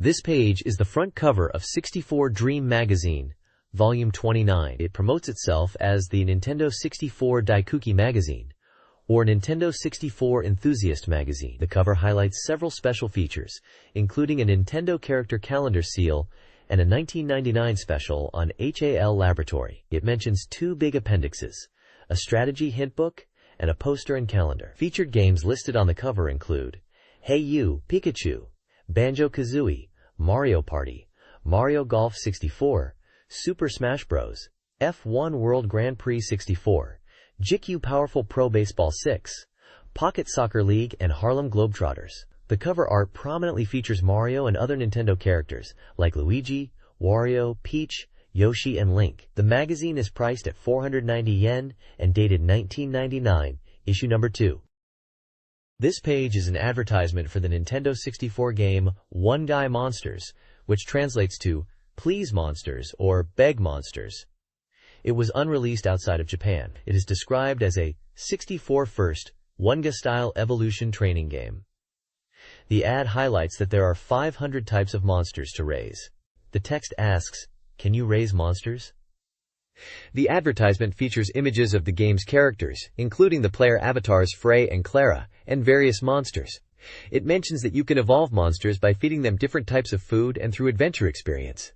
This page is the front cover of 64Dream magazine, volume 29. It promotes itself as the Nintendo 64 Daikuki magazine, or Nintendo 64 Enthusiast magazine. The cover highlights several special features, including a Nintendo character calendar seal and a 1999 special on HAL Laboratory. It mentions two big appendixes, a strategy hint book and a poster and calendar. Featured games listed on the cover include Hey You, Pikachu, Banjo-Kazooie, Mario Party, Mario Golf 64, Super Smash Bros., F1 World Grand Prix 64, GameCube Powerful Pro Baseball 6, Pocket Soccer League, and Harlem Globetrotters. The cover art prominently features Mario and other Nintendo characters like Luigi, Wario, Peach, Yoshi, and Link. The magazine is priced at 490 yen and dated 1999, issue number 2. This page is an advertisement for the Nintendo 64 game One Guy Monsters, which translates to Please Monsters or Beg Monsters. It was unreleased outside of Japan. It is described as a 64 first, One-Ga-style evolution training game. The ad highlights that there are 500 types of monsters to raise. The text asks, can you raise monsters? The advertisement features images of the game's characters, including the player avatars Frey and Clara, and various monsters. It mentions that you can evolve monsters by feeding them different types of food and through adventure experience.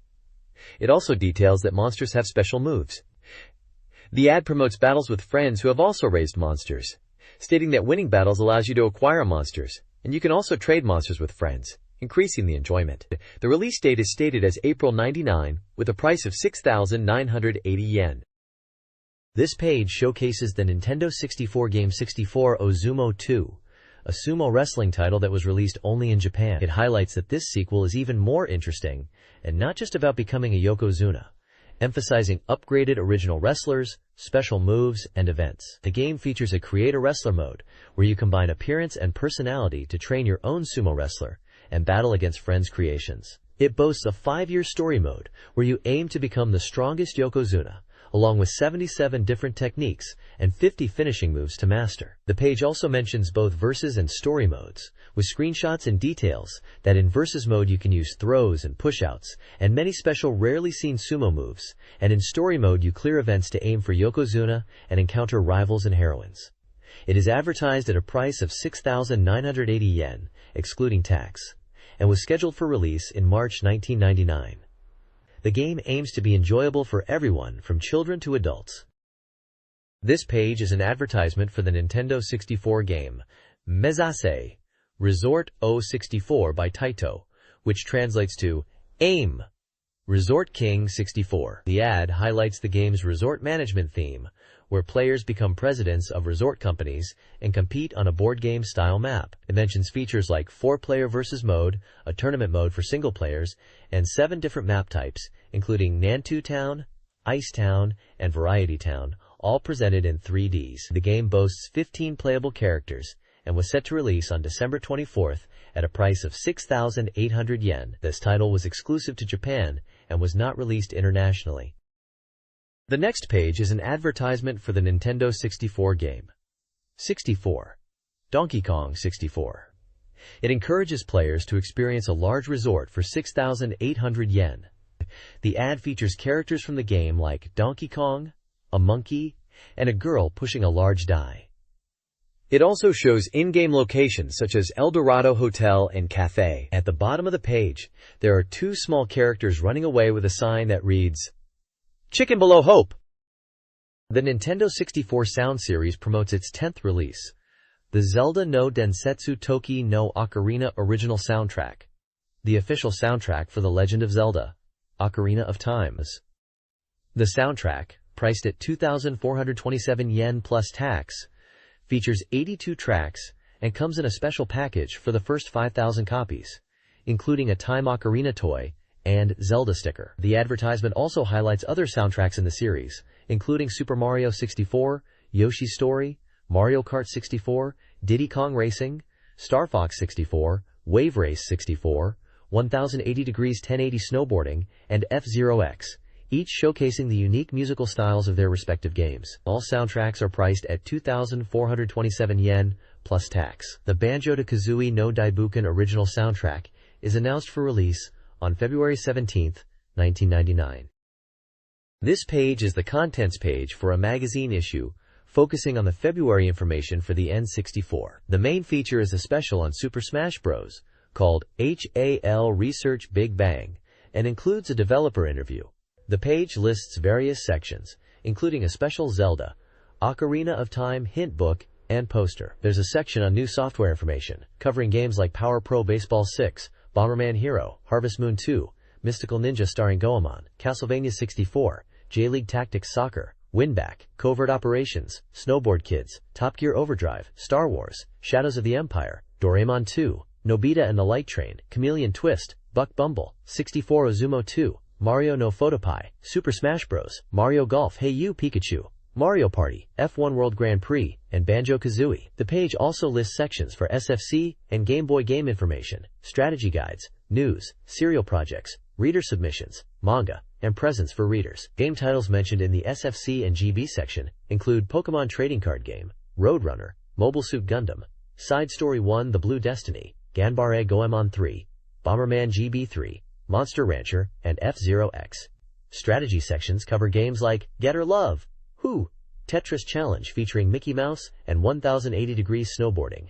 It also details that monsters have special moves. The ad promotes battles with friends who have also raised monsters, stating that winning battles allows you to acquire monsters, and you can also trade monsters with friends, increasing the enjoyment. The release date is stated as April 99, with a price of 6,980 yen. This page showcases the Nintendo 64 game 64 Ozumo 2, a sumo wrestling title that was released only in Japan. It highlights that this sequel is even more interesting, and not just about becoming a Yokozuna, emphasizing upgraded original wrestlers, special moves, and events. The game features a create-a-wrestler mode, where you combine appearance and personality to train your own sumo wrestler and battle against friends' creations. It boasts a 5-year story mode, where you aim to become the strongest Yokozuna, along with 77 different techniques and 50 finishing moves to master. The page also mentions both versus and story modes, with screenshots and details that in versus mode you can use throws and push-outs and many special rarely seen sumo moves, and in story mode you clear events to aim for Yokozuna and encounter rivals and heroines. It is advertised at a price of 6,980 yen, excluding tax, and was scheduled for release in March 1999. The game aims to be enjoyable for everyone from children to adults. This page is an advertisement for the Nintendo 64 game Mezase Resort 064 by Taito, which translates to Aim Resort King 64. The ad highlights the game's resort management theme, where players become presidents of resort companies and compete on a board game style map. It mentions features like 4-player versus mode, a tournament mode for single players, and 7 different map types, including Nantu Town, Ice Town, and Variety Town, all presented in 3Ds. The game boasts 15 playable characters and was set to release on December 24th at a price of 6,800 yen. This title was exclusive to Japan and was not released internationally. The next page is an advertisement for the Nintendo 64 game 64 Donkey Kong 64. It encourages players to experience a large resort for 6,800 yen. The ad features characters from the game like Donkey Kong, a monkey, and a girl pushing a large die. It also shows in-game locations such as El Dorado Hotel and Cafe. At the bottom of the page, there are 2 small characters running away with a sign that reads, Chicken Below Hope. The Nintendo 64 Sound Series promotes its 10th release, the Zelda no Densetsu Toki no Ocarina original soundtrack, the official soundtrack for The Legend of Zelda, Ocarina of Time. The soundtrack, priced at 2,427 yen plus tax, features 82 tracks and comes in a special package for the first 5,000 copies, including a Time Ocarina toy and Zelda sticker. The advertisement also highlights other soundtracks in the series, including Super Mario 64, Yoshi's Story, Mario Kart 64, Diddy Kong Racing, Star Fox 64, Wave Race 64, 1080 Degrees 1080 Snowboarding, and F-Zero X, each showcasing the unique musical styles of their respective games. All soundtracks are priced at 2,427 yen plus tax. The Banjo-Kazooie no Daibuken original soundtrack is announced for release on February 17, 1999. This page is the contents page for a magazine issue focusing on the February information for the N64. The main feature is a special on Super Smash Bros. Called HAL Research Big Bang and includes a developer interview. The page lists various sections, including a special Zelda, Ocarina of Time hint book, and poster. There's a section on new software information, covering games like Power Pro Baseball 6, Bomberman Hero, Harvest Moon 2, Mystical Ninja starring Goemon, Castlevania 64, J-League Tactics Soccer, Winback, Covert Operations, Snowboard Kids, Top Gear Overdrive, Star Wars, Shadows of the Empire, Doraemon 2, Nobita and the Light Train, Chameleon Twist, Buck Bumble, 64 Ozumo 2, Mario no Photopie, Super Smash Bros., Mario Golf Hey You Pikachu, Mario Party, F1 World Grand Prix, and Banjo-Kazooie. The page also lists sections for SFC and Game Boy game information, strategy guides, news, serial projects, reader submissions, manga, and presents for readers. Game titles mentioned in the SFC and GB section include Pokemon Trading Card Game, Roadrunner, Mobile Suit Gundam, Side Story 1 The Blue Destiny, Ganbare Goemon 3, Bomberman GB3, Monster Rancher, and F-Zero X. Strategy sections cover games like Get or Love, Who, Tetris Challenge featuring Mickey Mouse, and 1080 Degrees Snowboarding.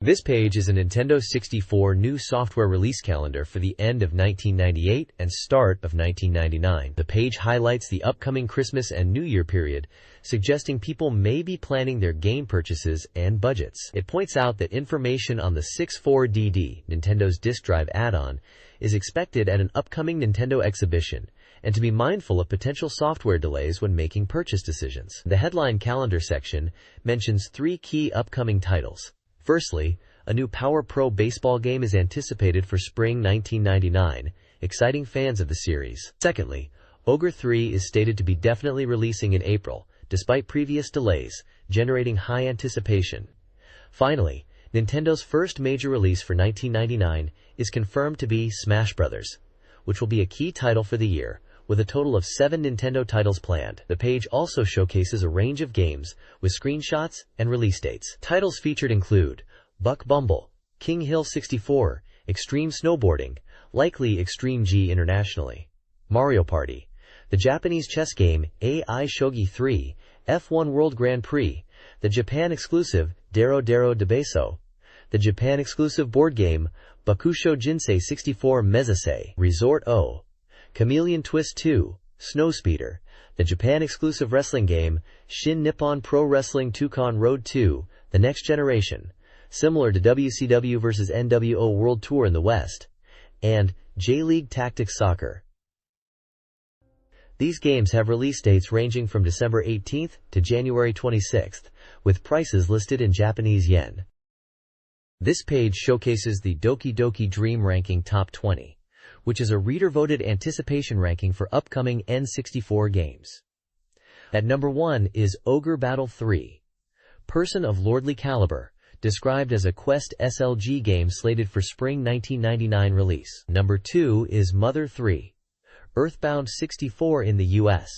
This page is a Nintendo 64 new software release calendar for the end of 1998 and start of 1999. The page highlights the upcoming Christmas and New Year period, suggesting people may be planning their game purchases and budgets. It points out that information on the 64DD, Nintendo's disk drive add-on, is expected at an upcoming Nintendo exhibition, and to be mindful of potential software delays when making purchase decisions. The headline calendar section mentions 3 key upcoming titles. Firstly, a new Power Pro baseball game is anticipated for spring 1999, exciting fans of the series. Secondly, Ogre 3 is stated to be definitely releasing in April, despite previous delays, generating high anticipation. Finally, Nintendo's first major release for 1999 is confirmed to be Smash Bros., which will be a key title for the year, with a total of 7 Nintendo titles planned. The page also showcases a range of games with screenshots and release dates. Titles featured include Buck Bumble, King Hill 64, Extreme Snowboarding, likely Extreme G internationally, Mario Party, the Japanese chess game AI Shogi 3, F1 World Grand Prix, the Japan exclusive Dero Dero Debeso, the Japan exclusive board game Bakusho Jinsei 64 Mezase, Resort O, Chameleon Twist 2, Snowspeeder, the Japan-exclusive wrestling game Shin Nippon Pro Wrestling 2-Con Road 2, The Next Generation, similar to WCW vs. NWO World Tour in the West, and J-League Tactics Soccer. These games have release dates ranging from December 18th to January 26th, with prices listed in Japanese yen. This page showcases the Doki Doki Dream Ranking Top 20. Which is a reader-voted anticipation ranking for upcoming N64 games. At number 1 is Ogre Battle 3, Person of Lordly Caliber, described as a Quest SLG game slated for spring 1999 release. Number 2 is Mother 3, Earthbound 64 in the US,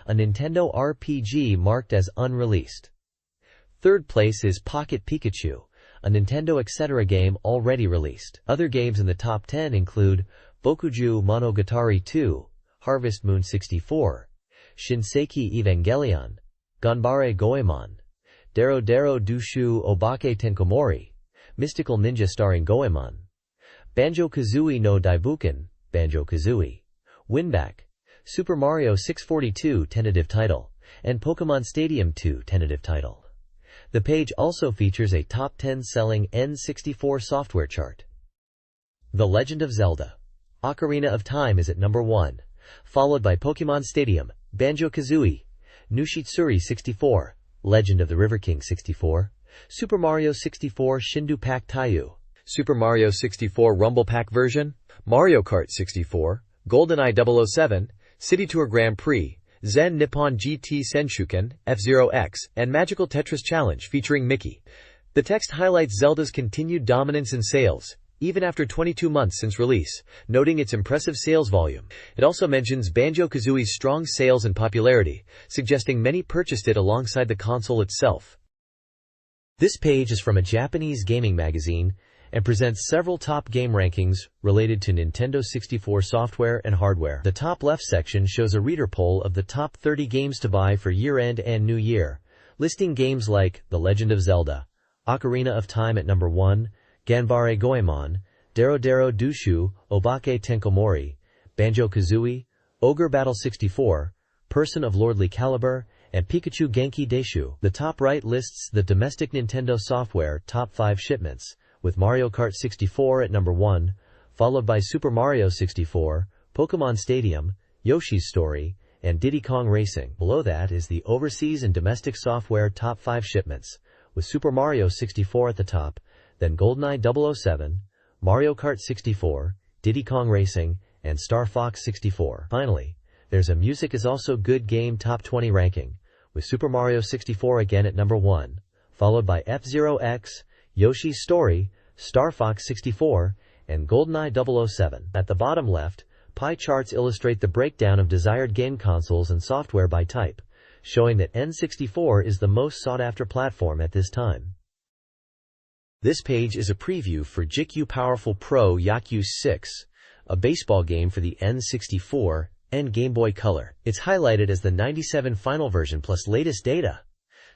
a Nintendo RPG marked as unreleased. Third place is Pocket Pikachu, a Nintendo etc. game already released. Other games in the top 10 include Bokuju Monogatari 2, Harvest Moon 64, Shinseki Evangelion, Ganbare Goemon, Dero Dero Dushu Obake Tenkomori, Mystical Ninja starring Goemon, Banjo-Kazooie no Daibuken, Banjo-Kazooie, Winback, Super Mario 642 tentative title, and Pokemon Stadium 2 tentative title. The page also features a top 10 selling N64 software chart. The Legend of Zelda Ocarina of Time is at number 1, followed by Pokemon Stadium, Banjo-Kazooie, Nushitsuri 64, Legend of the River King 64, Super Mario 64 Shindu Pack Taiyu, Super Mario 64 Rumble Pack version, Mario Kart 64, GoldenEye 007, City Tour Grand Prix, Zen Nippon GT Senshuken, F-Zero X, and Magical Tetris Challenge featuring Mickey. The text highlights Zelda's continued dominance in sales, even after 22 months since release, noting its impressive sales volume. It also mentions Banjo-Kazooie's strong sales and popularity, suggesting many purchased it alongside the console itself. This page is from a Japanese gaming magazine and presents several top game rankings related to Nintendo 64 software and hardware. The top left section shows a reader poll of the top 30 games to buy for year-end and New Year, listing games like The Legend of Zelda, Ocarina of Time at number 1, Ganbare Goemon, Dero Dero Dushu, Obake Tenkomori, Banjo-Kazooie, Ogre Battle 64, Person of Lordly Caliber, and Pikachu Genki Deishu. The top right lists the domestic Nintendo software top 5 shipments, with Mario Kart 64 at number 1, followed by Super Mario 64, Pokémon Stadium, Yoshi's Story, and Diddy Kong Racing. Below that is the overseas and domestic software top 5 shipments, with Super Mario 64 at the top, then GoldenEye 007, Mario Kart 64, Diddy Kong Racing, and Star Fox 64. Finally, there's a Music is Also Good Game Top 20 ranking, with Super Mario 64 again at number 1, followed by F-Zero X, Yoshi's Story, Star Fox 64, and GoldenEye 007. At the bottom left, pie charts illustrate the breakdown of desired game consoles and software by type, showing that N64 is the most sought-after platform at this time. This page is a preview for GameCube Powerful Pro Yaku 6, a baseball game for the N64 and Game Boy Color. It's highlighted as the 97 final version plus latest data,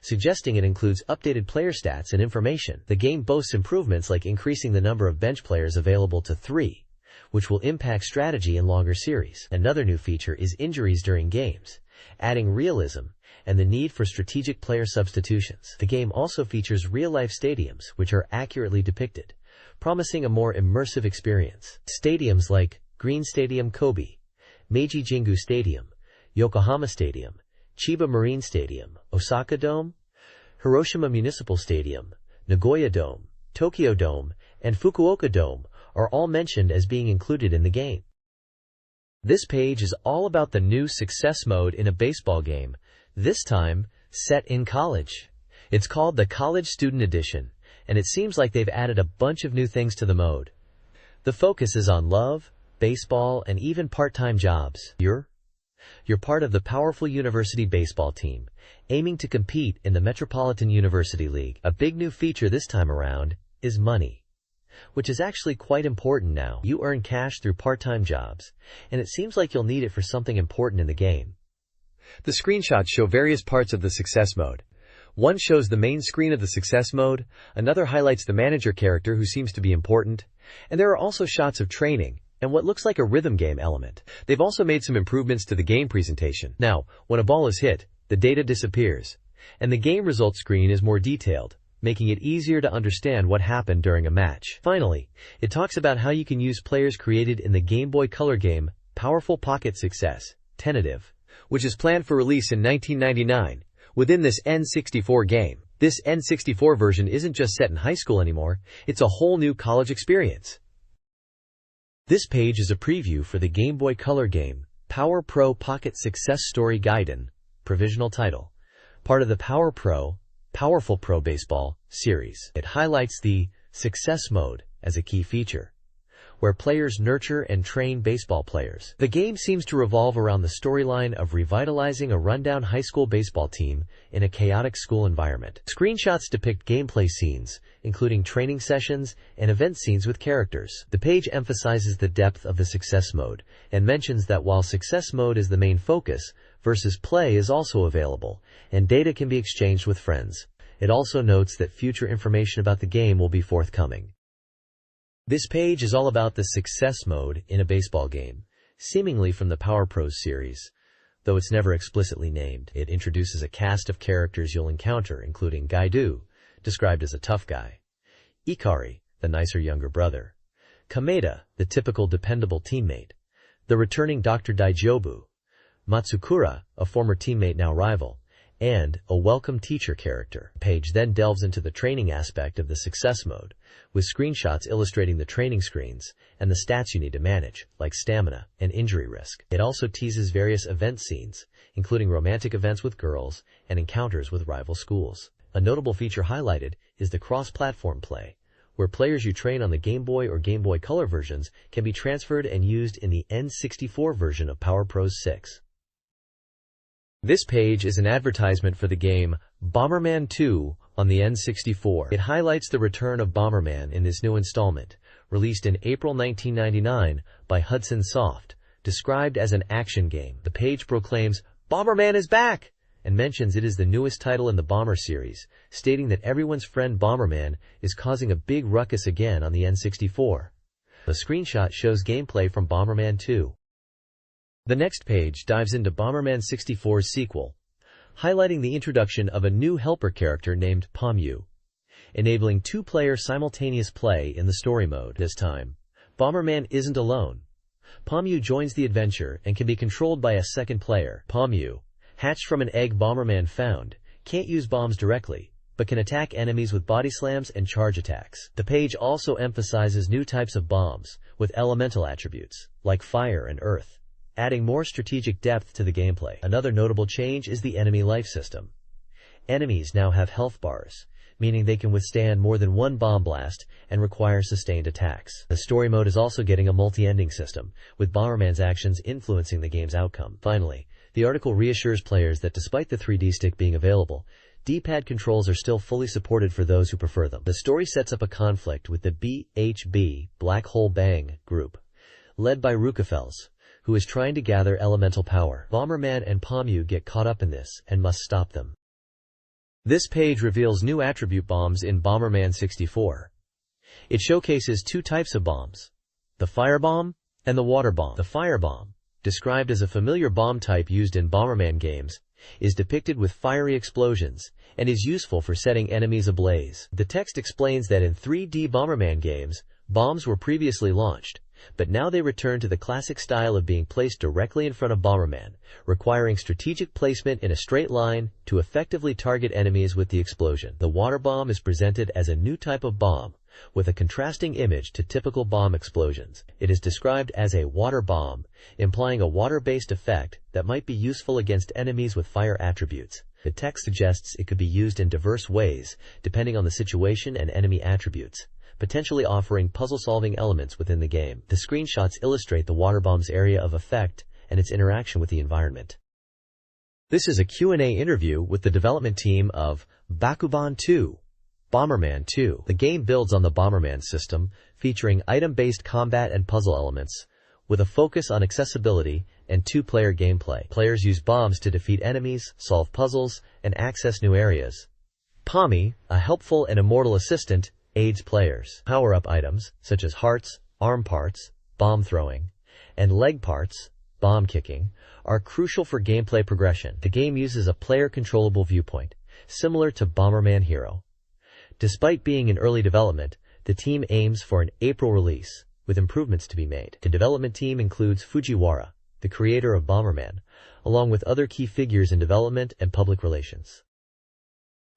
suggesting it includes updated player stats and information. The game boasts improvements like increasing the number of bench players available to 3, which will impact strategy in longer series. Another new feature is injuries during games, adding realism and the need for strategic player substitutions. The game also features real-life stadiums, which are accurately depicted, promising a more immersive experience. Stadiums like Green Stadium Kobe, Meiji Jingu Stadium, Yokohama Stadium, Chiba Marine Stadium, Osaka Dome, Hiroshima Municipal Stadium, Nagoya Dome, Tokyo Dome, and Fukuoka Dome are all mentioned as being included in the game. This page is all about the new success mode in a baseball game, this time set in college. It's called the College Student Edition, and it seems like they've added a bunch of new things to the mode. The focus is on love, baseball, and even part-time jobs. You're part of the powerful university baseball team, aiming to compete in the Metropolitan University League. A big new feature this time around is money, which is actually quite important now. You earn cash through part-time jobs, and it seems like you'll need it for something important in the game. The screenshots show various parts of the success mode. One shows the main screen of the success mode, another highlights the manager character who seems to be important, and there are also shots of training and what looks like a rhythm game element. They've also made some improvements to the game presentation. Now, when a ball is hit, the data disappears, and the game results screen is more detailed, making it easier to understand what happened during a match. Finally, it talks about how you can use players created in the Game Boy Color game Powerful Pocket Success, tentative, which is planned for release in 1999, within this N64 game. This N64 version isn't just set in high school anymore, it's a whole new college experience. This page is a preview for the Game Boy Color game, Power Pro Pocket Success Story Gaiden, provisional title, part of the Power Pro, Powerful Pro Baseball series. It highlights the success mode as a key feature, where players nurture and train baseball players. The game seems to revolve around the storyline of revitalizing a rundown high school baseball team in a chaotic school environment. Screenshots depict gameplay scenes, including training sessions and event scenes with characters. The page emphasizes the depth of the success mode and mentions that while success mode is the main focus, versus play is also available, and data can be exchanged with friends. It also notes that future information about the game will be forthcoming. This page is all about the success mode in a baseball game, seemingly from the Power Pros series, though it's never explicitly named. It introduces a cast of characters you'll encounter, including Gaidu, described as a tough guy, Ikari, the nicer younger brother, Kameda, the typical dependable teammate, the returning Dr. Daijobu, Matsukura, a former teammate now rival, and a welcome teacher character. The page then delves into the training aspect of the success mode, with screenshots illustrating the training screens and the stats you need to manage, like stamina and injury risk. It also teases various event scenes, including romantic events with girls and encounters with rival schools. A notable feature highlighted is the cross-platform play, where players you train on the Game Boy or Game Boy Color versions can be transferred and used in the N64 version of Power Pros 6. This page is an advertisement for the game Bomberman 2 on the N64. It highlights the return of Bomberman in this new installment, released in April 1999 by Hudson Soft, described as an action game. The page proclaims, "Bomberman is back!" and mentions it is the newest title in the Bomber series, stating that everyone's friend Bomberman is causing a big ruckus again on the N64. A screenshot shows gameplay from Bomberman 2. The next page dives into Bomberman 64's sequel, highlighting the introduction of a new helper character named Pomu, enabling two-player simultaneous play in the story mode. This time, Bomberman isn't alone. Pomu joins the adventure and can be controlled by a second player. Pomu, hatched from an egg Bomberman found, can't use bombs directly, but can attack enemies with body slams and charge attacks. The page also emphasizes new types of bombs, with elemental attributes, like fire and earth, adding more strategic depth to the gameplay. Another notable change is the enemy life system. Enemies now have health bars, meaning they can withstand more than one bomb blast and require sustained attacks. The story mode is also getting a multi-ending system, with Bomberman's actions influencing the game's outcome. Finally, the article reassures players that despite the 3D stick being available, D-pad controls are still fully supported for those who prefer them. The story sets up a conflict with the BHB Black Hole Bang group, led by Rukafels, who is trying to gather elemental power. Bomberman and Pomu get caught up in this and must stop them. This page reveals new attribute bombs in Bomberman 64. It showcases two types of bombs, the firebomb and the water bomb. The firebomb, described as a familiar bomb type used in Bomberman games, is depicted with fiery explosions and is useful for setting enemies ablaze. The text explains that in 3D Bomberman games, bombs were previously launched, but now they return to the classic style of being placed directly in front of Bomberman, requiring strategic placement in a straight line to effectively target enemies with the explosion. The water bomb is presented as a new type of bomb, with a contrasting image to typical bomb explosions. It is described as a water bomb, implying a water-based effect that might be useful against enemies with fire attributes. The text suggests it could be used in diverse ways, depending on the situation and enemy attributes, potentially offering puzzle-solving elements within the game. The screenshots illustrate the water bomb's area of effect and its interaction with the environment. This is a Q&A interview with the development team of Bakuban 2. Bomberman 2. The game builds on the Bomberman system, featuring item-based combat and puzzle elements, with a focus on accessibility and two-player gameplay. Players use bombs to defeat enemies, solve puzzles, and access new areas. Pomu, a helpful and immortal assistant, aids players. Power-up items, such as hearts, arm parts, bomb throwing, and leg parts, bomb kicking, are crucial for gameplay progression. The game uses a player-controllable viewpoint, similar to Bomberman Hero. Despite being in early development, the team aims for an April release, with improvements to be made. The development team includes Fujiwara, the creator of Bomberman, along with other key figures in development and public relations.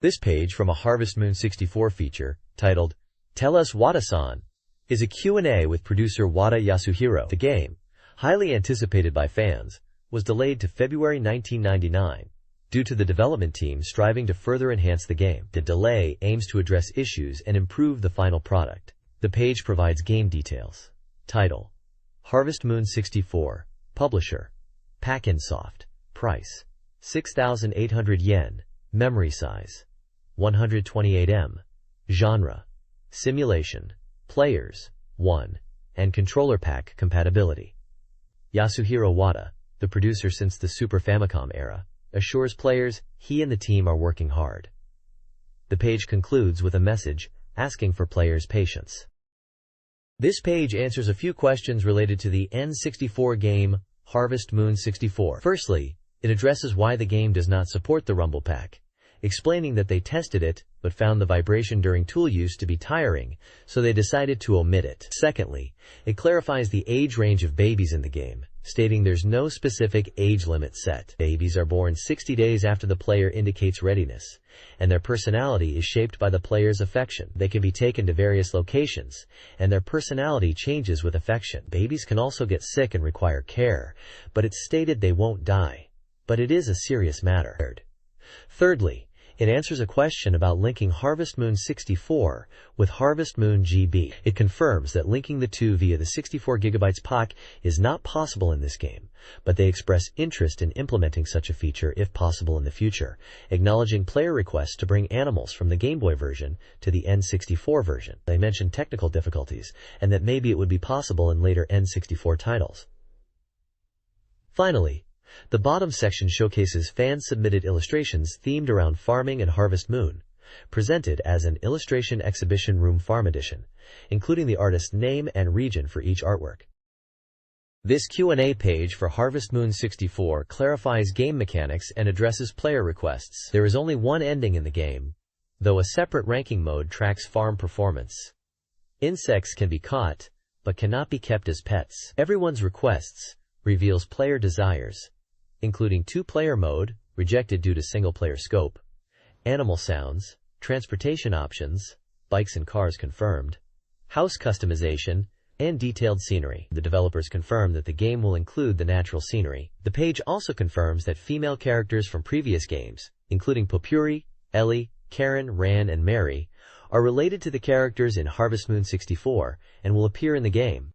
This page from a Harvest Moon 64 feature, titled, "Tell Us Wada-san," is a Q&A with producer Wada Yasuhiro. The game, highly anticipated by fans, was delayed to February 1999, due to the development team striving to further enhance the game. The delay aims to address issues and improve the final product. The page provides game details. Title: Harvest Moon 64. Publisher: Packinsoft. Price: 6,800 yen. Memory size: 128 M. Genre: Simulation. Players: 1. And controller pack compatibility. Yasuhiro Wada, the producer since the Super Famicom era, assures players he and the team are working hard. The page concludes with a message asking for players' patience. This page answers a few questions related to the N64 game Harvest Moon 64. Firstly, it addresses why the game does not support the Rumble Pack, explaining that they tested it but found the vibration during tool use to be tiring, so they decided to omit it. Secondly, it clarifies the age range of babies in the game, stating there's no specific age limit set. Babies are born 60 days after the player indicates readiness, and their personality is shaped by the player's affection. They can be taken to various locations, and their personality changes with affection. Babies can also get sick and require care, but it's stated they won't die. But it is a serious matter. Thirdly, It answers a question about linking Harvest Moon 64 with Harvest Moon GB. It confirms that linking the two via the 64GB pack is not possible in this game, but they express interest in implementing such a feature if possible in the future, acknowledging player requests to bring animals from the Game Boy version to the N64 version. They mentioned technical difficulties, and that maybe it would be possible in later N64 titles. Finally, the bottom section showcases fan-submitted illustrations themed around farming and Harvest Moon, presented as an illustration exhibition room farm edition, including the artist's name and region for each artwork. This Q&A page for Harvest Moon 64 clarifies game mechanics and addresses player requests. There is only one ending in the game, though a separate ranking mode tracks farm performance. Insects can be caught, but cannot be kept as pets. Everyone's requests reveals player desires, including two-player mode, rejected due to single-player scope, animal sounds, transportation options, bikes and cars confirmed, house customization, and detailed scenery. The developers confirm that the game will include the natural scenery. The page also confirms that female characters from previous games, including Popuri, Ellie, Karen, Ran, and Mary, are related to the characters in Harvest Moon 64 and will appear in the game.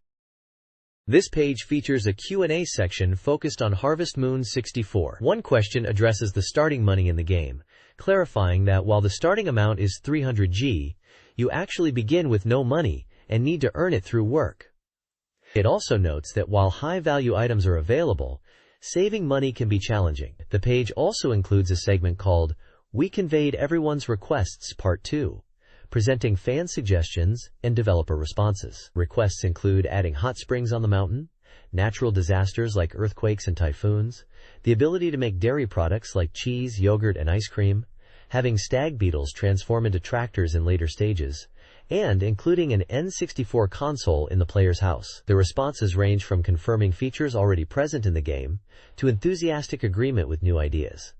This page features a Q&A section focused on Harvest Moon 64. One question addresses the starting money in the game, clarifying that while the starting amount is 300 G, you actually begin with no money and need to earn it through work. It also notes that while high-value items are available, saving money can be challenging. The page also includes a segment called We Conveyed Everyone's Requests Part 2, presenting fan suggestions and developer responses. Requests include adding hot springs on the mountain, natural disasters like earthquakes and typhoons, the ability to make dairy products like cheese, yogurt, and ice cream, having stag beetles transform into tractors in later stages, and including an N64 console in the player's house. The responses range from confirming features already present in the game to enthusiastic agreement with new ideas,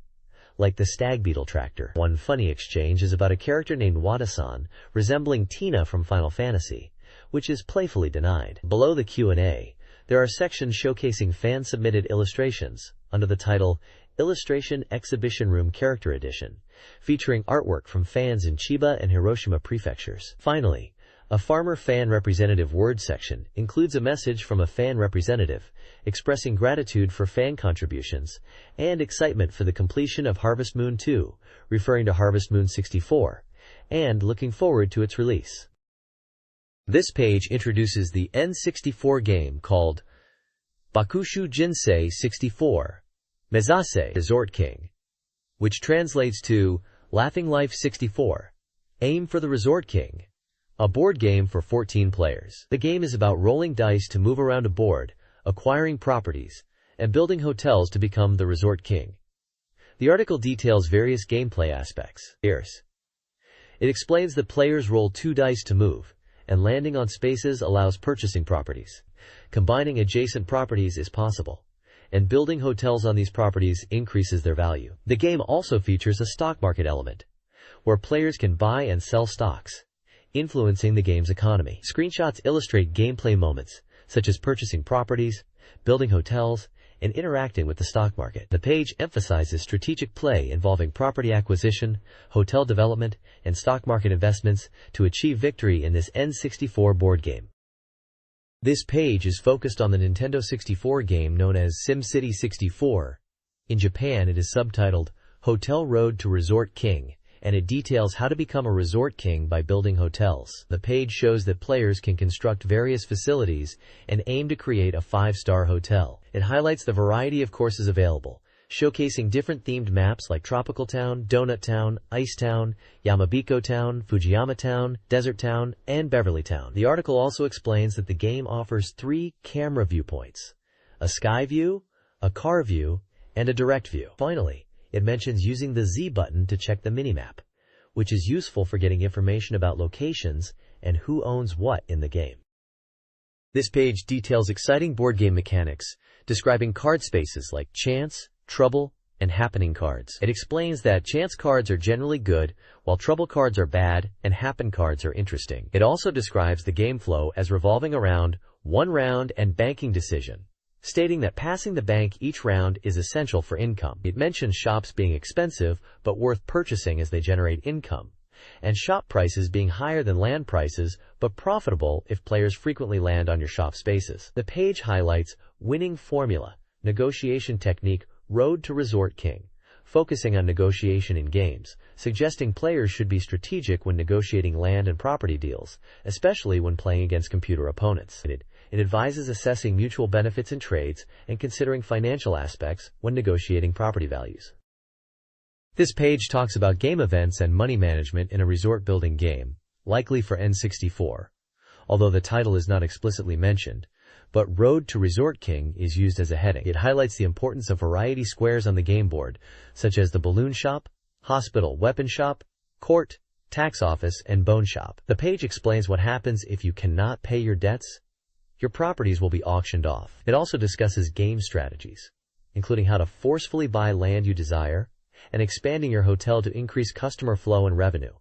like the stag beetle tractor. One funny exchange is about a character named Wada-san, resembling Tina from Final Fantasy, which is playfully denied. Below the Q&A, there are sections showcasing fan-submitted illustrations under the title Illustration Exhibition Room Character Edition, featuring artwork from fans in Chiba and Hiroshima prefectures. Finally, a farmer fan representative word section includes a message from a fan representative expressing gratitude for fan contributions and excitement for the completion of Harvest Moon 2, referring to Harvest Moon 64, and looking forward to its release. This page introduces the N64 game called Bakushu Jinsei 64, Mezase Resort King, which translates to Laughing Life 64, Aim for the Resort King, a board game for 14 players. The game is about rolling dice to move around a board, acquiring properties, and building hotels to become the Resort King. The article details various gameplay aspects. It explains that players roll 2 dice to move, and landing on spaces allows purchasing properties. Combining adjacent properties is possible, and building hotels on these properties increases their value. The game also features a stock market element, where players can buy and sell stocks, influencing the game's economy. Screenshots illustrate gameplay moments, such as purchasing properties, building hotels, and interacting with the stock market. The page emphasizes strategic play involving property acquisition, hotel development, and stock market investments to achieve victory in this N64 board game. This page is focused on the Nintendo 64 game known as SimCity 64. In Japan, it is subtitled Hotel Road to Resort King, and it details how to become a Resort King by building hotels. The page shows that players can construct various facilities and aim to create a 5-star hotel. It highlights the variety of courses available, showcasing different themed maps like Tropical Town, Donut Town, Ice Town, Yamabiko Town, Fujiyama Town, Desert Town, and Beverly Town. The article also explains that the game offers 3 camera viewpoints: a sky view, a car view, and a direct view. Finally, it mentions using the Z button to check the minimap, which is useful for getting information about locations and who owns what in the game. This page details exciting board game mechanics, describing card spaces like Chance, Trouble, and Happening cards. It explains that Chance cards are generally good, while Trouble cards are bad, and Happen cards are interesting. It also describes the game flow as revolving around 1 round and banking decision, stating that passing the bank each round is essential for income. It mentions shops being expensive but worth purchasing as they generate income, and shop prices being higher than land prices but profitable if players frequently land on your shop spaces. The page highlights winning formula, negotiation technique, Road to Resort King, focusing on negotiation in games, suggesting players should be strategic when negotiating land and property deals, especially when playing against computer opponents. It advises assessing mutual benefits in trades and considering financial aspects when negotiating property values. This page talks about game events and money management in a resort-building game, likely for N64, although the title is not explicitly mentioned, but Road to Resort King is used as a heading. It highlights the importance of variety squares on the game board, such as the balloon shop, hospital, weapon shop, court, tax office, and bone shop. The page explains what happens if you cannot pay your debts. Your properties will be auctioned off. It also discusses game strategies, including how to forcefully buy land you desire and expanding your hotel to increase customer flow and revenue,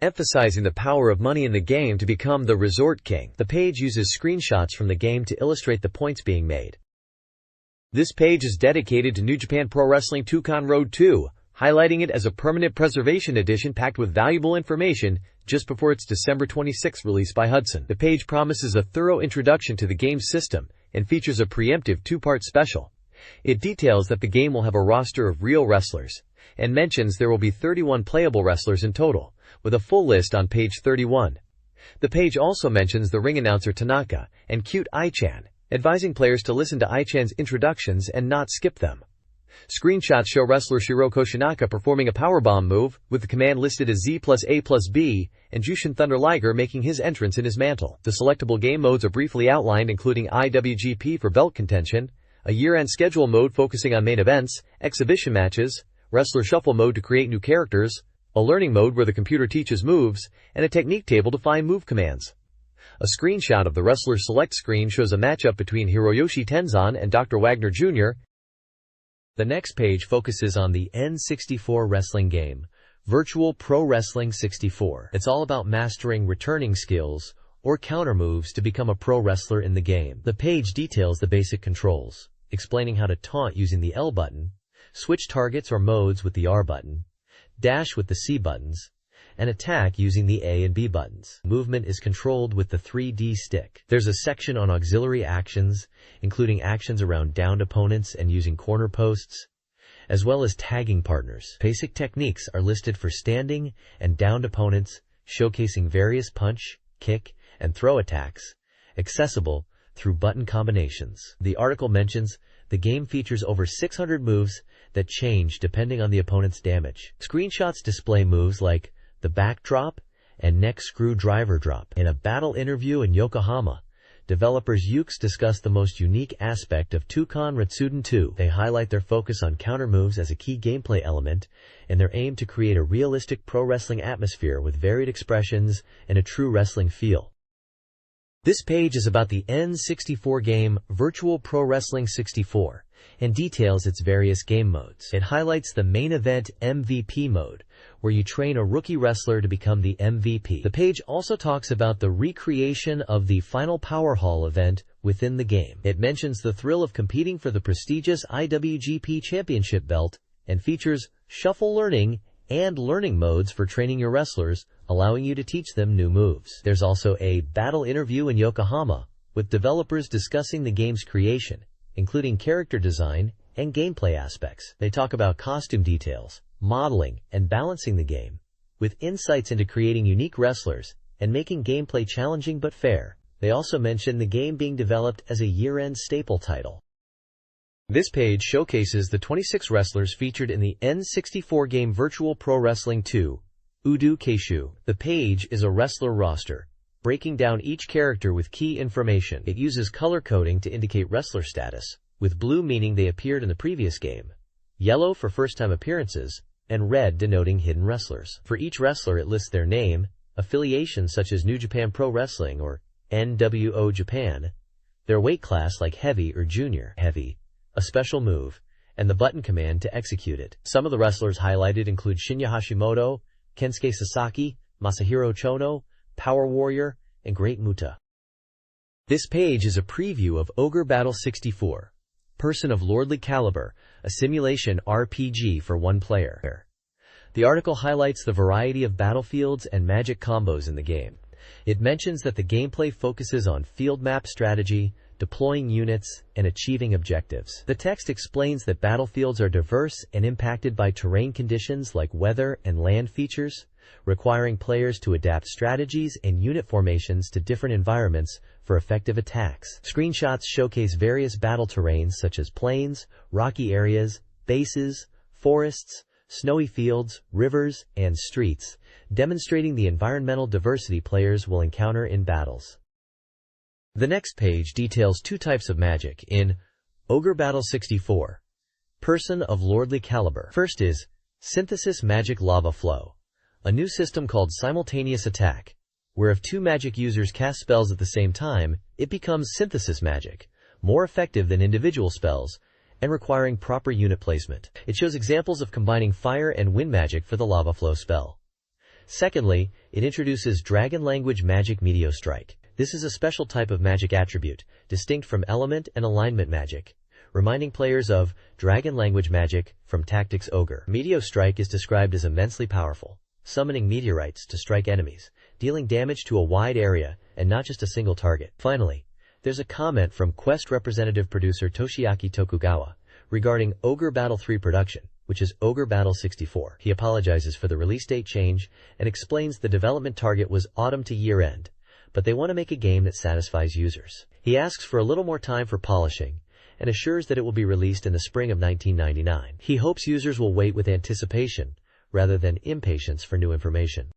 emphasizing the power of money in the game to become the Resort King. The page uses screenshots from the game to illustrate the points being made. This page is dedicated to New Japan Pro Wrestling 2-Con Road 2, highlighting it as a permanent preservation edition packed with valuable information just before its December 26th release by Hudson. The page promises a thorough introduction to the game's system and features a preemptive 2-part special. It details that the game will have a roster of real wrestlers and mentions there will be 31 playable wrestlers in total, with a full list on page 31. The page also mentions the ring announcer Tanaka and Cute I-chan, advising players to listen to I-chan's introductions and not skip them. Screenshots show wrestler Shiroko Shinaka performing a powerbomb move, with the command listed as Z+A+B, and Jushin Thunder Liger making his entrance in his mantle. The selectable game modes are briefly outlined, including IWGP for belt contention, a year-end schedule mode focusing on main events, exhibition matches, wrestler shuffle mode to create new characters, a learning mode where the computer teaches moves, and a technique table to find move commands. A screenshot of the wrestler select screen shows a matchup between Hiroyoshi Tenzan and Dr. Wagner Jr. The next page focuses on the N64 wrestling game, Virtual Pro Wrestling 64. It's all about mastering returning skills or counter moves to become a pro wrestler in the game. The page details the basic controls, explaining how to taunt using the L button, switch targets or modes with the R button, dash with the C buttons, and attack using the A and B buttons. Movement is controlled with the 3D stick. There's a section on auxiliary actions, including actions around downed opponents and using corner posts, as well as tagging partners. Basic techniques are listed for standing and downed opponents, showcasing various punch, kick, and throw attacks, accessible through button combinations. The article mentions the game features over 600 moves that change depending on the opponent's damage. Screenshots display moves like the backdrop and neck screwdriver drop. In a battle interview in Yokohama, developers Ukes discuss the most unique aspect of 2-Con Retsuden 2. They highlight their focus on counter moves as a key gameplay element and their aim to create a realistic pro wrestling atmosphere with varied expressions and a true wrestling feel. This page is about the N64 game Virtual Pro Wrestling 64 and details its various game modes. It highlights the main event MVP mode, where you train a rookie wrestler to become the MVP. The page also talks about the recreation of the Final Power Hall event within the game. It mentions the thrill of competing for the prestigious IWGP Championship belt and features shuffle learning and learning modes for training your wrestlers, allowing you to teach them new moves. There's also a battle interview in Yokohama, with developers discussing the game's creation, including character design and gameplay aspects. They talk about costume details, modeling, and balancing the game, with insights into creating unique wrestlers and making gameplay challenging but fair. They also mention the game being developed as a year-end staple title. This page showcases the 26 wrestlers featured in the N64 game Virtual Pro Wrestling 2, Udu Keishu. The page is a wrestler roster, breaking down each character with key information. It uses color coding to indicate wrestler status, with blue meaning they appeared in the previous game, yellow for first-time appearances, and red denoting hidden wrestlers. For each wrestler it lists their name, affiliation such as New Japan Pro Wrestling or NWO Japan, their weight class like heavy or junior heavy, a special move, and the button command to execute it. Some of the wrestlers highlighted include Shinya Hashimoto, Kensuke Sasaki, Masahiro Chono, Power Warrior, and Great Muta. This page is a preview of Ogre Battle 64, Person of Lordly Caliber, a simulation RPG for one player. The article highlights the variety of battlefields and magic combos in the game. It mentions that the gameplay focuses on field map strategy, deploying units, and achieving objectives. The text explains that battlefields are diverse and impacted by terrain conditions like weather and land features, requiring players to adapt strategies and unit formations to different environments for effective attacks. Screenshots showcase various battle terrains such as plains, rocky areas, bases, forests, snowy fields, rivers, and streets, demonstrating the environmental diversity players will encounter in battles. The next page details two types of magic in Ogre Battle 64, Person of Lordly Caliber. First is Synthesis Magic Lava Flow, a new system called Simultaneous Attack, where if two magic users cast spells at the same time, it becomes synthesis magic, more effective than individual spells, and requiring proper unit placement. It shows examples of combining fire and wind magic for the lava flow spell. Secondly, it introduces Dragon Language Magic Meteor Strike. This is a special type of magic attribute, distinct from element and alignment magic, reminding players of Dragon Language Magic from Tactics Ogre. Meteor Strike is described as immensely powerful, summoning meteorites to strike enemies, dealing damage to a wide area and not just a single target. Finally, there's a comment from Quest representative producer Toshiaki Tokugawa regarding Ogre Battle 3 production, which is Ogre Battle 64. He apologizes for the release date change and explains the development target was autumn to year-end, but they want to make a game that satisfies users. He asks for a little more time for polishing and assures that it will be released in the spring of 1999. He hopes users will wait with anticipation rather than impatience for new information.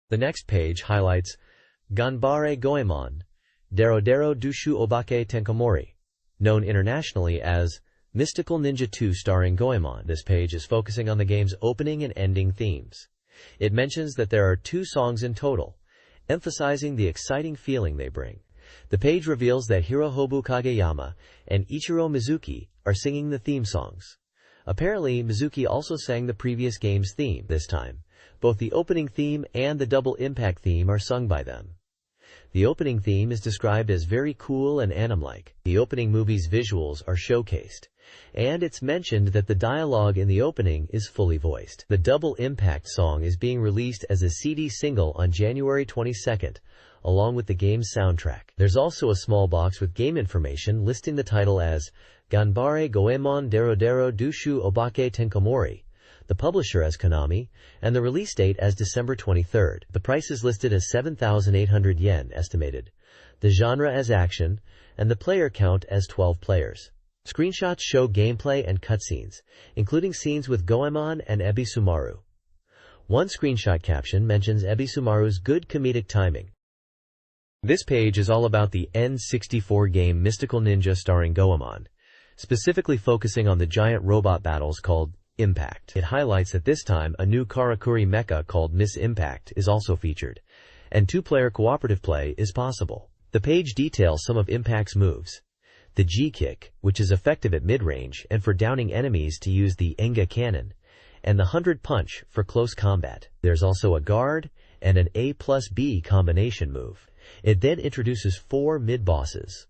The next page highlights Ganbare Goemon, Derodero Dushu Obake Tenkomori, known internationally as Mystical Ninja 2 starring Goemon. This page is focusing on the game's opening and ending themes. It mentions that there are 2 songs in total, emphasizing the exciting feeling they bring. The page reveals that Hirohobu Kageyama and Ichiro Mizuki are singing the theme songs. Apparently, Mizuki also sang the previous game's theme this time. Both the opening theme and the double impact theme are sung by them. The opening theme is described as very cool and anime-like. The opening movie's visuals are showcased, and it's mentioned that the dialogue in the opening is fully voiced. The Double Impact song is being released as a CD single on January 22nd, along with the game's soundtrack. There's also a small box with game information listing the title as Ganbare Goemon Derodero Dushu Obake Tenkomori, the publisher as Konami, and the release date as December 23rd. The price is listed as 7,800 yen estimated, the genre as action, and the player count as 12 players. Screenshots show gameplay and cutscenes, including scenes with Goemon and Ebisumaru. One screenshot caption mentions Ebisumaru's good comedic timing. This page is all about the N64 game Mystical Ninja starring Goemon, specifically focusing on the giant robot battles called Impact. It highlights that this time a new Karakuri mecha called Miss Impact is also featured, and 2-player cooperative play is possible. The page details some of Impact's moves. The G-Kick, which is effective at mid-range and for downing enemies to use the Enga Cannon, and the 100 Punch for close combat. There's also a guard and an A+B combination move. It then introduces 4 mid-bosses.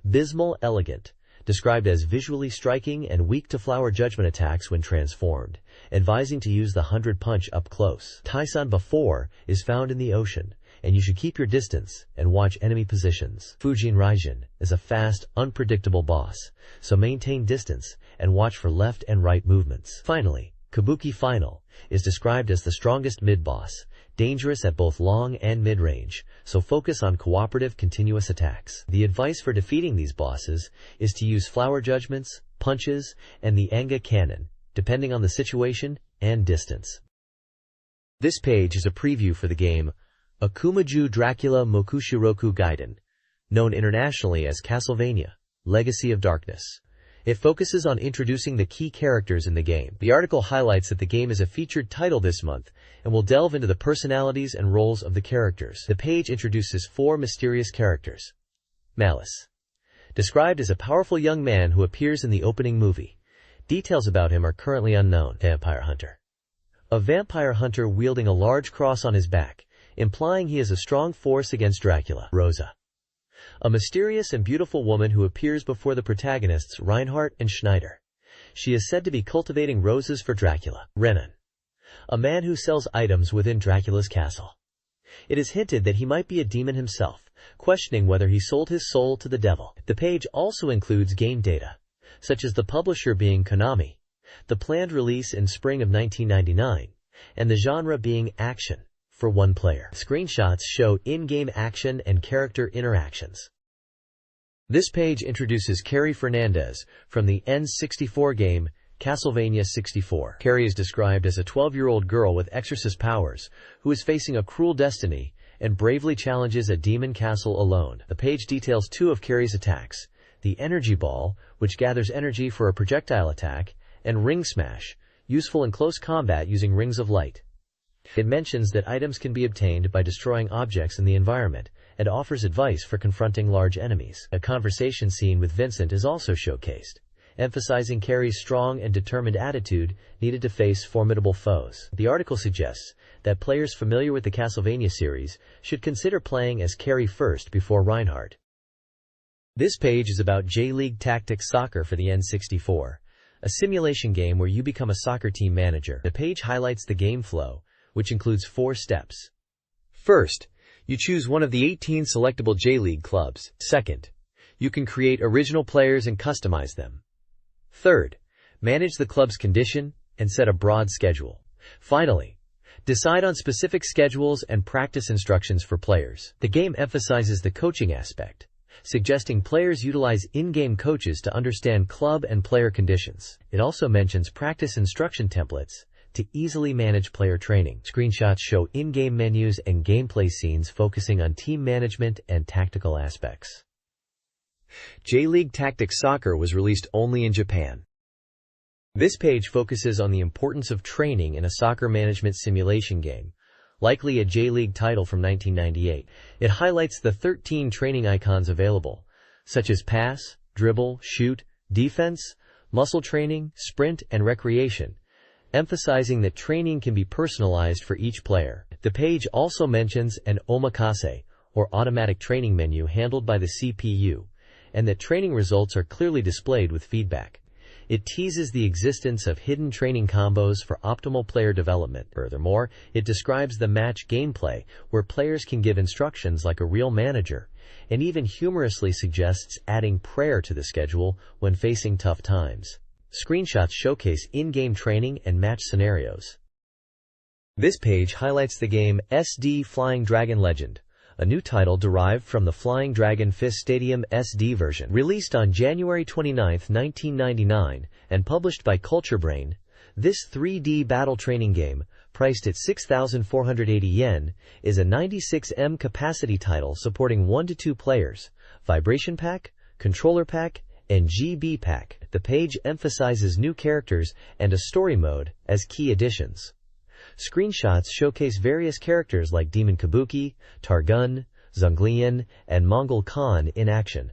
Bismal Elegant, described as visually striking and weak to flower judgment attacks when transformed, advising to use the 100 Punch up close. Taisan Ba-4 is found in the ocean, and you should keep your distance and watch enemy positions. Fujin Raijin is a fast, unpredictable boss, so maintain distance and watch for left and right movements. Finally, Kabuki Final is described as the strongest mid-boss, dangerous at both long and mid-range, so focus on cooperative continuous attacks. The advice for defeating these bosses is to use flower judgments, punches, and the Enga Cannon, depending on the situation and distance. This page is a preview for the game Akumaju Dracula Mokushiroku Gaiden, known internationally as Castlevania, Legacy of Darkness. It focuses on introducing the key characters in the game. The article highlights that the game is a featured title this month and will delve into the personalities and roles of the characters. The page introduces 4 mysterious characters. Malice, described as a powerful young man who appears in the opening movie. Details about him are currently unknown. Vampire Hunter, a vampire hunter wielding a large cross on his back, implying he is a strong force against Dracula. Rosa, a mysterious and beautiful woman who appears before the protagonists Reinhardt and Schneider. She is said to be cultivating roses for Dracula. Renan, a man who sells items within Dracula's castle. It is hinted that he might be a demon himself, questioning whether he sold his soul to the devil. The page also includes game data, such as the publisher being Konami, the planned release in spring of 1999, and the genre being action for one player. Screenshots show in-game action and character interactions. This page introduces Carrie Fernandez from the N64 game Castlevania 64. Carrie is described as a 12-year-old girl with exorcist powers who is facing a cruel destiny and bravely challenges a demon castle alone. The page details two of Carrie's attacks: the energy ball, which gathers energy for a projectile attack, and ring smash, useful in close combat using rings of light. It mentions that items can be obtained by destroying objects in the environment and offers advice for confronting large enemies. A conversation scene with Vincent is also showcased, emphasizing Carrie's strong and determined attitude needed to face formidable foes. The article suggests that players familiar with the Castlevania series should consider playing as Carrie first before Reinhardt. This page is about J-League Tactics Soccer for the N64, a simulation game where you become a soccer team manager. The page highlights the game flow, which includes 4 steps. First, you choose one of the 18 selectable J-League clubs. Second, you can create original players and customize them. Third, manage the club's condition and set a broad schedule. Finally, decide on specific schedules and practice instructions for players. The game emphasizes the coaching aspect, suggesting players utilize in-game coaches to understand club and player conditions. It also mentions practice instruction templates to easily manage player training. Screenshots show in-game menus and gameplay scenes focusing on team management and tactical aspects. J-League Tactics Soccer was released only in Japan. This page focuses on the importance of training in a soccer management simulation game, likely a J-League title from 1998. It highlights the 13 training icons available, such as pass, dribble, shoot, defense, muscle training, sprint, and recreation, emphasizing that training can be personalized for each player. The page also mentions an omakase, or automatic training menu handled by the CPU, and that training results are clearly displayed with feedback. It teases the existence of hidden training combos for optimal player development. Furthermore, it describes the match gameplay, where players can give instructions like a real manager, and even humorously suggests adding prayer to the schedule when facing tough times. Screenshots showcase in-game training and match scenarios. This page highlights the game SD Flying Dragon Legend, a new title derived from the Flying Dragon Fist Stadium SD version. Released on January 29, 1999, and published by Culture Brain, this 3D battle training game, priced at 6,480 yen, is a 96M capacity title supporting 1 to 2 players, vibration pack, controller pack, and GB pack. The page emphasizes new characters and a story mode as key additions. Screenshots showcase various characters like Demon Kabuki, Targun, Zhonglian, and Mongol Khan in action.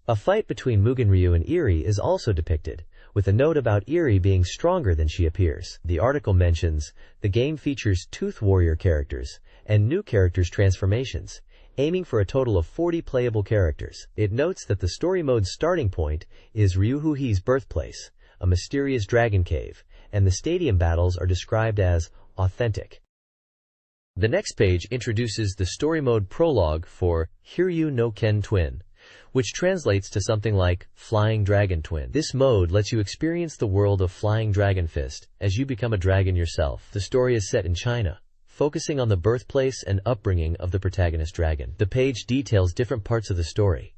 A fight between Mugen Ryu and Eri is also depicted, with a note about Eri being stronger than she appears. The article mentions the game features Tooth Warrior characters and new characters transformations, aiming for a total of 40 playable characters. It notes that the story mode's starting point is Ryuhuhi's birthplace, a mysterious dragon cave, and the stadium battles are described as authentic. The next page introduces the story mode prologue for Hiryu no Ken Twin, which translates to something like Flying Dragon Twin. This mode lets you experience the world of Flying Dragon Fist as you become a dragon yourself. The story is set in China, focusing on the birthplace and upbringing of the protagonist dragon. The page details different parts of the story.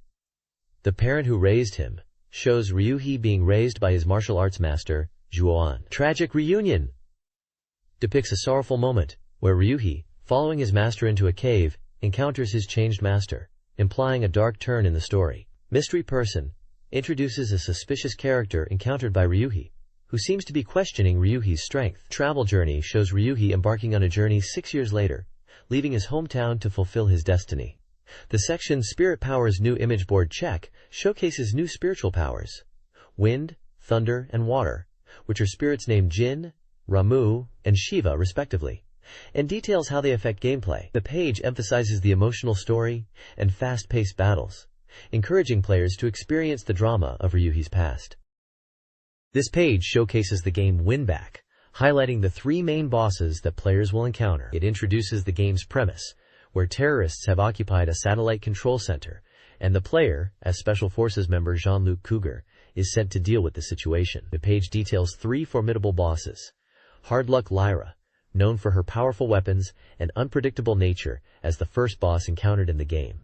The parent who raised him shows Ryuhi being raised by his martial arts master, Zhuoan. Tragic Reunion depicts a sorrowful moment where Ryuhi, following his master into a cave, encounters his changed master, implying a dark turn in the story. Mystery Person introduces a suspicious character encountered by Ryuhi, who seems to be questioning Ryuhi's strength. Travel Journey shows Ryuhi embarking on a journey 6 years later, leaving his hometown to fulfill his destiny. The section Spirit Powers New Image Board Check showcases new spiritual powers: wind, thunder, and water, which are spirits named Jin, Ramu, and Shiva respectively. and details how they affect gameplay. The page emphasizes the emotional story and fast-paced battles, encouraging players to experience the drama of Ryuhi's past. This page showcases the game Winback, highlighting the three main bosses that players will encounter. It introduces the game's premise, where terrorists have occupied a satellite control center, and the player, as Special Forces member Jean-Luc Cougar, is sent to deal with the situation. The page details three formidable bosses. Hardluck Lyra, known for her powerful weapons and unpredictable nature as the first boss encountered in the game.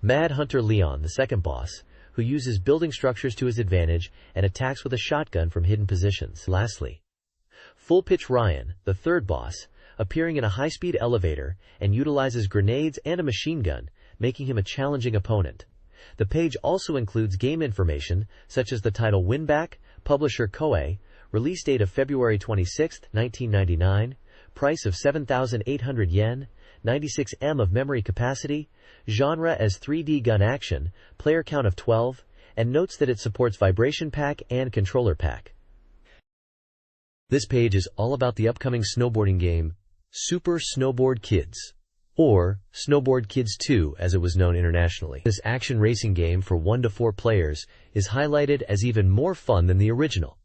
Mad Hunter Leon, the second boss, who uses building structures to his advantage and attacks with a shotgun from hidden positions. Lastly, Full Pitch Ryan, the third boss, appearing in a high-speed elevator and utilizes grenades and a machine gun, making him a challenging opponent. The page also includes game information such as the title Winback, publisher Koei, release date of February 26, 1999, price of 7,800 yen, 96 M of memory capacity, genre as 3D gun action, player count of 12, and notes that it supports vibration pack and controller pack. This page is all about the upcoming snowboarding game, Super Snowboard Kids, or Snowboard Kids 2 as it was known internationally. This action racing game for 1 to 4 players is highlighted as even more fun than the original.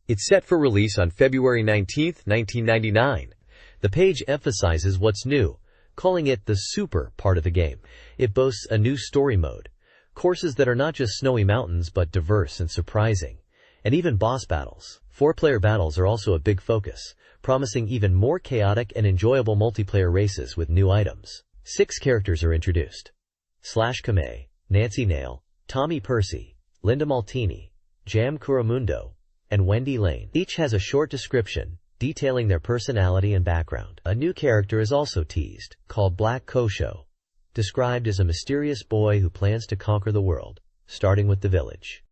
It's set for release on February 19, 1999. The page emphasizes what's new, calling it the super part of the game. It boasts a new story mode, courses that are not just snowy mountains but diverse and surprising, and even boss battles. 4-player battles are also a big focus, promising even more chaotic and enjoyable multiplayer races with new items. 6 characters are introduced: Slash Kamei, Nancy Nail, Tommy Percy, Linda Maltini, Jam Kuramundo, and Wendy Lane. Each has a short description detailing their personality and background. A new character is also teased, called Black Kosho, described as a mysterious boy who plans to conquer the world, starting with the village.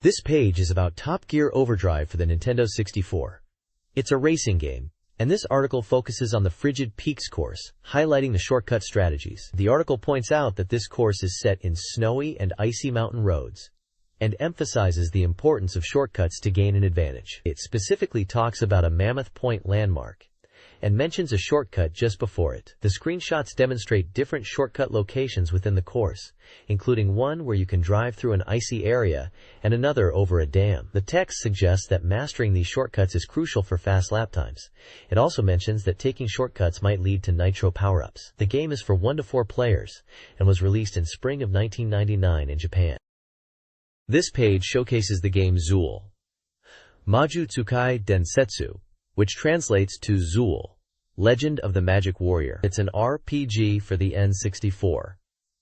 This page is about Top Gear Overdrive for the Nintendo 64. It's a racing game, and this article focuses on the Frigid Peaks course, highlighting the shortcut strategies. The article points out that this course is set in snowy and icy mountain roads, and emphasizes the importance of shortcuts to gain an advantage. It specifically talks about a Mammoth Point landmark, and mentions a shortcut just before it. The screenshots demonstrate different shortcut locations within the course, including one where you can drive through an icy area and another over a dam. The text suggests that mastering these shortcuts is crucial for fast lap times. It also mentions that taking shortcuts might lead to nitro power-ups. The game is for 1 to 4 players and was released in spring of 1999 in Japan. This page showcases the game Zool, Maju Tsukai Densetsu, which translates to Zool, Legend of the Magic Warrior. It's an RPG for the N64,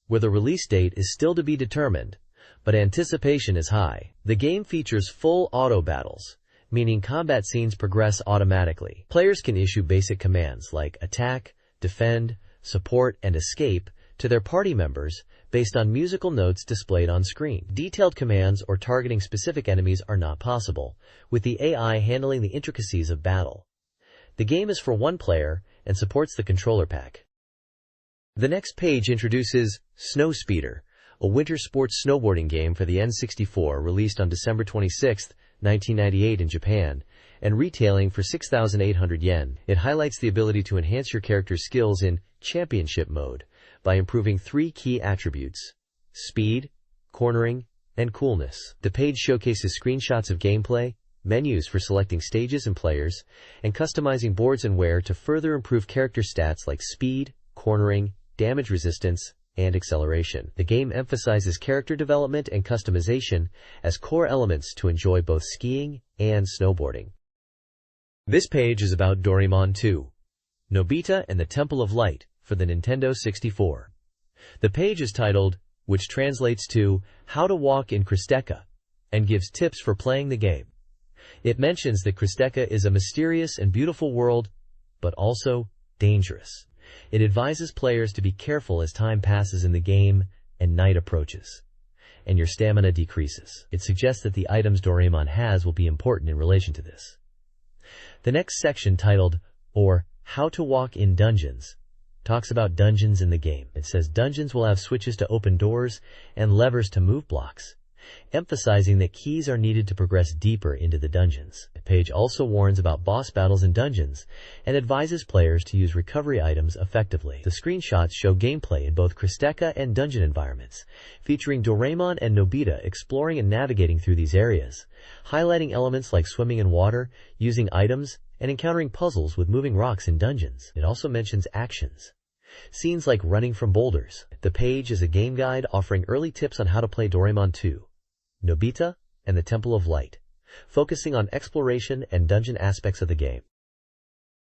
where the release date is still to be determined, but anticipation is high. The game features full auto battles, meaning combat scenes progress automatically. Players can issue basic commands like attack, defend, support, and escape to their party members based on musical notes displayed on screen. Detailed commands or targeting specific enemies are not possible, with the AI handling the intricacies of battle. The game is for 1 player and supports the controller pack. The next page introduces Snowspeeder, a winter sports snowboarding game for the N64 released on December 26, 1998 in Japan, and retailing for 6,800 yen. It highlights the ability to enhance your character's skills in championship mode by improving 3 key attributes: speed, cornering, and coolness. The page showcases screenshots of gameplay, menus for selecting stages and players, and customizing boards and wear to further improve character stats like speed, cornering, damage resistance, and acceleration. The game emphasizes character development and customization as core elements to enjoy both skiing and snowboarding. This page is about Doraemon 2, Nobita and the Temple of Light, for the Nintendo 64. The page is titled, which translates to How to Walk in Kristeka, and gives tips for playing the game. It mentions that Kristeka is a mysterious and beautiful world, but also dangerous. It advises players to be careful as time passes in the game and night approaches, and your stamina decreases. It suggests that the items Doraemon has will be important in relation to this. The next section, titled, or How to Walk in Dungeons, talks about dungeons in the game. It says dungeons will have switches to open doors and levers to move blocks, emphasizing that keys are needed to progress deeper into the dungeons. The page also warns about boss battles in dungeons and advises players to use recovery items effectively. The screenshots show gameplay in both Kristeka and dungeon environments, featuring Doraemon and Nobita exploring and navigating through these areas, highlighting elements like swimming in water, using items, and encountering puzzles with moving rocks in dungeons. It also mentions actions, scenes like running from boulders. The page is a game guide offering early tips on how to play Doraemon 2, Nobita, and the Temple of Light, focusing on exploration and dungeon aspects of the game.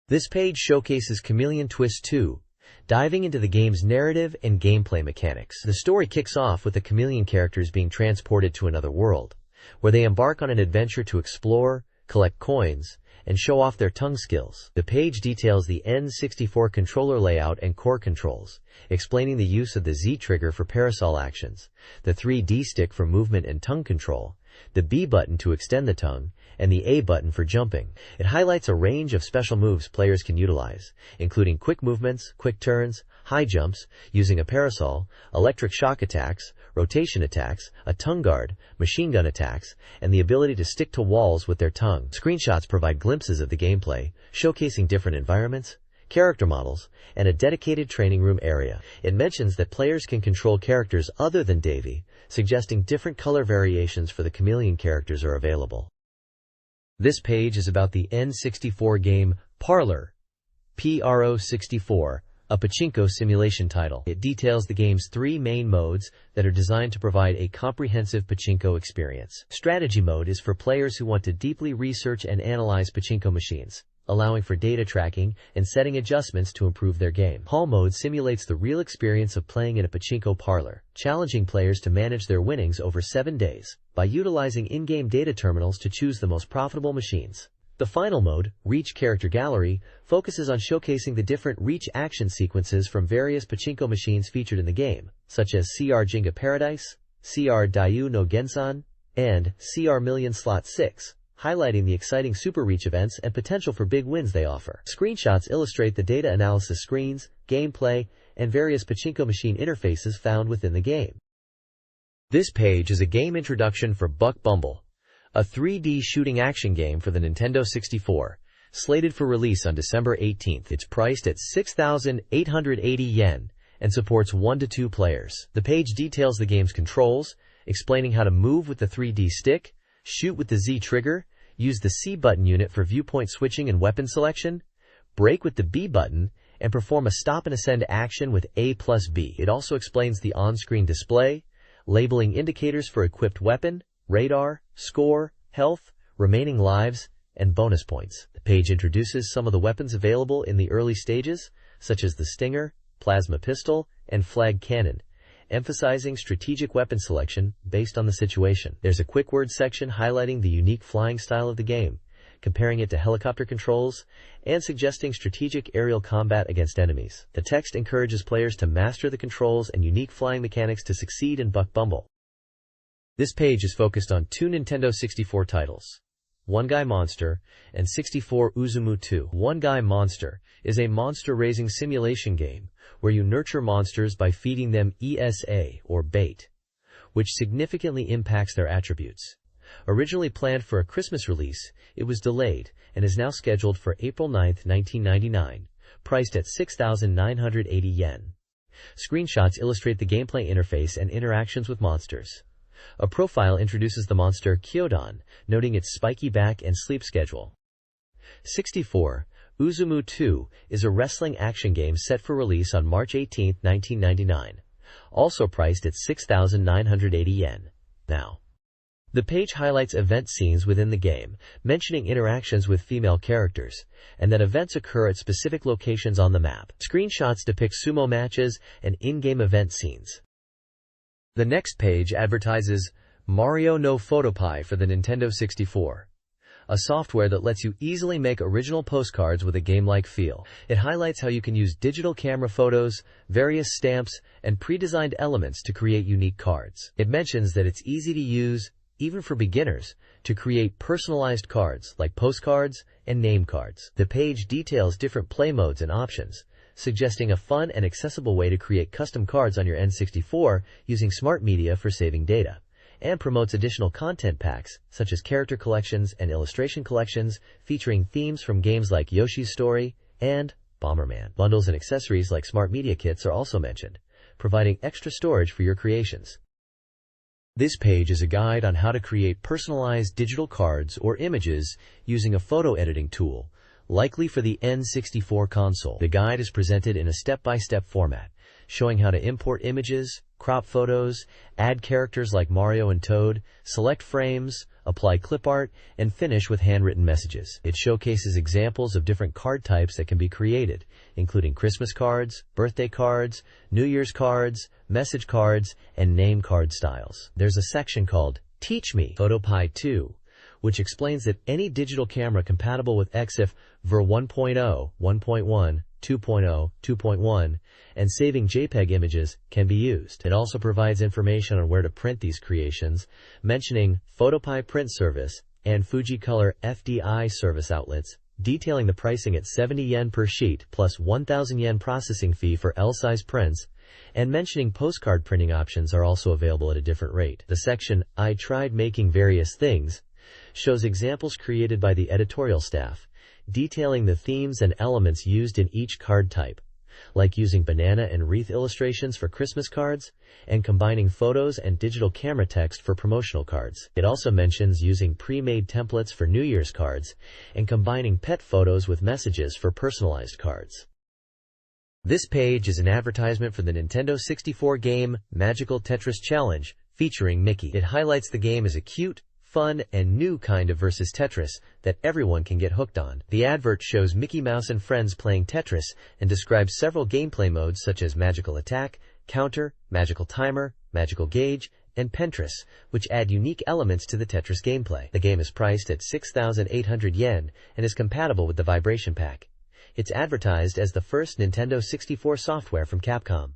This page showcases Chameleon Twist 2, diving into the game's narrative and gameplay mechanics. The story kicks off with the chameleon characters being transported to another world, where they embark on an adventure to explore, collect coins, and show off their tongue skills. The page details the N64 controller layout and core controls, explaining the use of the Z trigger for parasol actions, the 3D stick for movement and tongue control, the B button to extend the tongue, and the A button for jumping. It highlights a range of special moves players can utilize, including quick movements, quick turns, high jumps, using a parasol, electric shock attacks, rotation attacks, a tongue guard, machine gun attacks, and the ability to stick to walls with their tongue. Screenshots provide glimpses of the gameplay, showcasing different environments, character models, and a dedicated training room area. It mentions that players can control characters other than Davy, suggesting different color variations for the chameleon characters are available. This page is about the N64 game Parlor, PRO64, a pachinko simulation title. It details the game's 3 main modes that are designed to provide a comprehensive pachinko experience. Strategy mode is for players who want to deeply research and analyze pachinko machines, allowing for data tracking and setting adjustments to improve their game. Hall mode simulates the real experience of playing in a pachinko parlor, challenging players to manage their winnings over 7 days by utilizing in-game data terminals to choose the most profitable machines. The final mode, Reach Character Gallery, focuses on showcasing the different Reach action sequences from various pachinko machines featured in the game, such as CR Jenga Paradise, CR Daiyu no Gensan, and CR Million Slot 6, highlighting the exciting Super Reach events and potential for big wins they offer. Screenshots illustrate the data analysis screens, gameplay, and various pachinko machine interfaces found within the game. This page is a game introduction for Buck Bumble, a 3D shooting action game for the Nintendo 64, slated for release on December 18th. It's priced at 6,880 yen and supports 1 to 2 players. The page details the game's controls, explaining how to move with the 3D stick, shoot with the Z trigger, use the C button unit for viewpoint switching and weapon selection, brake with the B button, and perform a stop and ascend action with A+B. It also explains the on-screen display, labeling indicators for equipped weapon, radar, score, health, remaining lives, and bonus points. The page introduces some of the weapons available in the early stages, such as the Stinger, plasma pistol, and flag cannon, emphasizing strategic weapon selection based on the situation. There's a quick word section highlighting the unique flying style of the game, comparing it to helicopter controls, and suggesting strategic aerial combat against enemies. The text encourages players to master the controls and unique flying mechanics to succeed in Buck Bumble. This page is focused on 2 Nintendo 64 titles, One Guy Monster and 64 Uzumu 2. One Guy Monster is a monster-raising simulation game where you nurture monsters by feeding them ESA, or bait, which significantly impacts their attributes. Originally planned for a Christmas release, it was delayed and is now scheduled for April 9, 1999, priced at 6,980 yen. Screenshots illustrate the gameplay interface and interactions with monsters. A profile introduces the monster Kyodon, noting its spiky back and sleep schedule. 64. Uzumu 2 is a wrestling action game set for release on March 18, 1999, also priced at 6,980 yen. Now, the page highlights event scenes within the game, mentioning interactions with female characters, and that events occur at specific locations on the map. Screenshots depict sumo matches and in-game event scenes. The next page advertises Mario no Photopie for the Nintendo 64, a software that lets you easily make original postcards with a game-like feel. It highlights how you can use digital camera photos, various stamps, and pre-designed elements to create unique cards. It mentions that it's easy to use, even for beginners, to create personalized cards like postcards and name cards. The page details different play modes and options, suggesting a fun and accessible way to create custom cards on your N64 using smart media for saving data, and promotes additional content packs, such as character collections and illustration collections, featuring themes from games like Yoshi's Story and Bomberman. Bundles and accessories like smart media kits are also mentioned, providing extra storage for your creations. This page is a guide on how to create personalized digital cards or images using a photo editing tool, likely for the N64 console. The guide is presented in a step-by-step format, showing how to import images, crop photos, add characters like Mario and Toad, select frames, apply clip art, and finish with handwritten messages. It showcases examples of different card types that can be created, including Christmas cards, birthday cards, New Year's cards, message cards, and name card styles. There's a section called Teach Me PhotoPie 2, which explains that any digital camera compatible with EXIF ver 1.0, 1.1, 2.0, 2.1, and saving JPEG images can be used. It also provides information on where to print these creations, mentioning PhotoPie print service and Fujicolor FDI service outlets, detailing the pricing at 70 yen per sheet plus 1,000 yen processing fee for L-size prints, and mentioning postcard printing options are also available at a different rate. The section, I tried making various things, shows examples created by the editorial staff, detailing the themes and elements used in each card type, like using banana and wreath illustrations for Christmas cards and combining photos and digital camera text for promotional cards. It also mentions using pre-made templates for New Year's cards and combining pet photos with messages for personalized cards. This page is an advertisement for the Nintendo 64 game Magical Tetris Challenge featuring Mickey. It highlights the game as a cute, fun, and new kind of versus Tetris that everyone can get hooked on. The advert shows Mickey Mouse and friends playing Tetris and describes several gameplay modes such as Magical Attack, Counter, Magical Timer, Magical Gauge, and Pentris, which add unique elements to the Tetris gameplay. The game is priced at 6,800 yen and is compatible with the Vibration Pack. It's advertised as the first Nintendo 64 software from Capcom.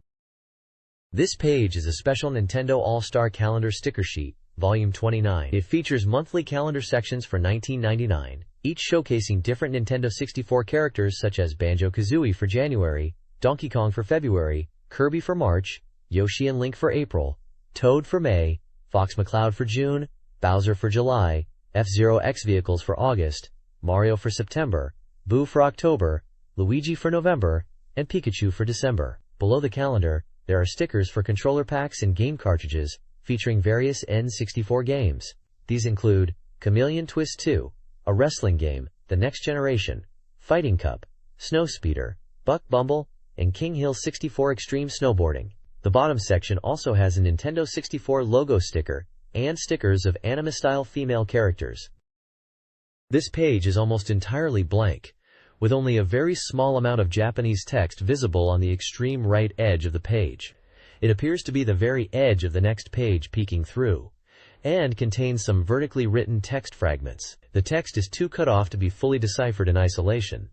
This page is a special Nintendo All-Star Calendar sticker sheet, Volume 29. It features monthly calendar sections for $19.99, each showcasing different Nintendo 64 characters such as Banjo-Kazooie for January, Donkey Kong for February, Kirby for March, Yoshi and Link for April, Toad for May, Fox McCloud for June, Bowser for July, F-Zero X Vehicles for August, Mario for September, Boo for October, Luigi for November, and Pikachu for December. Below the calendar, there are stickers for controller packs and game cartridges, featuring various N64 games. These include Chameleon Twist 2, a wrestling game, The Next Generation, Fighting Cup, Snowspeeder, Buck Bumble, and King Hill 64 Extreme Snowboarding. The bottom section also has a Nintendo 64 logo sticker and stickers of anime-style female characters. This page is almost entirely blank, with only a very small amount of Japanese text visible on the extreme right edge of the page. It appears to be the very edge of the next page peeking through, and contains some vertically written text fragments. The text is too cut off to be fully deciphered in isolation,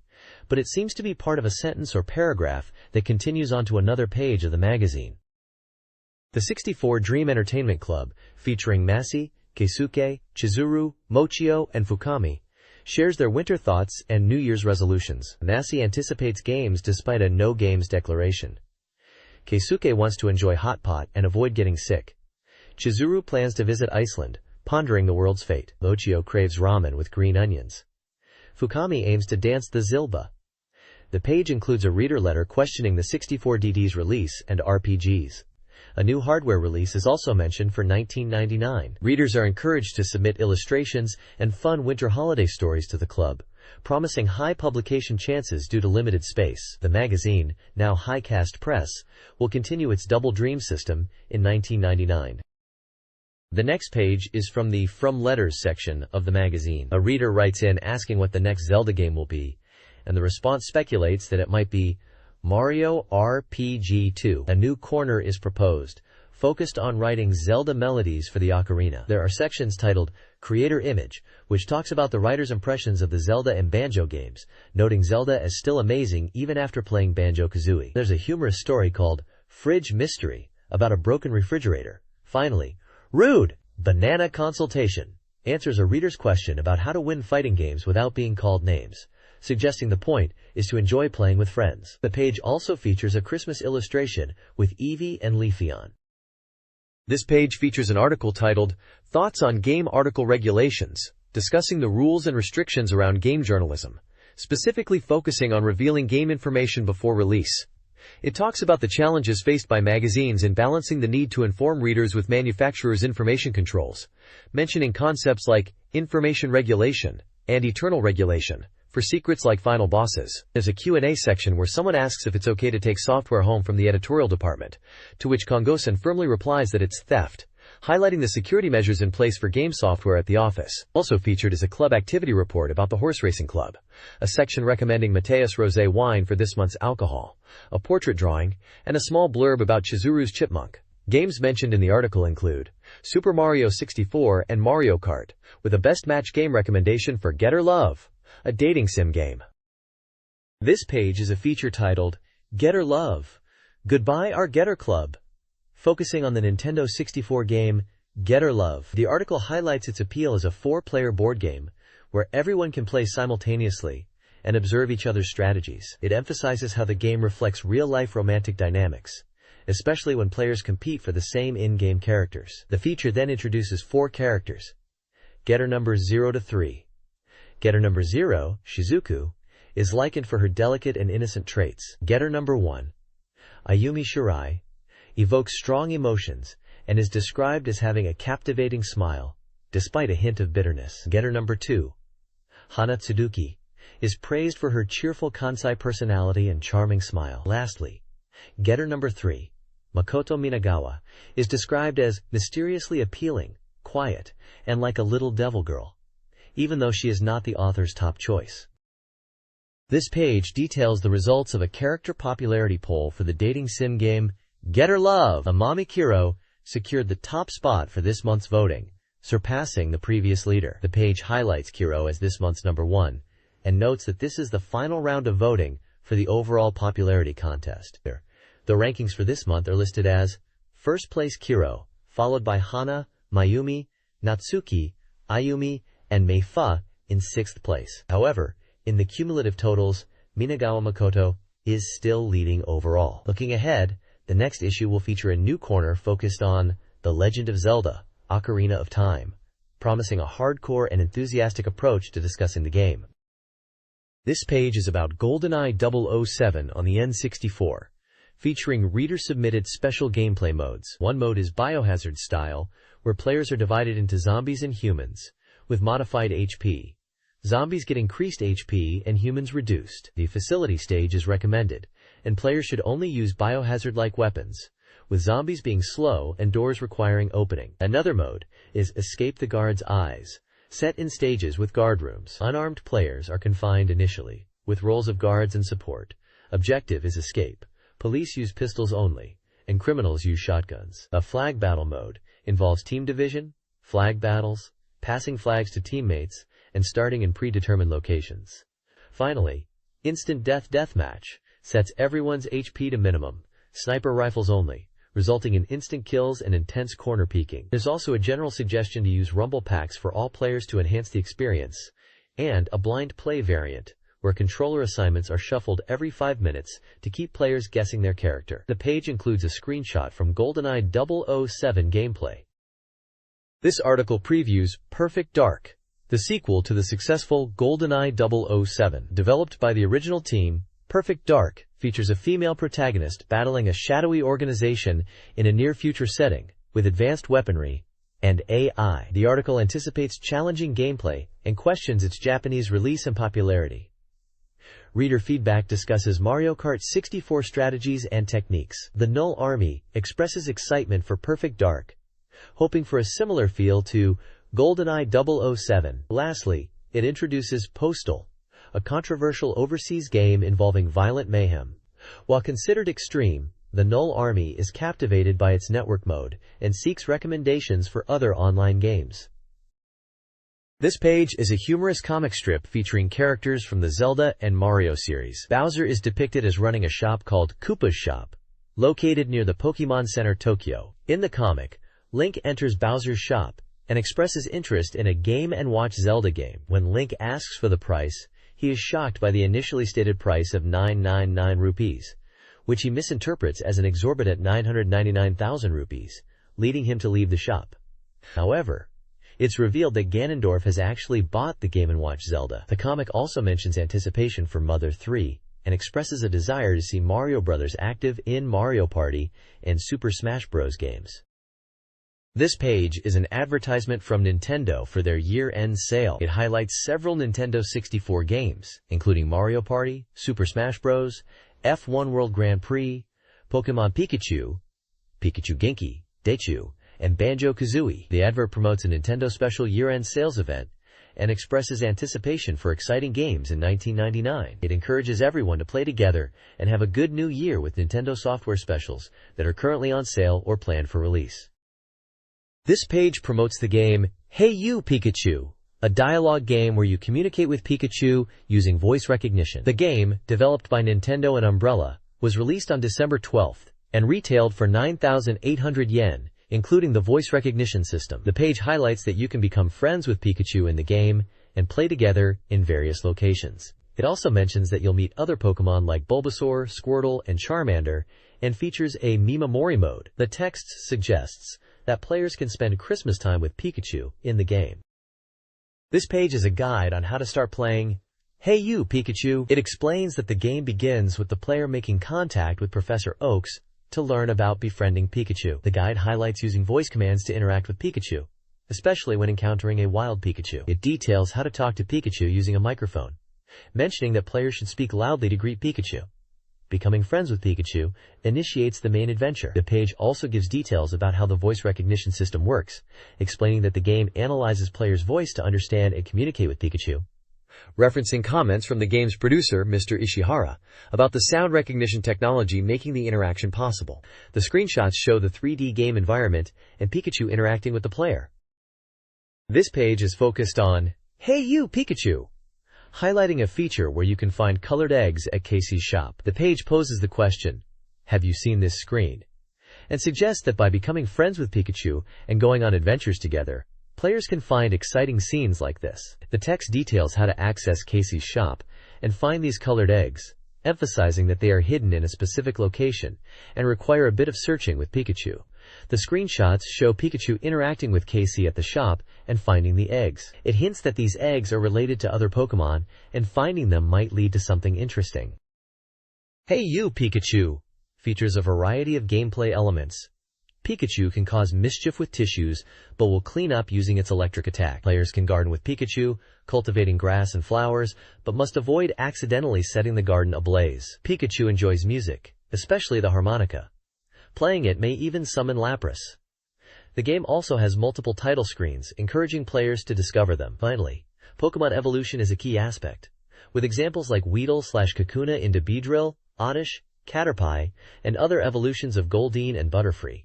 but it seems to be part of a sentence or paragraph that continues onto another page of the magazine. The 64Dream Entertainment Club, featuring Masi, Keisuke, Chizuru, Mochio, and Fukami, shares their winter thoughts and New Year's resolutions. Masi anticipates games despite a no games declaration. Keisuke wants to enjoy hot pot and avoid getting sick. Chizuru plans to visit Iceland, pondering the world's fate. Mochio craves ramen with green onions. Fukami aims to dance the zilba. The page includes a reader letter questioning the 64DD's release and RPGs. A new hardware release is also mentioned for $19.99. Readers are encouraged to submit illustrations and fun winter holiday stories to the club, promising high publication chances due to limited space. The magazine, now Highcast Press, will continue its Double Dream system in 1999. The next page is from the From Letters section of the magazine. A reader writes in asking what the next Zelda game will be, and the response speculates that it might be Mario RPG 2. A new corner is proposed, focused on writing Zelda melodies for the ocarina. There are sections titled Creator Image, which talks about the writer's impressions of the Zelda and Banjo games, noting Zelda as still amazing even after playing Banjo-Kazooie. There's a humorous story called Fridge Mystery, about a broken refrigerator. Finally, Rude Banana Consultation answers a reader's question about how to win fighting games without being called names, suggesting the point is to enjoy playing with friends. The page also features a Christmas illustration with Eevee and Leafeon. This page features an article titled, Thoughts on Game Article Regulations, discussing the rules and restrictions around game journalism, specifically focusing on revealing game information before release. It talks about the challenges faced by magazines in balancing the need to inform readers with manufacturers' information controls, mentioning concepts like information regulation and eternal regulation for secrets like final bosses. There's a Q&A section where someone asks if it's okay to take software home from the editorial department, to which Kongosen firmly replies that it's theft, highlighting the security measures in place for game software at the office. Also featured is a club activity report about the horse racing club, a section recommending Mateus Rosé wine for this month's alcohol, a portrait drawing, and a small blurb about Chizuru's chipmunk. Games mentioned in the article include Super Mario 64 and Mario Kart, with a best match game recommendation for Getter Love, a dating sim game. This page is a feature titled, Getter Love, Goodbye Our Getter Club, focusing on the Nintendo 64 game, Getter Love. The article highlights its appeal as a 4-player board game, where everyone can play simultaneously and observe each other's strategies. It emphasizes how the game reflects real-life romantic dynamics, especially when players compete for the same in-game characters. The feature then introduces 4 characters. Getter numbers 0 to 3. Getter number 0, Shizuku, is likened for her delicate and innocent traits. Getter number 1, Ayumi Shirai, evokes strong emotions and is described as having a captivating smile, despite a hint of bitterness. Getter number 2, Hana Tsuduki, is praised for her cheerful Kansai personality and charming smile. Lastly, Getter number 3, Makoto Minagawa, is described as mysteriously appealing, quiet, and like a little devil girl, even though she is not the author's top choice. This page details the results of a character popularity poll for the dating sim game Getter Love. Amami Kiro secured the top spot for this month's voting, surpassing the previous leader. The page highlights Kiro as this month's number 1 and notes that this is the final round of voting for the overall popularity contest. The rankings for this month are listed as first place Kiro, followed by Hana, Mayumi, Natsuki, Ayumi, and Meifa in 6th place. However, in the cumulative totals, Minagawa Makoto is still leading overall. Looking ahead, the next issue will feature a new corner focused on The Legend of Zelda, Ocarina of Time, promising a hardcore and enthusiastic approach to discussing the game. This page is about GoldenEye 007 on the N64, featuring reader-submitted special gameplay modes. One mode is Biohazard style, where players are divided into zombies and humans, with modified HP. Zombies get increased HP and humans reduced. The facility stage is recommended, and players should only use biohazard-like weapons, with zombies being slow and doors requiring opening. Another mode is Escape the Guard's Eyes, set in stages with guard rooms. Unarmed players are confined initially, with roles of guards and support. Objective is escape. Police use pistols only, and criminals use shotguns. A flag battle mode involves team division, flag battles, passing flags to teammates, and starting in predetermined locations. Finally, Instant Deathmatch sets everyone's HP to minimum, sniper rifles only, resulting in instant kills and intense corner peeking. There's also a general suggestion to use rumble packs for all players to enhance the experience, and a blind play variant, where controller assignments are shuffled every 5 minutes to keep players guessing their character. The page includes a screenshot from GoldenEye 007 gameplay. This article previews Perfect Dark, the sequel to the successful GoldenEye 007. Developed by the original team, Perfect Dark features a female protagonist battling a shadowy organization in a near-future setting, with advanced weaponry and AI. The article anticipates challenging gameplay and questions its Japanese release and popularity. Reader feedback discusses Mario Kart 64 strategies and techniques. The Null Army expresses excitement for Perfect Dark, hoping for a similar feel to GoldenEye 007. Lastly, it introduces Postal, a controversial overseas game involving violent mayhem. While considered extreme, the Null Army is captivated by its network mode and seeks recommendations for other online games. This page is a humorous comic strip featuring characters from the Zelda and Mario series. Bowser is depicted as running a shop called Koopa's Shop, located near the Pokemon Center Tokyo. In the comic, Link enters Bowser's shop and expresses interest in a Game & Watch Zelda game. When Link asks for the price, he is shocked by the initially stated price of 999 rupees, which he misinterprets as an exorbitant 999,000 rupees, leading him to leave the shop. However, it's revealed that Ganondorf has actually bought the Game & Watch Zelda. The comic also mentions anticipation for Mother 3 and expresses a desire to see Mario Bros. Active in Mario Party and Super Smash Bros. Games. This page is an advertisement from Nintendo for their year-end sale. It highlights several Nintendo 64 games, including Mario Party, Super Smash Bros., F1 World Grand Prix, Pokemon Pikachu, Pikachu Genki, Dechu, and Banjo-Kazooie. The advert promotes a Nintendo special year-end sales event and expresses anticipation for exciting games in 1999. It encourages everyone to play together and have a good new year with Nintendo software specials that are currently on sale or planned for release. This page promotes the game Hey You Pikachu, a dialogue game where you communicate with Pikachu using voice recognition. The game, developed by Nintendo and Umbrella, was released on December 12th and retailed for 9,800 yen, including the voice recognition system. The page highlights that you can become friends with Pikachu in the game and play together in various locations. It also mentions that you'll meet other Pokemon like Bulbasaur, Squirtle, and Charmander, and features a Mimamori mode. The text suggests that players can spend Christmas time with Pikachu in the game. This page is a guide on how to start playing Hey You Pikachu. It explains that the game begins with the player making contact with Professor Oaks to learn about befriending Pikachu. The guide highlights using voice commands to interact with Pikachu, especially when encountering a wild Pikachu. It details how to talk to Pikachu using a microphone, mentioning that players should speak loudly to greet Pikachu. Becoming friends with Pikachu initiates the main adventure. The page also gives details about how the voice recognition system works, explaining that the game analyzes players' voice to understand and communicate with Pikachu, referencing comments from the game's producer, Mr. Ishihara, about the sound recognition technology making the interaction possible. The screenshots show the 3D game environment and Pikachu interacting with the player. This page is focused on Hey You Pikachu, highlighting a feature where you can find colored eggs at Casey's shop. The page poses the question, have you seen this screen? And suggests that by becoming friends with Pikachu and going on adventures together, players can find exciting scenes like this. The text details how to access Casey's shop and find these colored eggs, emphasizing that they are hidden in a specific location and require a bit of searching with Pikachu. The screenshots show Pikachu interacting with Casey at the shop and finding the eggs. It hints that these eggs are related to other Pokemon, and finding them might lead to something interesting. Hey You Pikachu features a variety of gameplay elements. Pikachu can cause mischief with tissues, but will clean up using its electric attack. Players can garden with Pikachu, cultivating grass and flowers, but must avoid accidentally setting the garden ablaze. Pikachu enjoys music, especially the harmonica. Playing it may even summon Lapras. The game also has multiple title screens, encouraging players to discover them. Finally, Pokemon evolution is a key aspect, with examples like Weedle/Kakuna into Beedrill, Oddish, Caterpie, and other evolutions of Goldeen and Butterfree.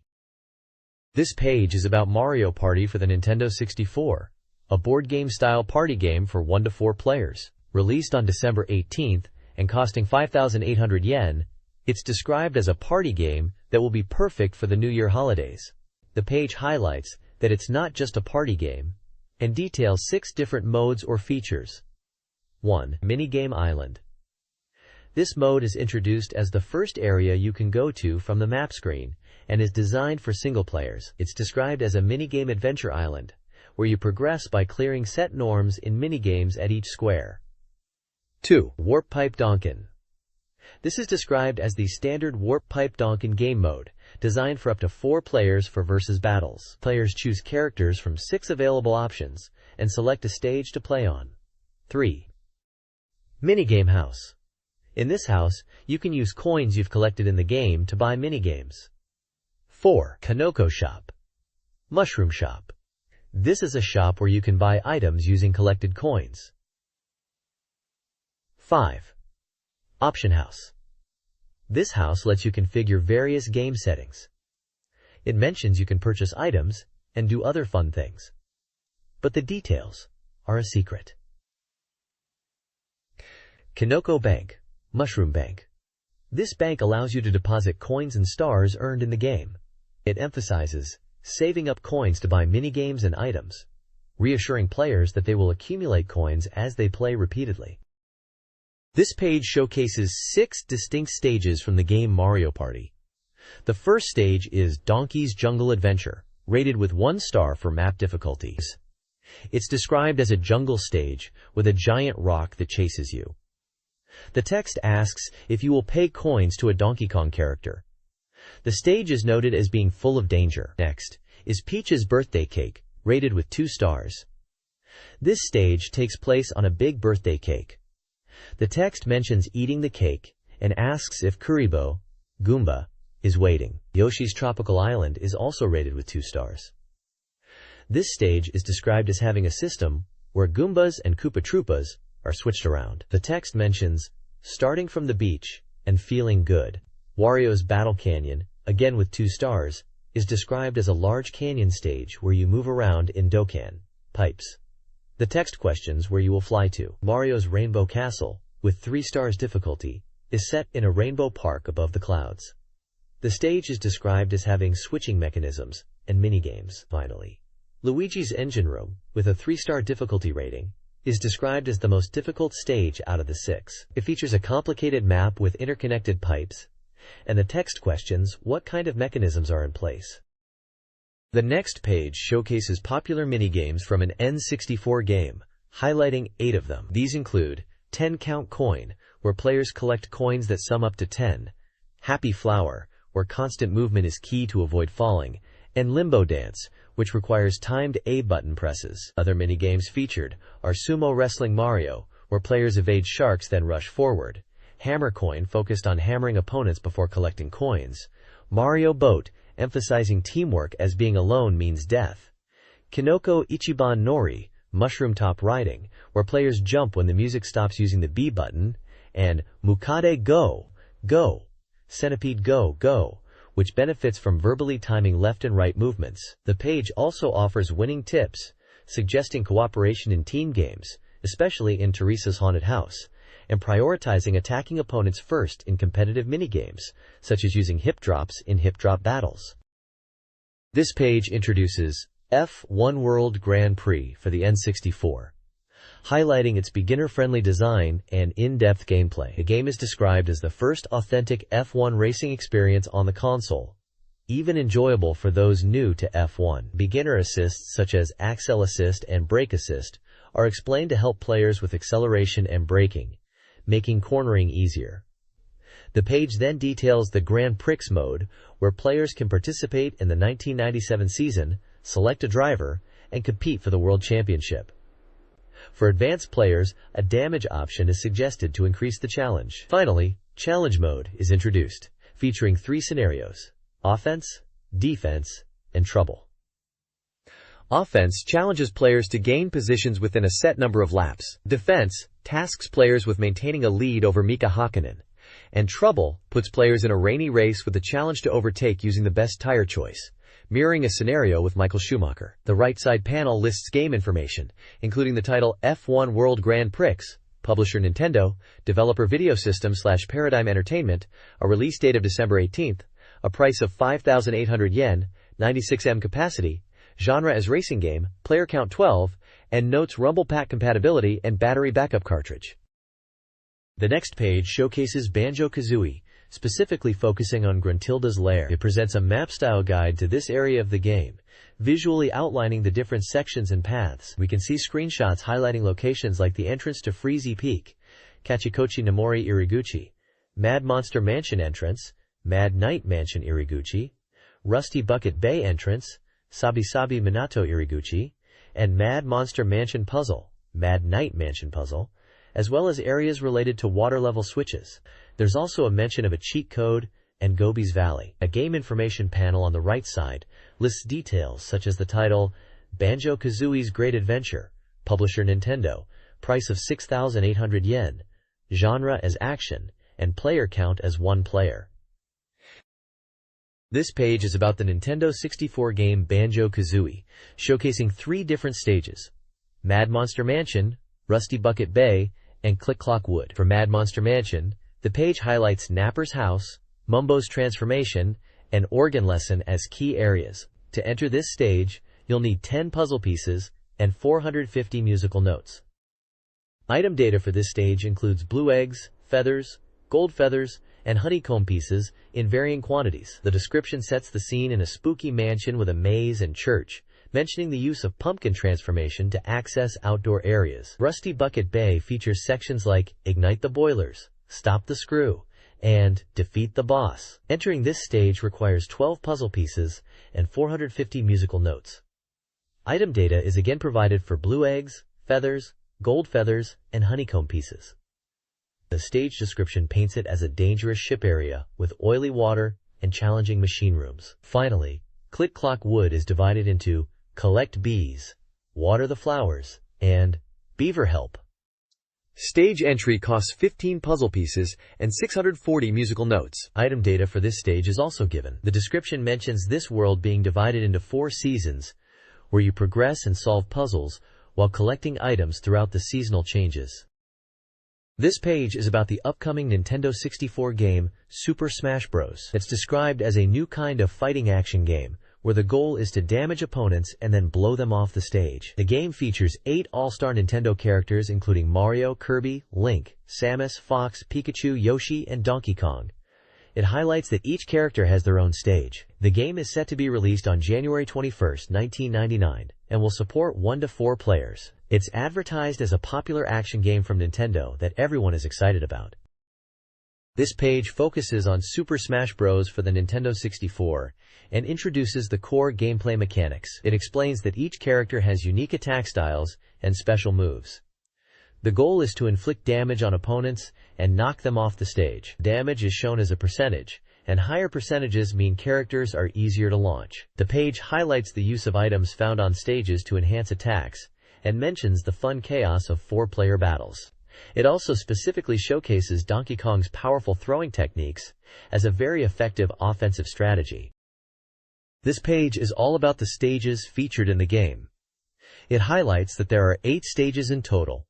This page is about Mario Party for the Nintendo 64, a board game-style party game for 1 to 4 players. Released on December 18th and costing 5,800 yen, it's described as a party game that will be perfect for the New Year holidays. The page highlights that it's not just a party game and details 6 different modes or features. 1. Minigame Island. This mode is introduced as the first area you can go to from the map screen and is designed for single players. It's described as a minigame adventure island, where you progress by clearing set norms in minigames at each square. 2. Warp Pipe Donkin. This is described as the standard Warp Pipe Donkin game mode, designed for up to 4 players for versus battles. Players choose characters from 6 available options and select a stage to play on. 3. Minigame House. In this house, you can use coins you've collected in the game to buy minigames. 4. Kanoko Shop. Mushroom Shop. This is a shop where you can buy items using collected coins. 5. Option House. This house lets you configure various game settings. It mentions you can purchase items and do other fun things, but the details are a secret. Kanoko Bank, Mushroom Bank. This bank allows you to deposit coins and stars earned in the game. It emphasizes saving up coins to buy minigames and items, reassuring players that they will accumulate coins as they play repeatedly. This page showcases 6 distinct stages from the game Mario Party. The first stage is Donkey's Jungle Adventure, rated with 1 star for map difficulties. It's described as a jungle stage with a giant rock that chases you. The text asks if you will pay coins to a Donkey Kong character. The stage is noted as being full of danger. Next is Peach's Birthday Cake, rated with 2 stars. This stage takes place on a big birthday cake. The text mentions eating the cake and asks if Kuribo, Goomba, is waiting. Yoshi's Tropical Island is also rated with 2 stars. This stage is described as having a system where Goombas and Koopa Troopas are switched around. The text mentions starting from the beach and feeling good. Wario's Battle Canyon, again with 2 stars, is described as a large canyon stage where you move around in Dokkan pipes. The text questions where you will fly to. Mario's Rainbow Castle, with 3 stars difficulty, is set in a rainbow park above the clouds. The stage is described as having switching mechanisms and minigames. Finally, Luigi's Engine Room, with a 3-star difficulty rating, is described as the most difficult stage out of the 6. It features a complicated map with interconnected pipes, and the text questions what kind of mechanisms are in place. The next page showcases popular minigames from an N64 game, highlighting 8 of them. These include 10 Count Coin, where players collect coins that sum up to 10, Happy Flower, where constant movement is key to avoid falling, and Limbo Dance, which requires timed A button presses. Other minigames featured are Sumo Wrestling Mario, where players evade sharks then rush forward, Hammer Coin focused on hammering opponents before collecting coins, Mario Boat, emphasizing teamwork as being alone means death, Kinoko Ichiban Nori, Mushroom Top Riding, where players jump when the music stops using the B button, and Mukade Go, Go, Centipede Go, Go, which benefits from verbally timing left and right movements. The page also offers winning tips, suggesting cooperation in team games, especially in Teresa's Haunted House, and prioritizing attacking opponents first in competitive minigames, such as using hip drops in hip drop battles. This page introduces F1 World Grand Prix for the N64, highlighting its beginner-friendly design and in-depth gameplay. The game is described as the first authentic F1 racing experience on the console, even enjoyable for those new to F1. Beginner assists such as Axle Assist and Brake Assist are explained to help players with acceleration and braking, making cornering easier. The page then details the Grand Prix mode, where players can participate in the 1997 season, select a driver, and compete for the World Championship. For advanced players, a damage option is suggested to increase the challenge. Finally, Challenge Mode is introduced, featuring 3 scenarios: Offense, Defense, and Trouble. Offense challenges players to gain positions within a set number of laps. Defense tasks players with maintaining a lead over Mika Hakkinen. And Trouble puts players in a rainy race with a challenge to overtake using the best tire choice, mirroring a scenario with Michael Schumacher. The right side panel lists game information, including the title F1 World Grand Prix, publisher Nintendo, developer Video System/Paradigm Entertainment, a release date of December 18th, a price of 5,800 yen, 96M capacity, genre as racing game, player count 12, and notes Rumble Pack compatibility and battery backup cartridge. The next page showcases Banjo-Kazooie, specifically focusing on Gruntilda's lair. It presents a map-style guide to this area of the game, visually outlining the different sections and paths. We can see screenshots highlighting locations like the entrance to Freezy Peak, Kachikochi Namori Iriguchi, Mad Monster Mansion entrance, Mad Knight Mansion Iriguchi, Rusty Bucket Bay entrance, Sabi Sabi Minato Iriguchi, and Mad Monster Mansion Puzzle, Mad Knight Mansion Puzzle, as well as areas related to water level switches. There's also a mention of a cheat code and Gobi's Valley. A game information panel on the right side lists details such as the title Banjo-Kazooie's Great Adventure, publisher Nintendo, price of 6,800 yen, genre as action, and player count as 1 player. This page is about the Nintendo 64 game Banjo-Kazooie, showcasing 3 different stages: Mad Monster Mansion, Rusty Bucket Bay, and Click Clock Wood. For Mad Monster Mansion, the page highlights Napper's house, Mumbo's transformation, and organ lesson as key areas. To enter this stage, you'll need 10 puzzle pieces and 450 musical notes. Item data for this stage includes blue eggs, feathers, gold feathers, and honeycomb pieces in varying quantities. The description sets the scene in a spooky mansion with a maze and church, mentioning the use of pumpkin transformation to access outdoor areas. Rusty Bucket Bay features sections like Ignite the Boilers, Stop the Screw, and Defeat the Boss. Entering this stage requires 12 puzzle pieces and 450 musical notes. Item data is again provided for blue eggs, feathers, gold feathers, and honeycomb pieces. The stage description paints it as a dangerous ship area with oily water and challenging machine rooms. Finally, Click Clock Wood is divided into Collect Bees, Water the Flowers, and Beaver Help. Stage entry costs 15 puzzle pieces and 640 musical notes. Item data for this stage is also given. The description mentions this world being divided into 4 seasons, where you progress and solve puzzles while collecting items throughout the seasonal changes. This page is about the upcoming Nintendo 64 game, Super Smash Bros. It's described as a new kind of fighting action game, where the goal is to damage opponents and then blow them off the stage. The game features 8 all-star Nintendo characters including Mario, Kirby, Link, Samus, Fox, Pikachu, Yoshi, and Donkey Kong. It highlights that each character has their own stage. The game is set to be released on January 21, 1999, and will support 1 to 4 players. It's advertised as a popular action game from Nintendo that everyone is excited about. This page focuses on Super Smash Bros. For the Nintendo 64 and introduces the core gameplay mechanics. It explains that each character has unique attack styles and special moves. The goal is to inflict damage on opponents and knock them off the stage. Damage is shown as a percentage, and higher percentages mean characters are easier to launch. The page highlights the use of items found on stages to enhance attacks, and mentions the fun chaos of 4-player battles. It also specifically showcases Donkey Kong's powerful throwing techniques as a very effective offensive strategy. This page is all about the stages featured in the game. It highlights that there are 8 stages in total,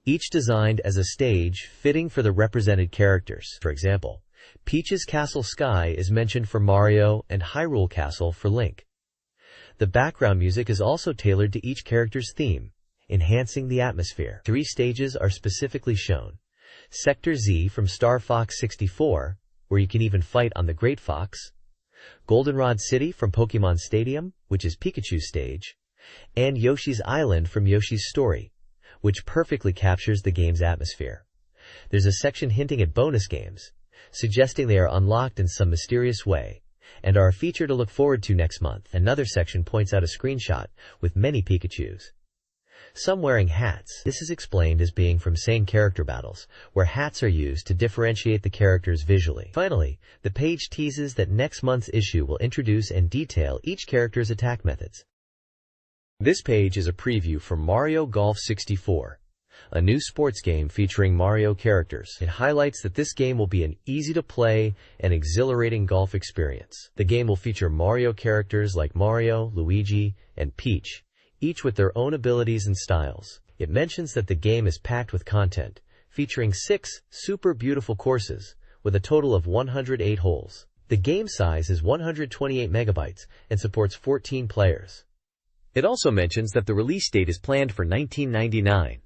each designed as a stage fitting for the represented characters. For example, Peach's Castle Sky is mentioned for Mario and Hyrule Castle for Link. The background music is also tailored to each character's theme, enhancing the atmosphere. 3 stages are specifically shown. Sector Z from Star Fox 64, where you can even fight on the Great Fox. Goldenrod City from Pokemon Stadium, which is Pikachu's stage. And Yoshi's Island from Yoshi's Story, which perfectly captures the game's atmosphere. There's a section hinting at bonus games, suggesting they are unlocked in some mysterious way, and are a feature to look forward to next month. Another section points out a screenshot with many Pikachus, some wearing hats. This is explained as being from same character battles, where hats are used to differentiate the characters visually. Finally, the page teases that next month's issue will introduce and detail each character's attack methods. This page is a preview for Mario Golf 64, a new sports game featuring Mario characters. It highlights that this game will be an easy-to-play and exhilarating golf experience. The game will feature Mario characters like Mario, Luigi, and Peach, each with their own abilities and styles. It mentions that the game is packed with content, featuring 6 super beautiful courses, with a total of 108 holes. The game size is 128 megabytes and supports 14 players. It also mentions that the release date is planned for 1999.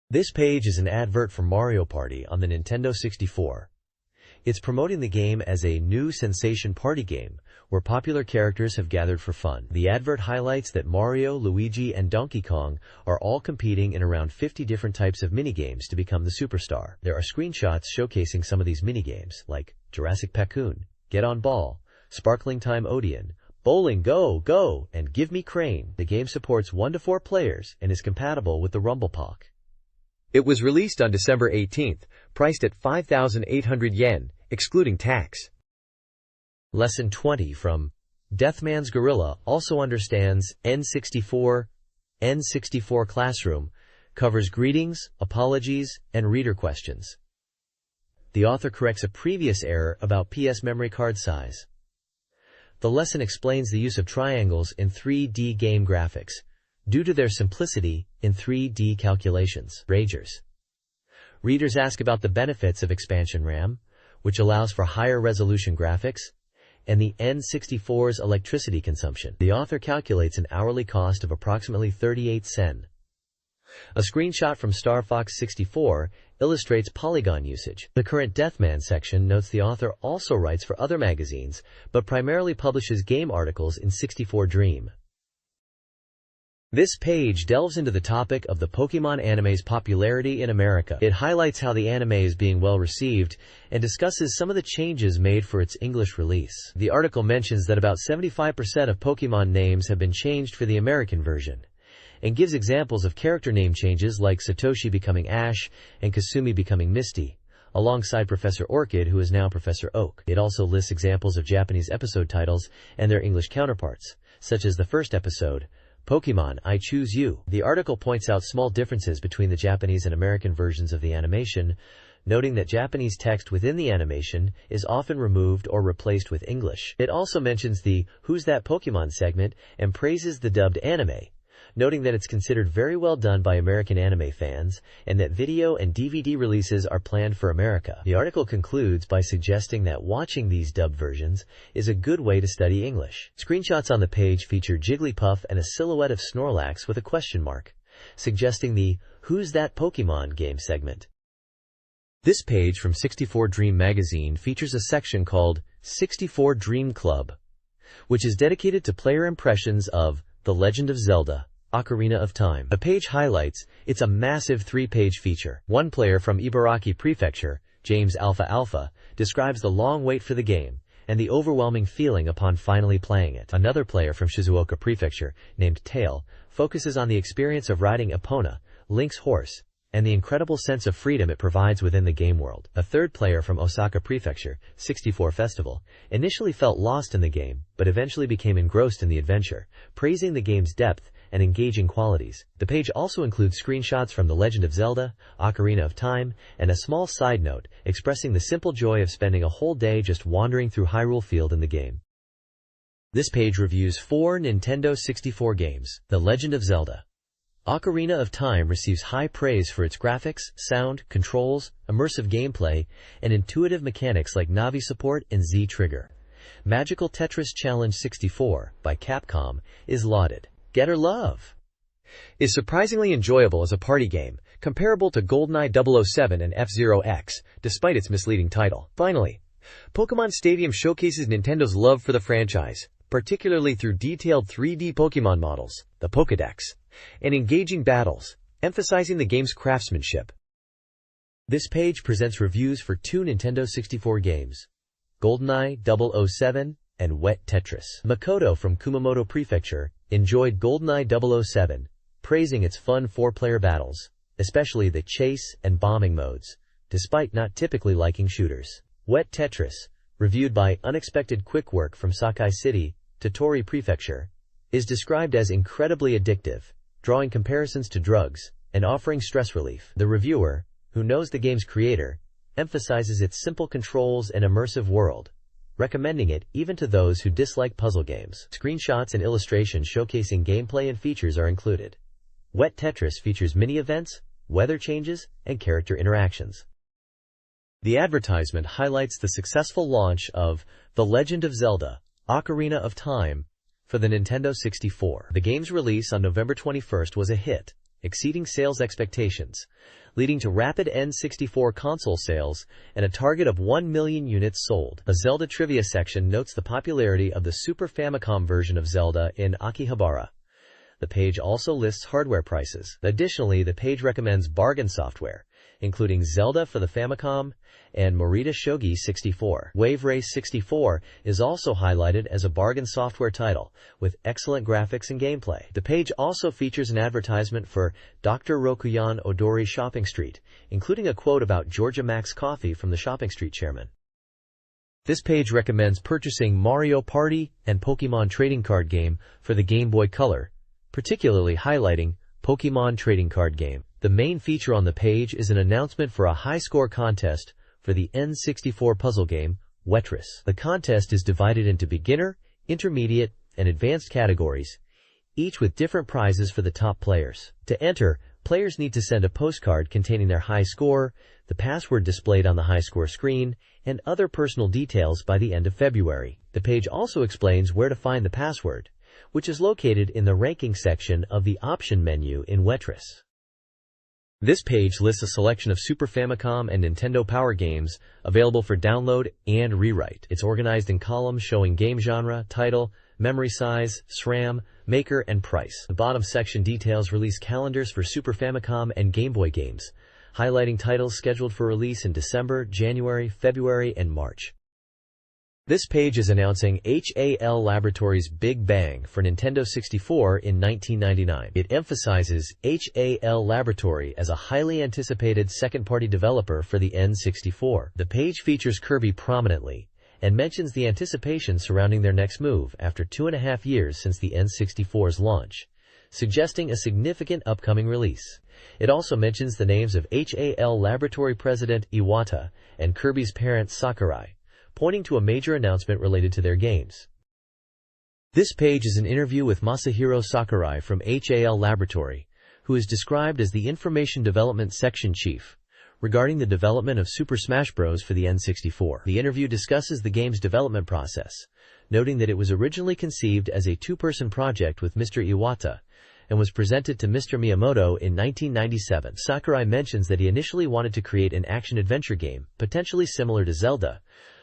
This page is an advert for Mario Party on the Nintendo 64. It's promoting the game as a new sensation party game where popular characters have gathered for fun. The advert highlights that Mario, Luigi, and Donkey Kong are all competing in around 50 different types of minigames to become the superstar. There are screenshots showcasing some of these minigames, like Jurassic Pacoon, Get on Ball, Sparkling Time Odeon, Bowling Go, Go, and Give Me Crane. The game supports 1 to 4 players and is compatible with the Rumble Pack. It was released on December 18th, priced at 5,800 yen, excluding tax. Lesson 20 from Deathman's Gorilla also understands N64. N64 Classroom covers greetings, apologies, and reader questions. The author corrects a previous error about PS memory card size. The lesson explains the use of triangles in 3D game graphics, due to their simplicity in 3D calculations. Ragers. Readers ask about the benefits of expansion RAM, which allows for higher resolution graphics, and the N64's electricity consumption. The author calculates an hourly cost of approximately 38 sen. A screenshot from Star Fox 64 illustrates polygon usage. The current Deathman section notes the author also writes for other magazines, but primarily publishes game articles in 64Dream. This page delves into the topic of the Pokemon anime's popularity in America. It highlights how the anime is being well received and discusses some of the changes made for its English release. The article mentions that about 75% of Pokemon names have been changed for the American version, and gives examples of character name changes like Satoshi becoming Ash and Kasumi becoming Misty, alongside Professor Orchid, who is now Professor Oak. It also lists examples of Japanese episode titles and their English counterparts, such as the first episode, Pokemon, I Choose You. The article points out small differences between the Japanese and American versions of the animation, noting that Japanese text within the animation is often removed or replaced with English. It also mentions the Who's That Pokemon segment and praises the dubbed anime, noting that it's considered very well done by American anime fans and that video and DVD releases are planned for America. The article concludes by suggesting that watching these dubbed versions is a good way to study English. Screenshots on the page feature Jigglypuff and a silhouette of Snorlax with a question mark, suggesting the Who's That Pokemon game segment. This page from 64Dream magazine features a section called 64Dream Club, which is dedicated to player impressions of The Legend of Zelda: Ocarina of Time. The page highlights it's a massive 3-page feature. One player from Ibaraki Prefecture, James Alpha Alpha, describes the long wait for the game and the overwhelming feeling upon finally playing it. Another player from Shizuoka Prefecture, named Tail, focuses on the experience of riding Epona, Link's horse, and the incredible sense of freedom it provides within the game world. A third player from Osaka Prefecture, 64 Festival, initially felt lost in the game, but eventually became engrossed in the adventure, praising the game's depth and engaging qualities. The page also includes screenshots from The Legend of Zelda: Ocarina of Time, and a small side note expressing the simple joy of spending a whole day just wandering through Hyrule Field in the game. This page reviews 4 Nintendo 64 games. The Legend of Zelda: Ocarina of Time receives high praise for its graphics, sound, controls, immersive gameplay, and intuitive mechanics like Navi support and Z-Trigger. Magical Tetris Challenge 64 by Capcom is lauded. Getter Love is surprisingly enjoyable as a party game, comparable to GoldenEye 007 and F-Zero X, despite its misleading title. Finally, Pokemon Stadium showcases Nintendo's love for the franchise, particularly through detailed 3D Pokemon models, the Pokédex, and engaging battles, emphasizing the game's craftsmanship. This page presents reviews for 2 Nintendo 64 games, GoldenEye 007 and Wet Tetris. Makoto from Kumamoto Prefecture enjoyed GoldenEye 007, praising its fun 4-player battles, especially the chase and bombing modes, despite not typically liking shooters. Wet Tetris, reviewed by Unexpected Quick Work from Sakai City, Tottori Prefecture, is described as incredibly addictive, drawing comparisons to drugs and offering stress relief. The reviewer, who knows the game's creator, emphasizes its simple controls and immersive world, recommending it even to those who dislike puzzle games. Screenshots and illustrations showcasing gameplay and features are included. Wet Tetris features mini-events, weather changes, and character interactions. The advertisement highlights the successful launch of The Legend of Zelda: Ocarina of Time for the Nintendo 64. The game's release on November 21st was a hit, exceeding sales expectations, leading to rapid N64 console sales and a target of 1 million units sold. A Zelda trivia section notes the popularity of the Super Famicom version of Zelda in Akihabara. The page also lists hardware prices. Additionally, the page recommends bargain software, including Zelda for the Famicom and Morita Shogi 64. Wave Race 64 is also highlighted as a bargain software title, with excellent graphics and gameplay. The page also features an advertisement for Dr. Rokuyan Odori Shopping Street, including a quote about Georgia Max Coffee from the Shopping Street chairman. This page recommends purchasing Mario Party and Pokemon Trading Card Game for the Game Boy Color, particularly highlighting Pokemon Trading Card Game. The main feature on the page is an announcement for a high-score contest for the N64 puzzle game, Wetris. The contest is divided into beginner, intermediate, and advanced categories, each with different prizes for the top players. To enter, players need to send a postcard containing their high score, the password displayed on the high score screen, and other personal details by the end of February. The page also explains where to find the password, which is located in the ranking section of the option menu in Wetris. This page lists a selection of Super Famicom and Nintendo Power games available for download and rewrite. It's organized in columns showing game genre, title, memory size, SRAM, maker, and price. The bottom section details release calendars for Super Famicom and Game Boy games, highlighting titles scheduled for release in December, January, February, and March. This page is announcing HAL Laboratories' Big Bang for Nintendo 64 in 1999. It emphasizes HAL Laboratory as a highly anticipated second-party developer for the N64. The page features Kirby prominently and mentions the anticipation surrounding their next move after 2.5 years since the N64's launch, suggesting a significant upcoming release. It also mentions the names of HAL Laboratory President Iwata and Kirby's parent Sakurai, pointing to a major announcement related to their games. This page is an interview with Masahiro Sakurai from HAL Laboratory, who is described as the Information Development Section Chief, regarding the development of Super Smash Bros. For the N64. The interview discusses the game's development process, noting that it was originally conceived as a two-person project with Mr. Iwata, and was presented to Mr. Miyamoto in 1997. Sakurai mentions that he initially wanted to create an action-adventure game, potentially similar to Zelda,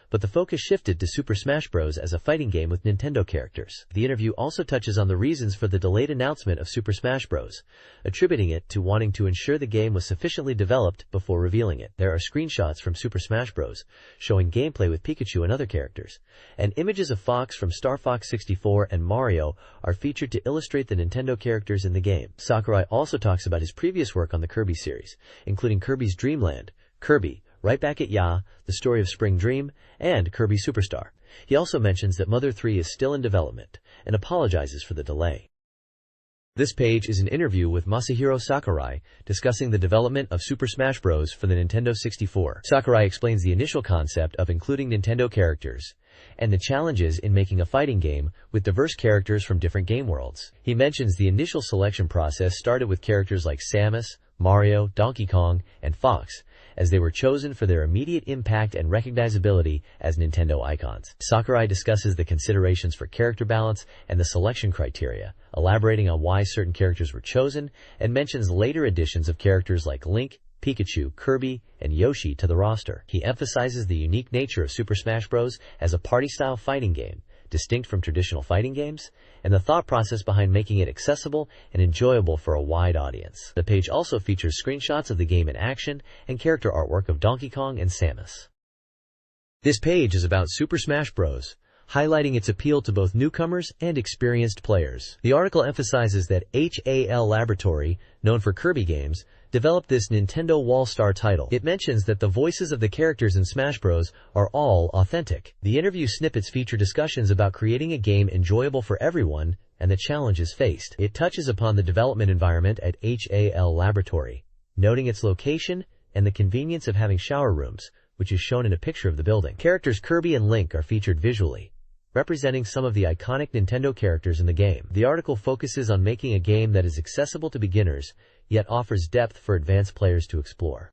but the focus shifted to Super Smash Bros. As a fighting game with Nintendo characters. The interview also touches on the reasons for the delayed announcement of Super Smash Bros., attributing it to wanting to ensure the game was sufficiently developed before revealing it. There are screenshots from Super Smash Bros. Showing gameplay with Pikachu and other characters, and images of Fox from Star Fox 64 and Mario are featured to illustrate the Nintendo characters in the game. Sakurai also talks about his previous work on the Kirby series, including Kirby's Dream Land, Kirby, Right Back at Ya, The Story of Spring Dream, and Kirby Superstar. He also mentions that Mother 3 is still in development, and apologizes for the delay. This page is an interview with Masahiro Sakurai discussing the development of Super Smash Bros. For the Nintendo 64. Sakurai explains the initial concept of including Nintendo characters, and the challenges in making a fighting game with diverse characters from different game worlds. He mentions the initial selection process started with characters like Samus, Mario, Donkey Kong, and Fox, as they were chosen for their immediate impact and recognizability as Nintendo icons. Sakurai discusses the considerations for character balance and the selection criteria, elaborating on why certain characters were chosen, and mentions later additions of characters like Link, Pikachu, Kirby, and Yoshi to the roster. He emphasizes the unique nature of Super Smash Bros. As a party-style fighting game, distinct from traditional fighting games, and the thought process behind making it accessible and enjoyable for a wide audience. The page also features screenshots of the game in action and character artwork of Donkey Kong and Samus. This page is about Super Smash Bros., highlighting its appeal to both newcomers and experienced players. The article emphasizes that HAL Laboratory, known for Kirby games, developed this Nintendo All-Star title. It mentions that the voices of the characters in Smash Bros. Are all authentic. The interview snippets feature discussions about creating a game enjoyable for everyone and the challenges faced. It touches upon the development environment at HAL Laboratory, noting its location and the convenience of having shower rooms, which is shown in a picture of the building. Characters Kirby and Link are featured visually, representing some of the iconic Nintendo characters in the game. The article focuses on making a game that is accessible to beginners, yet offers depth for advanced players to explore.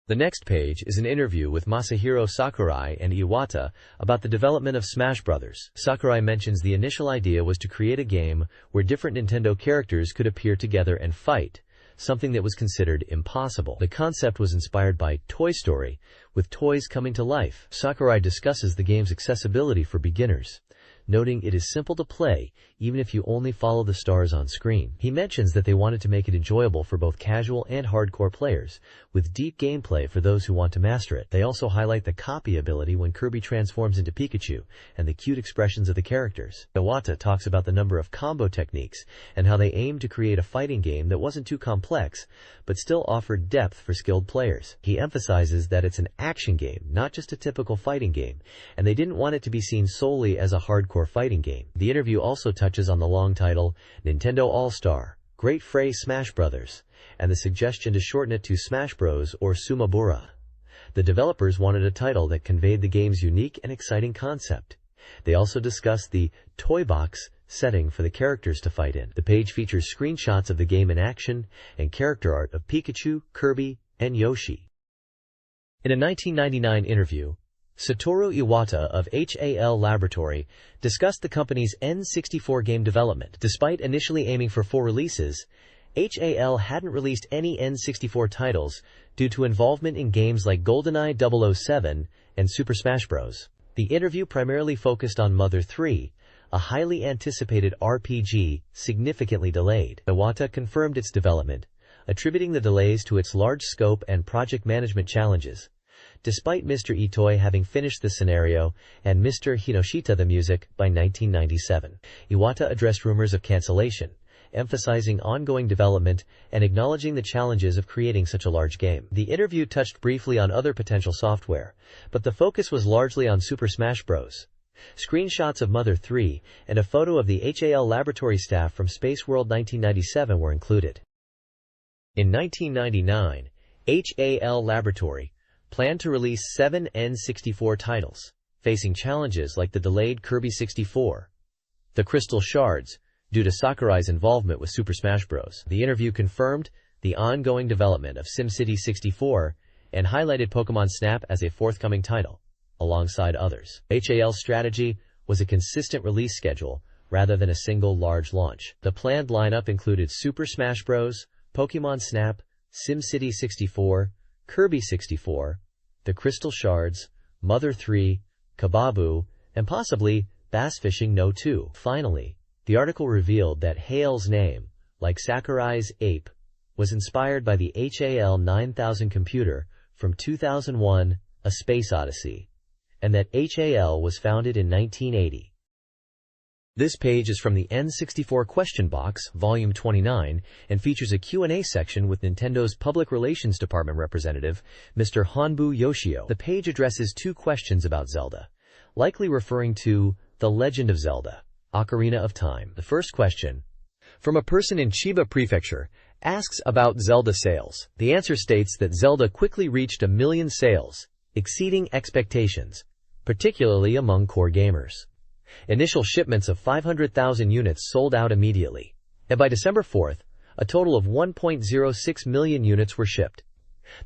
The next page is an interview with Masahiro Sakurai and Iwata about the development of Smash Bros. Sakurai mentions the initial idea was to create a game where different Nintendo characters could appear together and fight, something that was considered impossible. The concept was inspired by Toy Story, with toys coming to life. Sakurai discusses the game's accessibility for beginners, noting it is simple to play, even if you only follow the stars on screen. He mentions that they wanted to make it enjoyable for both casual and hardcore players, with deep gameplay for those who want to master it. They also highlight the copy ability when Kirby transforms into Pikachu, and the cute expressions of the characters. Iwata talks about the number of combo techniques, and how they aimed to create a fighting game that wasn't too complex, but still offered depth for skilled players. He emphasizes that it's an action game, not just a typical fighting game, and they didn't want it to be seen solely as a hardcore fighting game. The interview also touches on the long title, Nintendo All-Star, Great Fray Smash Brothers, and the suggestion to shorten it to Smash Bros. Or Sumabura. The developers wanted a title that conveyed the game's unique and exciting concept. They also discussed the toy box setting for the characters to fight in. The page features screenshots of the game in action and character art of Pikachu, Kirby, and Yoshi. In a 1999 interview, Satoru Iwata of HAL Laboratory discussed the company's N64 game development. Despite initially aiming for 4 releases, HAL hadn't released any N64 titles due to involvement in games like GoldenEye 007 and Super Smash Bros. The interview primarily focused on Mother 3, a highly anticipated RPG, significantly delayed. Iwata confirmed its development, attributing the delays to its large scope and project management challenges. Despite Mr. Itoi having finished the scenario and Mr. Hinoshita the music by 1997, Iwata addressed rumors of cancellation, emphasizing ongoing development and acknowledging the challenges of creating such a large game. The interview touched briefly on other potential software, but the focus was largely on Super Smash Bros. Screenshots of Mother 3 and a photo of the HAL laboratory staff from Space World 1997 were included. In 1999, HAL Laboratory planned to release 7 N64 titles, facing challenges like the delayed Kirby 64, the Crystal Shards, due to Sakurai's involvement with Super Smash Bros. The interview confirmed the ongoing development of SimCity 64 and highlighted Pokémon Snap as a forthcoming title, alongside others. HAL's strategy was a consistent release schedule rather than a single large launch. The planned lineup included Super Smash Bros., Pokémon Snap, SimCity 64, Kirby 64, the Crystal Shards, Mother 3, Kababu, and possibly Bass Fishing No. 2. Finally, the article revealed that HAL's name, like Sakurai's ape, was inspired by the HAL 9000 computer from 2001, A Space Odyssey, and that HAL was founded in 1980. This page is from the N64 Question Box, Volume 29, and features a Q&A section with Nintendo's Public Relations Department representative, Mr. Honbu Yoshio. The page addresses 2 questions about Zelda, likely referring to The Legend of Zelda: Ocarina of Time. The first question, from a person in Chiba Prefecture, asks about Zelda sales. The answer states that Zelda quickly reached 1 million sales, exceeding expectations, particularly among core gamers. Initial shipments of 500,000 units sold out immediately, and by December 4th, a total of 1.06 million units were shipped.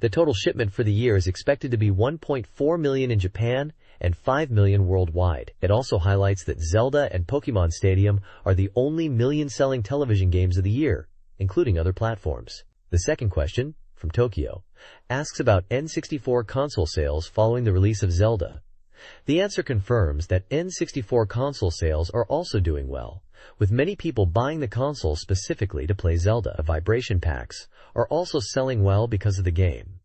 The total shipment for the year is expected to be 1.4 million in Japan and 5 million worldwide. It also highlights that Zelda and Pokémon Stadium are the only million-selling television games of the year, including other platforms. The second question, from Tokyo, asks about N64 console sales following the release of Zelda. The answer confirms that N64 console sales are also doing well, with many people buying the console specifically to play Zelda. Vibration packs are also selling well because of the game.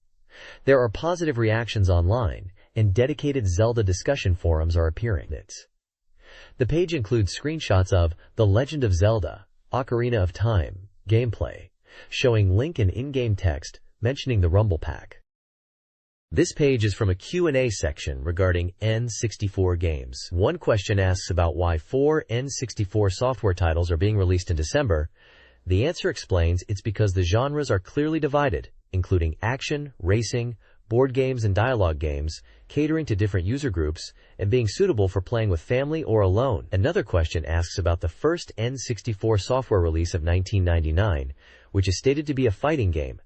There are positive reactions online, and dedicated Zelda discussion forums are appearing. The page includes screenshots of The Legend of Zelda: Ocarina of Time gameplay, showing Link and in-game text mentioning the Rumble Pack. This page is from a Q&A section regarding N64 games. One question asks about why 4 N64 software titles are being released in December. The answer explains it's because the genres are clearly divided, including action, racing, board games and dialogue games, catering to different user groups, and being suitable for playing with family or alone. Another question asks about the first N64 software release of 1999, which is stated to be a fighting game,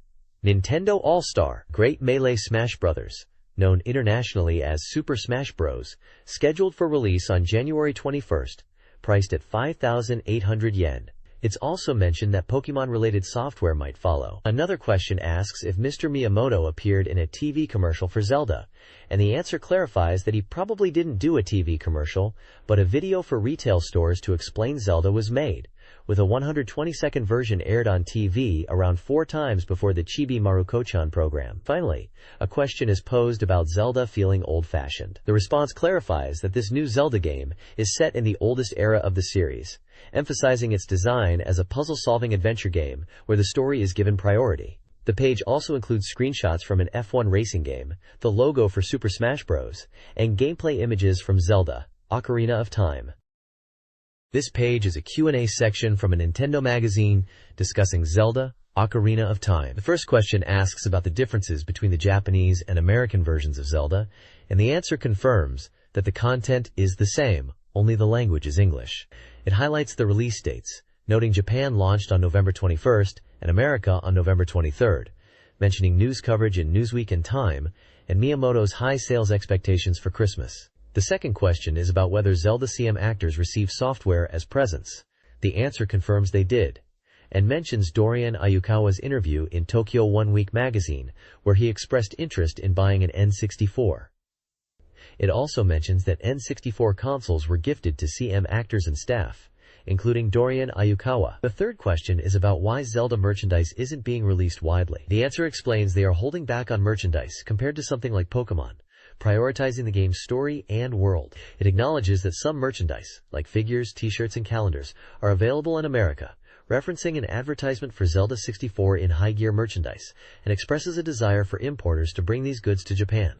Nintendo All-Star Great Melee Smash Bros., known internationally as Super Smash Bros., scheduled for release on January 21st, priced at 5,800 yen. It's also mentioned that Pokemon-related software might follow. Another question asks if Mr. Miyamoto appeared in a TV commercial for Zelda, and the answer clarifies that he probably didn't do a TV commercial, but a video for retail stores to explain Zelda was made, with a 120-second version aired on TV around 4 times before the Chibi Maruko-chan program. Finally, a question is posed about Zelda feeling old-fashioned. The response clarifies that this new Zelda game is set in the oldest era of the series, emphasizing its design as a puzzle-solving adventure game where the story is given priority. The page also includes screenshots from an F1 racing game, the logo for Super Smash Bros., and gameplay images from Zelda: Ocarina of Time. This page is a Q&A section from a Nintendo magazine discussing Zelda: Ocarina of Time. The first question asks about the differences between the Japanese and American versions of Zelda, and the answer confirms that the content is the same, only the language is English. It highlights the release dates, noting Japan launched on November 21st and America on November 23rd, mentioning news coverage in Newsweek and Time, and Miyamoto's high sales expectations for Christmas. The second question is about whether Zelda CM actors receive software as presents. The answer confirms they did, and mentions Dorian Ayukawa's interview in Tokyo One Week magazine, where he expressed interest in buying an N64. It also mentions that N64 consoles were gifted to CM actors and staff, including Dorian Ayukawa. The third question is about why Zelda merchandise isn't being released widely. The answer explains they are holding back on merchandise compared to something like Pokemon, prioritizing the game's story and world. It acknowledges that some merchandise, like figures, t-shirts, and calendars, are available in America, referencing an advertisement for Zelda 64 in High Gear merchandise, and expresses a desire for importers to bring these goods to Japan.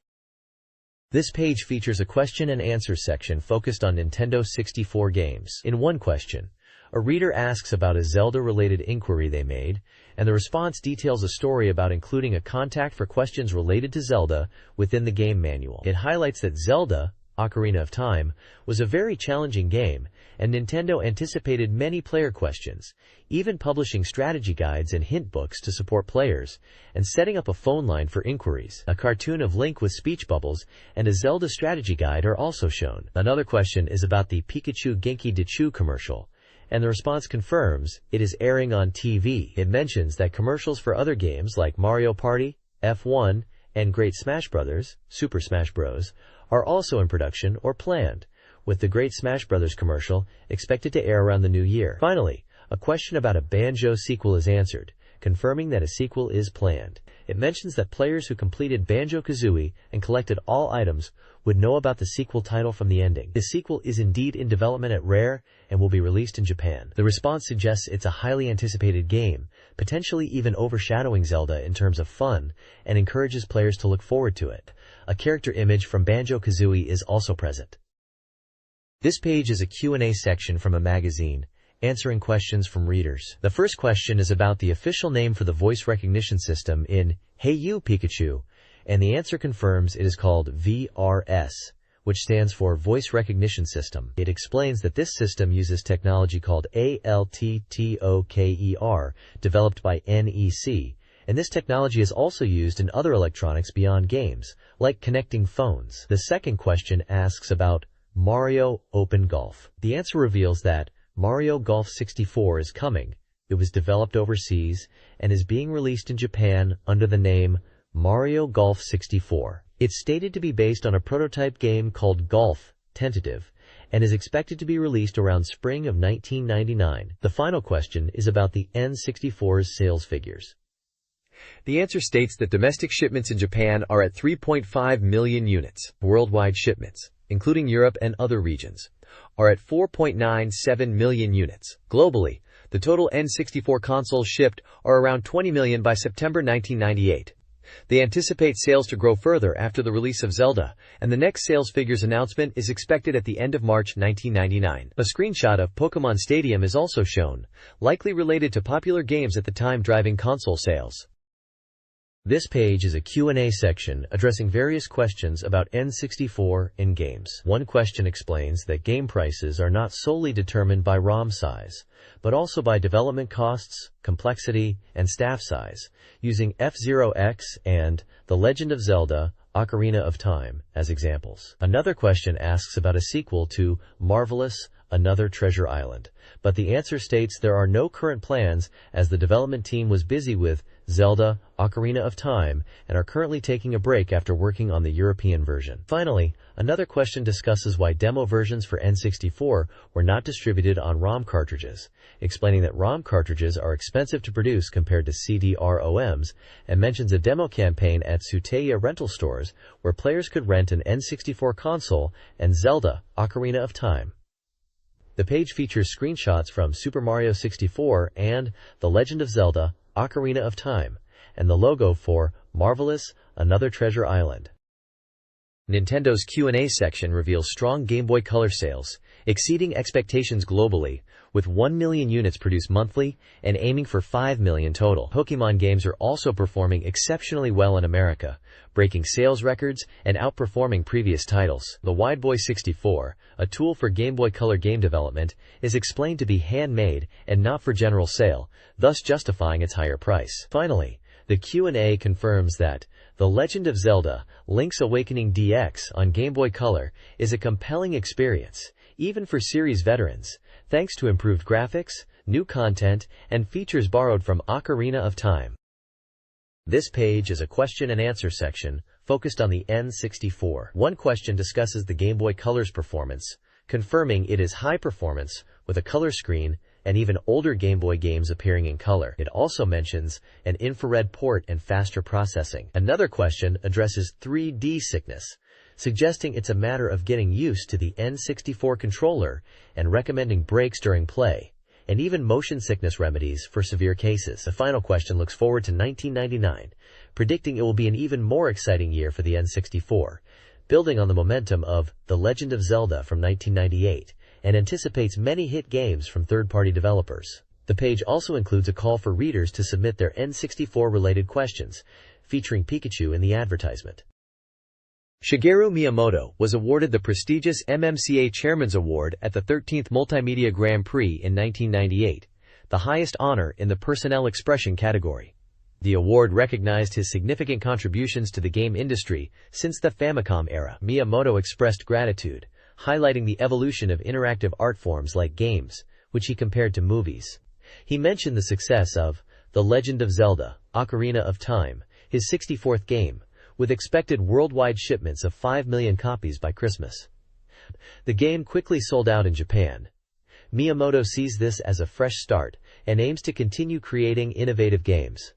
This page features a question and answer section focused on Nintendo 64 games. In one question, a reader asks about a Zelda-related inquiry they made, and the response details a story about including a contact for questions related to Zelda within the game manual. It highlights that Zelda, Ocarina of Time, was a very challenging game, and Nintendo anticipated many player questions, even publishing strategy guides and hint books to support players, and setting up a phone line for inquiries. A cartoon of Link with speech bubbles and a Zelda strategy guide are also shown. Another question is about the Pikachu Genki Dechu commercial, and the response confirms it is airing on TV. It mentions that commercials for other games like Mario Party, F1, and Great Smash Bros., Super Smash Bros., are also in production or planned, with the Great Smash Bros. Commercial expected to air around the new year. Finally, a question about a Banjo sequel is answered, confirming that a sequel is planned. It mentions that players who completed Banjo-Kazooie and collected all items would know about the sequel title from the ending. The sequel is indeed in development at Rare and will be released in Japan. The response suggests it's a highly anticipated game, potentially even overshadowing Zelda in terms of fun, and encourages players to look forward to it. A character image from Banjo-Kazooie is also present. This page is a Q&A section from a magazine, answering questions from readers. The first question is about the official name for the voice recognition system in Hey You, Pikachu, and the answer confirms it is called VRS, which stands for Voice Recognition System. It explains that this system uses technology called ALTTOKER, developed by NEC, and this technology is also used in other electronics beyond games, like connecting phones. The second question asks about Mario Open Golf. The answer reveals that Mario Golf 64 is coming. It was developed overseas and is being released in Japan under the name Mario Golf 64. It's stated to be based on a prototype game called Golf Tentative and is expected to be released around spring of 1999. The final question is about the N64's sales figures. The answer states that domestic shipments in Japan are at 3.5 million units. Worldwide shipments, including Europe and other regions, are at 4.97 million units. Globally, the total N64 consoles shipped are around 20 million by September 1998. They anticipate sales to grow further after the release of Zelda, and the next sales figures announcement is expected at the end of March 1999. A screenshot of Pokémon Stadium is also shown, likely related to popular games at the time driving console sales. This page is a Q&A section addressing various questions about N64 in games. One question explains that game prices are not solely determined by ROM size, but also by development costs, complexity, and staff size, using F-Zero X and The Legend of Zelda: Ocarina of Time as examples. Another question asks about a sequel to Marvelous: Another Treasure Island, but the answer states there are no current plans as the development team was busy with Zelda: Ocarina of Time and are currently taking a break after working on the European version. Finally, another question discusses why demo versions for N64 were not distributed on ROM cartridges, explaining that ROM cartridges are expensive to produce compared to CD-ROMs, and mentions a demo campaign at Suteya rental stores where players could rent an N64 console and Zelda: Ocarina of Time. The page features screenshots from Super Mario 64 and The Legend of Zelda: Ocarina of Time, and the logo for Marvelous: Another Treasure Island. Nintendo's Q&A section reveals strong Game Boy Color sales, exceeding expectations globally, with 1 million units produced monthly and aiming for 5 million total. Pokémon games are also performing exceptionally well in America, breaking sales records and outperforming previous titles. The Wide Boy 64, a tool for Game Boy Color game development, is explained to be handmade and not for general sale, thus justifying its higher price. Finally, the Q&A confirms that The Legend of Zelda: Link's Awakening DX on Game Boy Color is a compelling experience, even for series veterans, thanks to improved graphics, new content, and features borrowed from Ocarina of Time. This page is a question and answer section focused on the N64. One question discusses the Game Boy Color's performance, confirming it is high performance with a color screen and even older Game Boy games appearing in color. It also mentions an infrared port and faster processing. Another question addresses 3D sickness, suggesting it's a matter of getting used to the N64 controller and recommending breaks during play, and even motion sickness remedies for severe cases. The final question looks forward to 1999, predicting it will be an even more exciting year for the N64, building on the momentum of The Legend of Zelda from 1998, and anticipates many hit games from third-party developers. The page also includes a call for readers to submit their N64-related questions, featuring Pikachu in the advertisement. Shigeru Miyamoto was awarded the prestigious MMCA Chairman's Award at the 13th Multimedia Grand Prix in 1998, the highest honor in the personnel expression category. The award recognized his significant contributions to the game industry since the Famicom era. Miyamoto expressed gratitude, highlighting the evolution of interactive art forms like games, which he compared to movies. He mentioned the success of The Legend of Zelda, Ocarina of Time, his 64th game, with expected worldwide shipments of 5 million copies by Christmas. The game quickly sold out in Japan. Miyamoto sees this as a fresh start and aims to continue creating innovative games.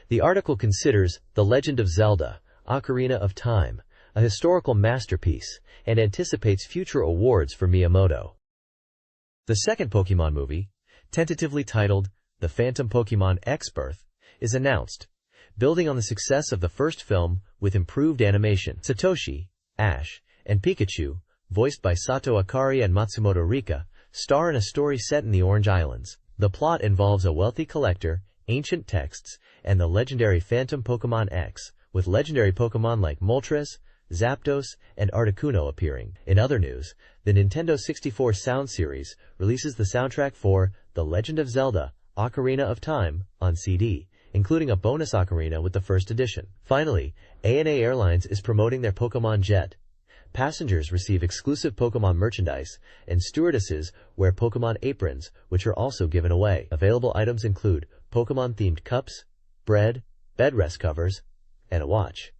The article considers The Legend of Zelda, Ocarina of Time, a historical masterpiece, and anticipates future awards for Miyamoto. The second Pokémon movie, tentatively titled The Phantom Pokémon X-Birth, is announced, building on the success of the first film with improved animation. Satoshi, Ash, and Pikachu, voiced by Sato Akari and Matsumoto Rika, star in a story set in the Orange Islands. The plot involves a wealthy collector, ancient texts, and the legendary Phantom Pokémon X, with legendary Pokémon like Moltres, Zapdos, and Articuno appearing. In other news, the Nintendo 64 Sound Series releases the soundtrack for The Legend of Zelda, Ocarina of Time on CD, including a bonus ocarina with the first edition. Finally, ANA Airlines is promoting their Pokémon Jet. Passengers receive exclusive Pokémon merchandise, and stewardesses wear Pokémon aprons, which are also given away. Available items include Pokémon-themed cups, bread, bed rest covers, and a watch.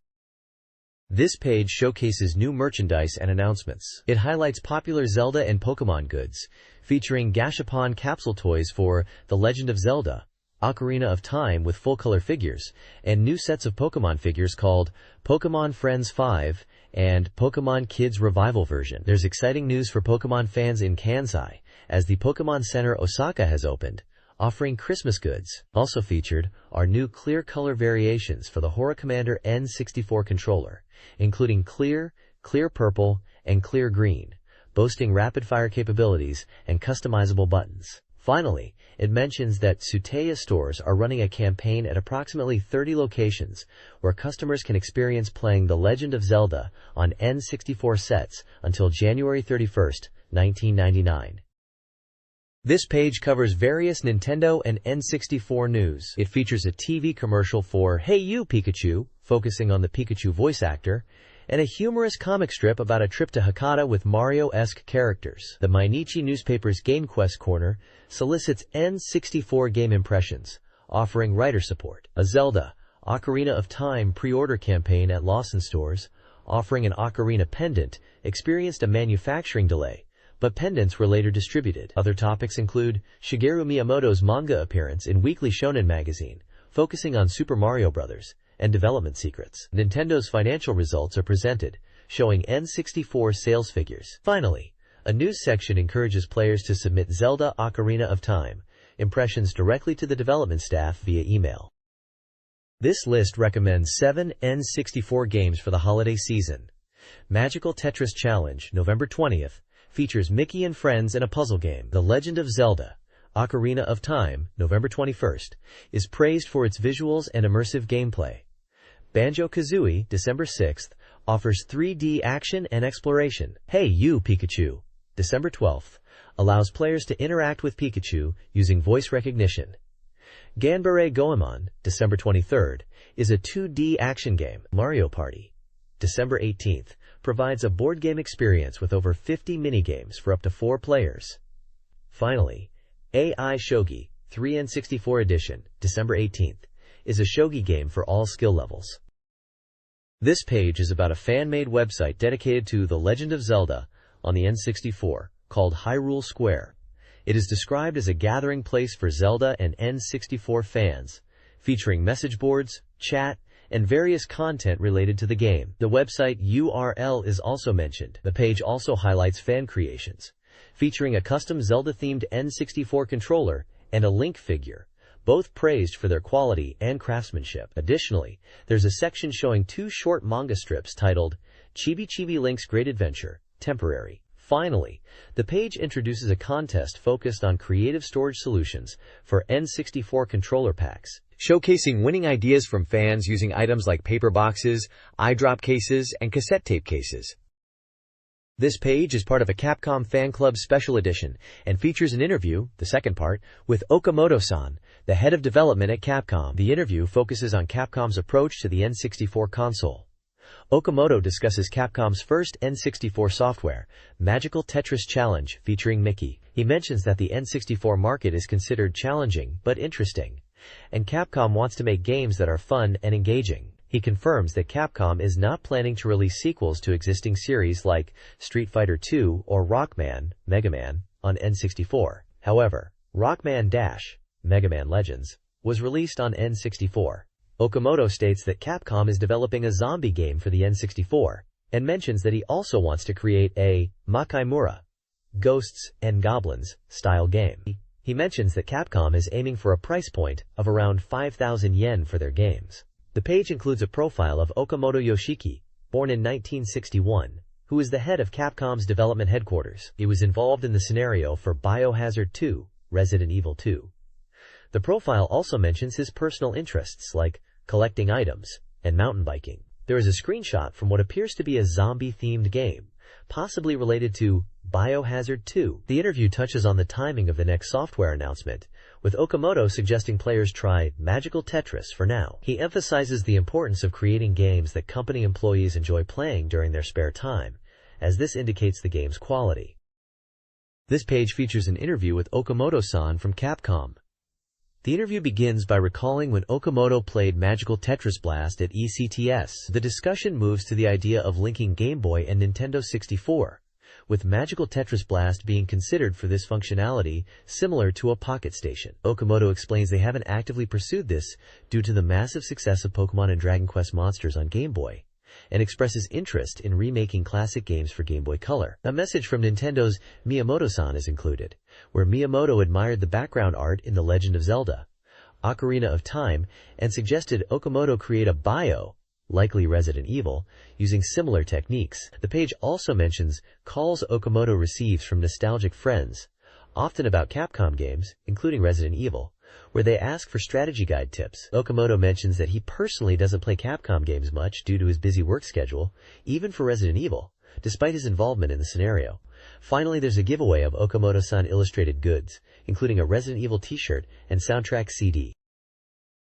This page showcases new merchandise and announcements. It highlights popular Zelda and Pokémon goods, featuring Gashapon capsule toys for The Legend of Zelda, Ocarina of Time with full-color figures, and new sets of Pokémon figures called Pokémon Friends 5 and Pokémon Kids Revival version. There's exciting news for Pokémon fans in Kansai, as the Pokémon Center Osaka has opened, offering Christmas goods. Also featured are new clear color variations for the Hora Commander N64 controller, including clear, clear purple, and clear green, boasting rapid-fire capabilities and customizable buttons. Finally, it mentions that Tsutaya stores are running a campaign at approximately 30 locations where customers can experience playing The Legend of Zelda on N64 sets until January 31, 1999. This page covers various Nintendo and N64 news. It features a TV commercial for Hey You Pikachu, focusing on the Pikachu voice actor, and a humorous comic strip about a trip to Hakata with Mario-esque characters. The Mainichi newspaper's GameQuest corner solicits N64 game impressions, offering writer support. A Zelda, Ocarina of Time pre-order campaign at Lawson stores, offering an Ocarina pendant, experienced a manufacturing delay, but pendants were later distributed. Other topics include Shigeru Miyamoto's manga appearance in Weekly Shonen magazine, focusing on Super Mario Bros., and development secrets. Nintendo's financial results are presented, showing N64 sales figures. Finally, a news section encourages players to submit Zelda Ocarina of Time impressions directly to the development staff via email. This list recommends 7 N64 games for the holiday season. Magical Tetris Challenge, November 20th, features Mickey and friends in a puzzle game. The Legend of Zelda, Ocarina of Time, November 21st, is praised for its visuals and immersive gameplay. Banjo-Kazooie, December 6th, offers 3D action and exploration. Hey You Pikachu, December 12th, allows players to interact with Pikachu using voice recognition. Ganbare Goemon, December 23rd, is a 2D action game. Mario Party, December 18th, provides a board game experience with over 50 minigames for up to 4 players. Finally, AI Shogi 3N64 Edition, December 18th, is a shogi game for all skill levels. This page is about a fan-made website dedicated to The Legend of Zelda on the N64, called Hyrule Square. It is described as a gathering place for Zelda and N64 fans, featuring message boards, chat, and various content related to the game. The website URL is also mentioned. The page also highlights fan creations, featuring a custom Zelda-themed N64 controller and a Link figure, both praised for their quality and craftsmanship. Additionally, there's a section showing 2 short manga strips titled Chibi Chibi Link's Great Adventure, Temporary. Finally, the page introduces a contest focused on creative storage solutions for N64 controller packs, showcasing winning ideas from fans using items like paper boxes, eyedrop cases, and cassette tape cases. This page is part of a Capcom Fan Club Special Edition and features an interview, the second part, with Okamoto-san, the head of development at Capcom. The interview focuses on Capcom's approach to the N64 console. Okamoto discusses Capcom's first N64 software, Magical Tetris Challenge, featuring Mickey. He mentions that the N64 market is considered challenging but interesting, and Capcom wants to make games that are fun and engaging. He confirms that Capcom is not planning to release sequels to existing series like Street Fighter II or Rockman, Mega Man, on N64. However, Rockman-Mega Man Legends was released on N64. Okamoto states that Capcom is developing a zombie game for the N64, and mentions that he also wants to create a Makaimura, Ghosts and Goblins, style game. He mentions that Capcom is aiming for a price point of around 5,000 yen for their games. The page includes a profile of Okamoto Yoshiki, born in 1961, who is the head of Capcom's development headquarters. He was involved in the scenario for Biohazard 2, Resident Evil 2. The profile also mentions his personal interests like collecting items and mountain biking. There is a screenshot from what appears to be a zombie-themed game, possibly related to Biohazard 2. The interview touches on the timing of the next software announcement, with Okamoto suggesting players try Magical Tetris for now. He emphasizes the importance of creating games that company employees enjoy playing during their spare time, as this indicates the game's quality. This page features an interview with Okamoto-san from Capcom. The interview begins by recalling when Okamoto played Magical Tetris Blast at ECTS. The discussion moves to the idea of linking Game Boy and Nintendo 64, with Magical Tetris Blast being considered for this functionality, similar to a Pocket Station. Okamoto explains they haven't actively pursued this due to the massive success of Pokémon and Dragon Quest Monsters on Game Boy, and expresses interest in remaking classic games for Game Boy Color. A message from Nintendo's Miyamoto-san is included, where Miyamoto admired the background art in The Legend of Zelda, Ocarina of Time, and suggested Okamoto create a bio, likely Resident Evil, using similar techniques. The page also mentions calls Okamoto receives from nostalgic friends, often about Capcom games, including Resident Evil, where they ask for strategy guide tips. Okamoto mentions that he personally doesn't play Capcom games much due to his busy work schedule, even for Resident Evil, despite his involvement in the scenario. Finally, there's a giveaway of Okamoto-san illustrated goods, including a Resident Evil t-shirt and soundtrack CD.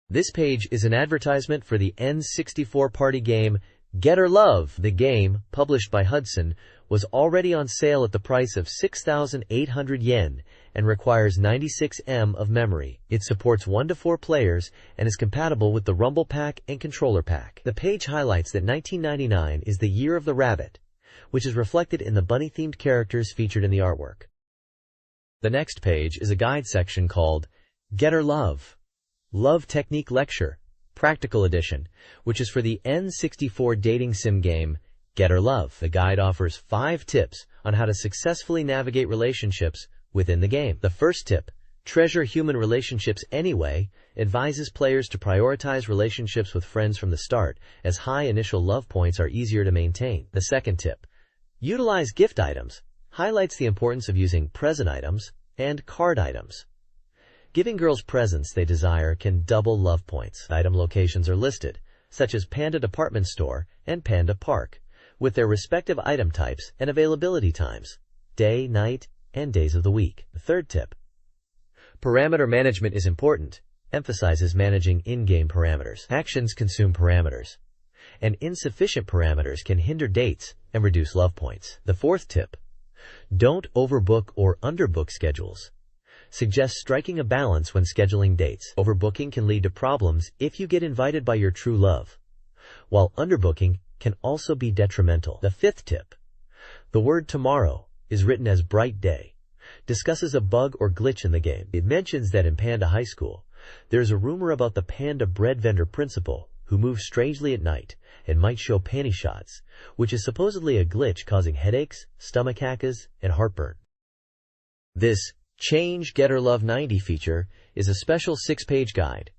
This page is an advertisement for the N64 party game Get or Love. The game, published by Hudson, was already on sale at the price of 6,800 yen and requires 96 MB of memory. It supports 1 to 4 players and is compatible with the Rumble Pack and Controller Pack. The page highlights that 1999 is the year of the rabbit, which is reflected in the bunny-themed characters featured in the artwork. The next page is a guide section called Get or Love, Love Technique Lecture, Practical Edition, which is for the N64 dating sim game Get or Love. The guide offers 5 tips on how to successfully navigate relationships within the game. The first tip, Treasure Human Relationships Anyway, advises players to prioritize relationships with friends from the start, as high initial love points are easier to maintain. The second tip, Utilize Gift Items, highlights the importance of using present items and card items. Giving girls presents they desire can double love points. Item locations are listed, such as Panda Department Store and Panda Park, with their respective item types and availability times, day, night, and days of the week. The third tip, Parameter management is important, emphasizes managing in-game parameters. Actions consume parameters, and insufficient parameters can hinder dates and reduce love points. The fourth tip, Don't overbook or underbook schedules. suggests striking a balance when scheduling dates. Overbooking can lead to problems if you get invited by your true love, while underbooking can also be detrimental. The fifth tip, the word tomorrow is written as bright day, discusses a bug or glitch in the game. It mentions that in Panda High School, there's a rumor about the Panda bread vendor principal who moves strangely at night and might show panty shots, which is supposedly a glitch causing headaches, stomach aches, and heartburn. This Change Getter Love 90 feature is a special 6-page guide.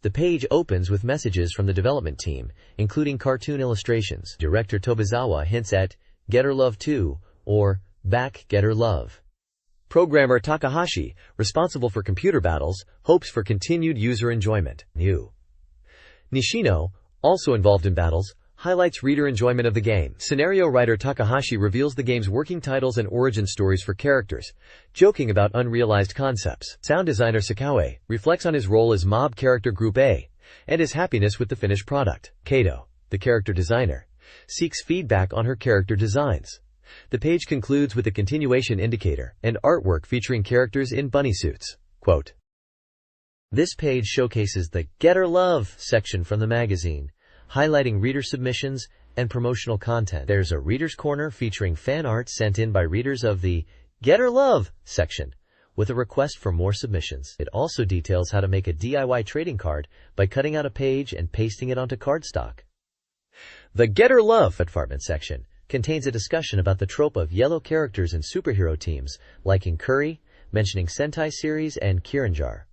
The page opens with messages from the development team, including cartoon illustrations. Director Tobizawa hints at Getter Love 2 or Back Getter Love. Programmer Takahashi, responsible for computer battles, hopes for continued user enjoyment. New. Nishino, also involved in battles, highlights reader enjoyment of the game. Scenario writer Takahashi reveals the game's working titles and origin stories for characters, joking about unrealized concepts. Sound designer Sakaue reflects on his role as Mob Character Group A and his happiness with the finished product. Kato, the character designer, seeks feedback on her character designs. The page concludes with a continuation indicator and artwork featuring characters in bunny suits. Quote, "This page showcases the Getter Love section from the magazine, highlighting reader submissions and promotional content. There's a reader's corner featuring fan art sent in by readers of the Getter Love section with a request for more submissions. It also details how to make a DIY trading card by cutting out a page and pasting it onto cardstock. The Getter Love department section contains a discussion about the trope of yellow characters in superhero teams, like in Curry, mentioning Sentai series and Kirinjar.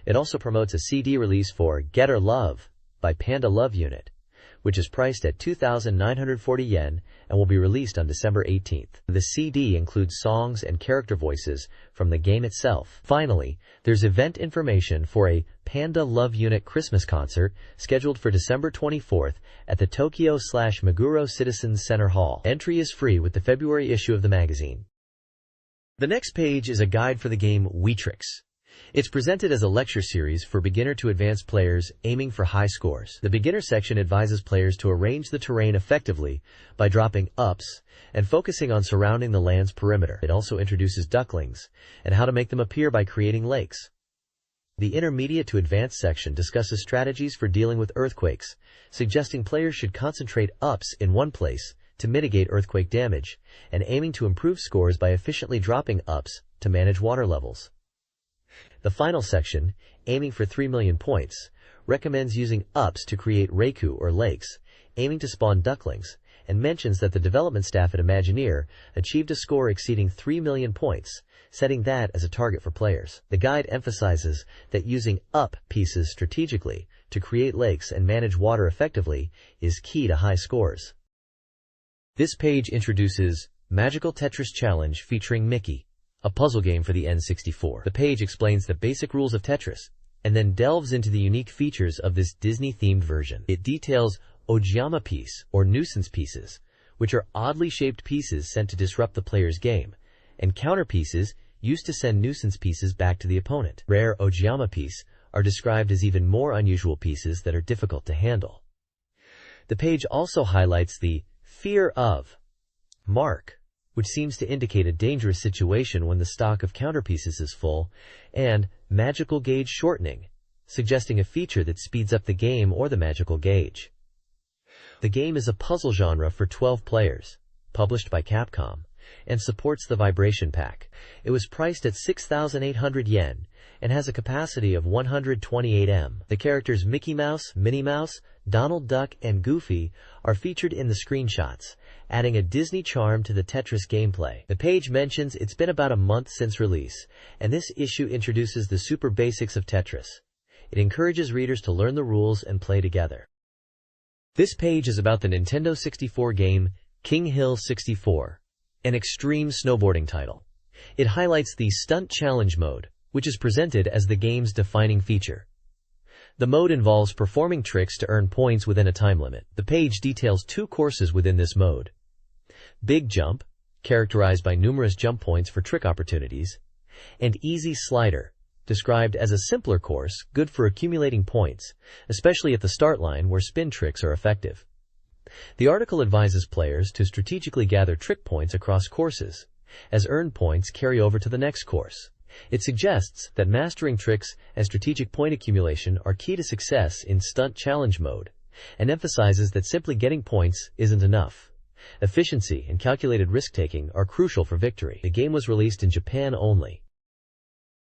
It also promotes a CD release for Getter Love by Panda Love Unit, which is priced at 2,940 yen and will be released on December 18th. The CD includes songs and character voices from the game itself. Finally, there's event information for a Panda Love Unit Christmas concert scheduled for December 24th at the Tokyo/Meguro Citizens Center Hall. Entry is free with the February issue of the magazine. The next page is a guide for the game Weetrix. It's presented as a lecture series for beginner to advanced players aiming for high scores. The beginner section advises players to arrange the terrain effectively by dropping ups and focusing on surrounding the land's perimeter. It also introduces ducklings and how to make them appear by creating lakes. The intermediate to advanced section discusses strategies for dealing with earthquakes, suggesting players should concentrate ups in one place to mitigate earthquake damage, and aiming to improve scores by efficiently dropping ups to manage water levels. The final section, aiming for 3 million points, recommends using ups to create reiku or lakes, aiming to spawn ducklings, and mentions that the development staff at Imagineer achieved a score exceeding 3 million points, setting that as a target for players. The guide emphasizes that using up pieces strategically to create lakes and manage water effectively is key to high scores. This page introduces Magical Tetris Challenge featuring Mickey, a puzzle game for the N64. The page explains the basic rules of Tetris, and then delves into the unique features of this Disney-themed version. It details Ojiyama piece, or nuisance pieces, which are oddly shaped pieces sent to disrupt the player's game, and counter pieces used to send nuisance pieces back to the opponent. Rare Ojiyama piece are described as even more unusual pieces that are difficult to handle. The page also highlights the Fear of mark, which seems to indicate a dangerous situation when the stock of counterpieces is full, and magical gauge shortening, suggesting a feature that speeds up the game or the magical gauge. The game is a puzzle genre for 12 players, published by Capcom, and supports the vibration pack. It was priced at 6,800 yen and has a capacity of 128 M. The characters Mickey Mouse, Minnie Mouse, Donald Duck, and Goofy are featured in the screenshots, adding a Disney charm to the Tetris gameplay. The page mentions it's been about a month since release, and this issue introduces the super basics of Tetris. It encourages readers to learn the rules and play together. This page is about the Nintendo 64 game King Hill 64, an extreme snowboarding title. It highlights the Stunt Challenge mode, which is presented as the game's defining feature. The mode involves performing tricks to earn points within a time limit. The page details 2 courses within this mode. Big Jump, characterized by numerous jump points for trick opportunities, and Easy Slider, described as a simpler course good for accumulating points, especially at the start line where spin tricks are effective. The article advises players to strategically gather trick points across courses, as earned points carry over to the next course. It suggests that mastering tricks and strategic point accumulation are key to success in stunt challenge mode, and emphasizes that simply getting points isn't enough. Efficiency and calculated risk-taking are crucial for victory. The game was released in Japan only.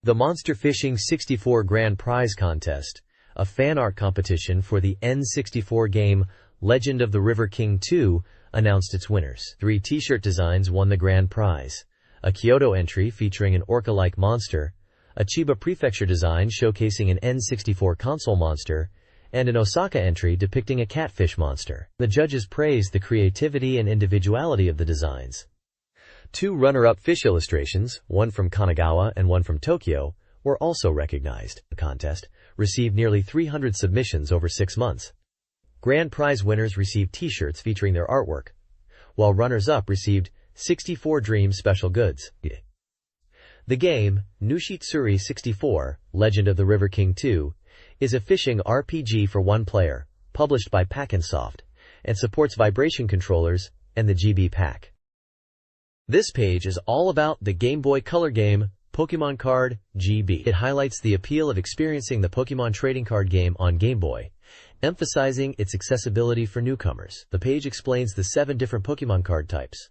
The Monster Fishing 64 Grand Prize Contest, a fan art competition for the N64 game Legend of the River King 2, announced its winners. 3 t-shirt designs won the grand prize: a Kyoto entry featuring an orca-like monster, a Chiba Prefecture design showcasing an N64 console monster, and an Osaka entry depicting a catfish monster. The judges praised the creativity and individuality of the designs. 2 runner-up fish illustrations, one from Kanagawa and one from Tokyo, were also recognized. The contest received nearly 300 submissions over 6 months. Grand prize winners received t-shirts featuring their artwork, while runners-up received 64Dream special goods. The game, Nushitsuri 64, Legend of the River King 2, is a fishing RPG for 1 player, published by Packinsoft, and supports vibration controllers and the GB pack. This page is all about the Game Boy Color game, Pokemon Card GB. It highlights the appeal of experiencing the Pokemon trading card game on Game Boy, emphasizing its accessibility for newcomers. The page explains the 7 different Pokemon card types: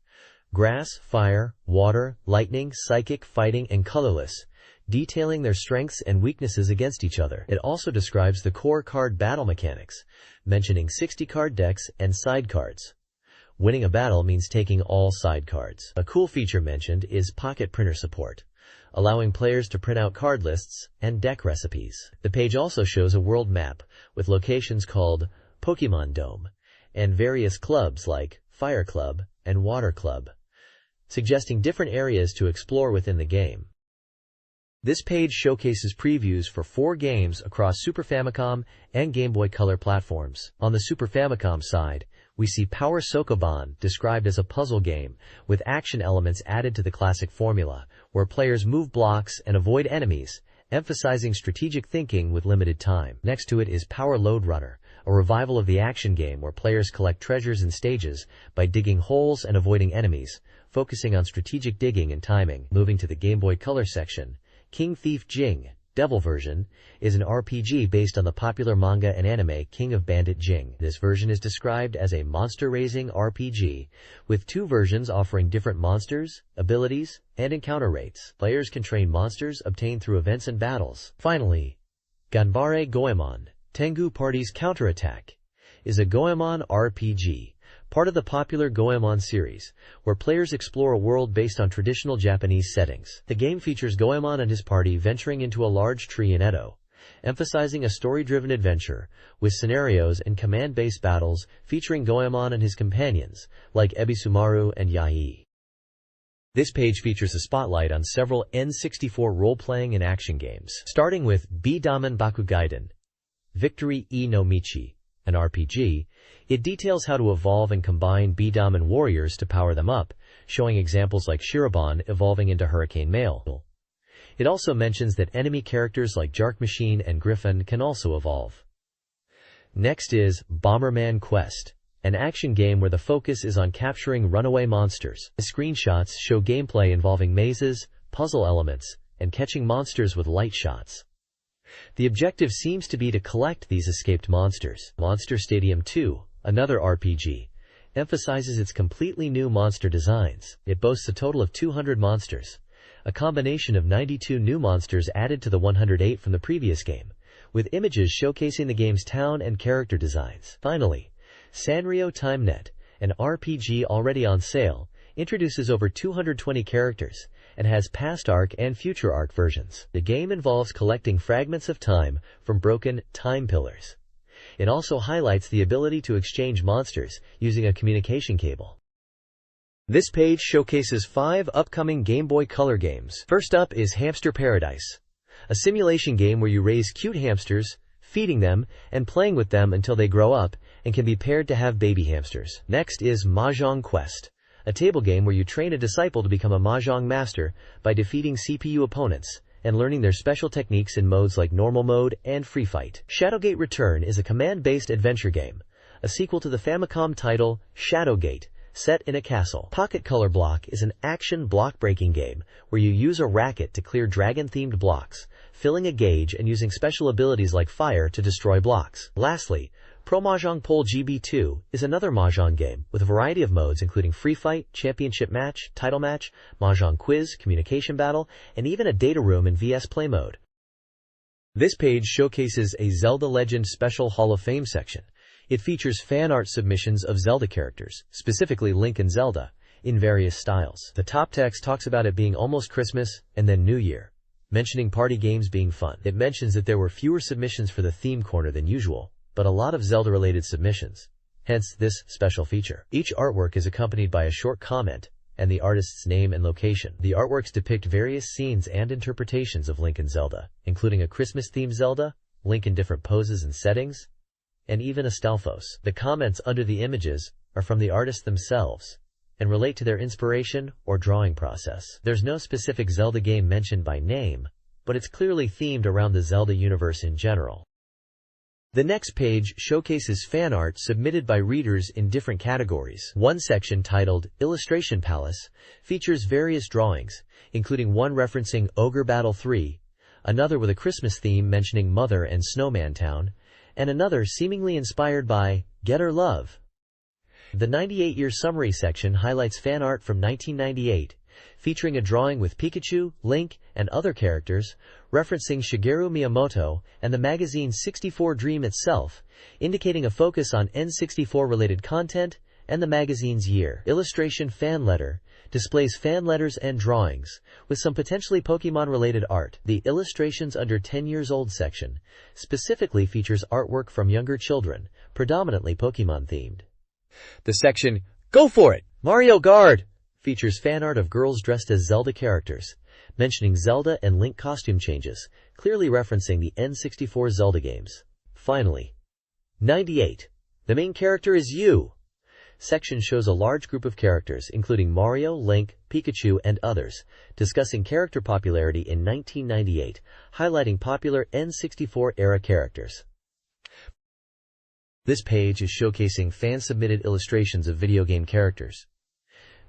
Grass, Fire, Water, Lightning, Psychic, Fighting, and Colorless, detailing their strengths and weaknesses against each other. It also describes the core card battle mechanics, mentioning 60 card decks and side cards. Winning a battle means taking all side cards. A cool feature mentioned is pocket printer support, allowing players to print out card lists and deck recipes. The page also shows a world map with locations called Pokemon Dome and various clubs like Fire Club and Water Club, suggesting different areas to explore within the game. This page showcases previews for 4 games across Super Famicom and Game Boy Color platforms. On the Super Famicom side, we see Power Sokoban, described as a puzzle game with action elements added to the classic formula, where players move blocks and avoid enemies, emphasizing strategic thinking with limited time. Next to it is Power Load Runner, a revival of the action game where players collect treasures and stages by digging holes and avoiding enemies, focusing on strategic digging and timing. Moving to the Game Boy Color section, King Thief Jing, Devil version, is an RPG based on the popular manga and anime King of Bandit Jing. This version is described as a monster-raising RPG, with 2 versions offering different monsters, abilities, and encounter rates. Players can train monsters obtained through events and battles. Finally, Ganbare Goemon, Tengu Party's Counterattack, is a Goemon RPG, part of the popular Goemon series, where players explore a world based on traditional Japanese settings. The game features Goemon and his party venturing into a large tree in Edo, emphasizing a story-driven adventure, with scenarios and command-based battles featuring Goemon and his companions, like Ebisumaru and Yai. This page features a spotlight on several N64 role-playing and action games, starting with B-Daman Bakugaiden, Victory E no Michi, an RPG. It details how to evolve and combine B-Daman warriors to power them up, showing examples like Shirobon evolving into Hurricane Male. It also mentions that enemy characters like Jark Machine and Griffin can also evolve. Next is Bomberman Quest, an action game where the focus is on capturing runaway monsters. The screenshots show gameplay involving mazes, puzzle elements, and catching monsters with light shots. The objective seems to be to collect these escaped monsters. Monster Stadium 2, another RPG, emphasizes its completely new monster designs. It boasts a total of 200 monsters, a combination of 92 new monsters added to the 108 from the previous game, with images showcasing the game's town and character designs. Finally, Sanrio TimeNet, an RPG already on sale, introduces over 220 characters and has past arc and future arc versions. The game involves collecting fragments of time from broken time pillars. It also highlights the ability to exchange monsters using a communication cable. This page showcases 5 upcoming Game Boy Color games. First up is Hamster Paradise, a simulation game where you raise cute hamsters, feeding them and playing with them until they grow up and can be paired to have baby hamsters. Next is Mahjong Quest, a table game where you train a disciple to become a Mahjong master by defeating CPU opponents and learning their special techniques in modes like normal mode and free fight. Shadowgate Return is a command-based adventure game, a sequel to the Famicom title Shadowgate, set in a castle. Pocket Color Block is an action block-breaking game where you use a racket to clear dragon-themed blocks, filling a gauge and using special abilities like fire to destroy blocks. Lastly, Pro Mahjong Pole GB2 is another Mahjong game with a variety of modes including free fight, championship match, title match, Mahjong quiz, communication battle, and even a data room in VS Play mode. This page showcases a Zelda Legend Special Hall of Fame section. It features fan art submissions of Zelda characters, specifically Link and Zelda, in various styles. The top text talks about it being almost Christmas and then New Year, mentioning party games being fun. It mentions that there were fewer submissions for the theme corner than usual, but a lot of Zelda-related submissions, hence this special feature. Each artwork is accompanied by a short comment and the artist's name and location. The artworks depict various scenes and interpretations of Link and Zelda, including a Christmas-themed Zelda, Link in different poses and settings, and even a Stalfos. The comments under the images are from the artists themselves and relate to their inspiration or drawing process. There's no specific Zelda game mentioned by name, but it's clearly themed around the Zelda universe in general. The next page showcases fan art submitted by readers in different categories. One section titled Illustration Palace features various drawings, including one referencing Ogre Battle 3, another with a Christmas theme mentioning Mother and Snowman Town, and another seemingly inspired by Getter Love. The 98-year summary section highlights fan art from 1998, featuring a drawing with Pikachu, Link, and other characters, referencing Shigeru Miyamoto and the magazine 64Dream itself, indicating a focus on N64-related content and the magazine's year. Illustration Fan Letter displays fan letters and drawings, with some potentially Pokemon-related art. The Illustrations Under 10 Years Old section specifically features artwork from younger children, predominantly Pokemon-themed. The section, Go For It! Mario Guard features fan art of girls dressed as Zelda characters, mentioning Zelda and Link costume changes, clearly referencing the N64 Zelda games. Finally, 98. The main character is you section shows a large group of characters, including Mario, Link, Pikachu, and others, discussing character popularity in 1998, highlighting popular N64-era characters. This page is showcasing fan-submitted illustrations of video game characters.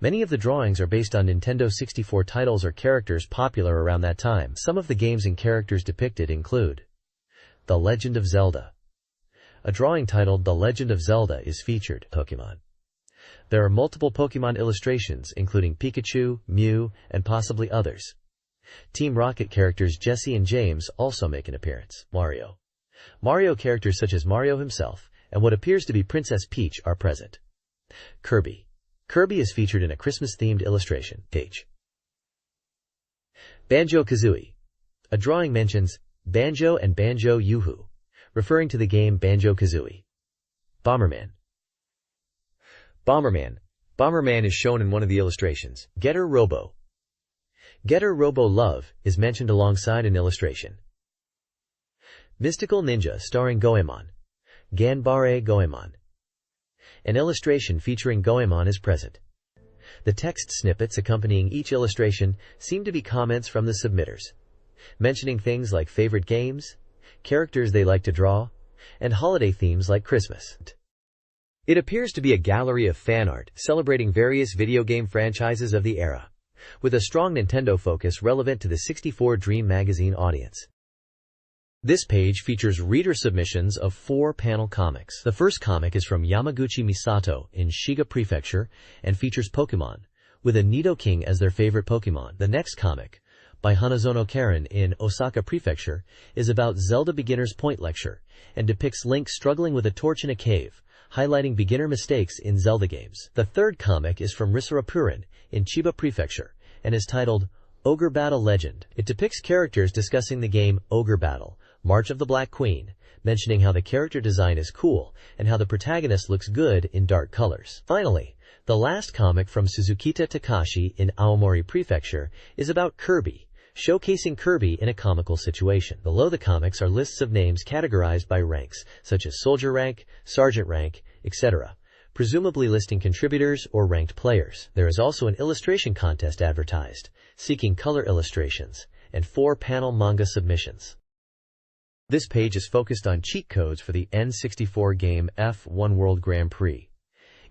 Many of the drawings are based on Nintendo 64 titles or characters popular around that time. Some of the games and characters depicted include The Legend of Zelda. A drawing titled The Legend of Zelda is featured. Pokemon. There are multiple Pokemon illustrations, including Pikachu, Mew, and possibly others. Team Rocket characters Jesse and James also make an appearance. Mario. Mario characters such as Mario himself and what appears to be Princess Peach are present. Kirby. Kirby is featured in a Christmas-themed illustration page. Banjo-Kazooie. A drawing mentions Banjo and Banjo-Yoo-Hoo, referring to the game Banjo-Kazooie. Bomberman. Bomberman is shown in one of the illustrations. Getter Robo. Getter Robo Love is mentioned alongside an illustration. Mystical Ninja starring Goemon. Ganbare Goemon. An illustration featuring Goemon is present. The text snippets accompanying each illustration seem to be comments from the submitters, mentioning things like favorite games, characters they like to draw, and holiday themes like Christmas. It appears to be a gallery of fan art celebrating various video game franchises of the era, with a strong Nintendo focus relevant to the 64Dream magazine audience. This page features reader submissions of 4 panel comics. The first comic is from Yamaguchi Misato in Shiga Prefecture and features Pokemon, with a Nidoking as their favorite Pokemon. The next comic, by Hanazono Karen in Osaka Prefecture, is about Zelda Beginner's Point Lecture and depicts Link struggling with a torch in a cave, highlighting beginner mistakes in Zelda games. The third comic is from Risura Purin in Chiba Prefecture and is titled Ogre Battle Legend. It depicts characters discussing the game Ogre Battle, March of the Black Queen, mentioning how the character design is cool and how the protagonist looks good in dark colors. Finally, the last comic from Suzukita Takashi in Aomori Prefecture is about Kirby, showcasing Kirby in a comical situation. Below the comics are lists of names categorized by ranks, such as soldier rank, sergeant rank, etc., presumably listing contributors or ranked players. There is also an illustration contest advertised, seeking color illustrations, and 4 panel manga submissions. This page is focused on cheat codes for the N64 game F1 World Grand Prix.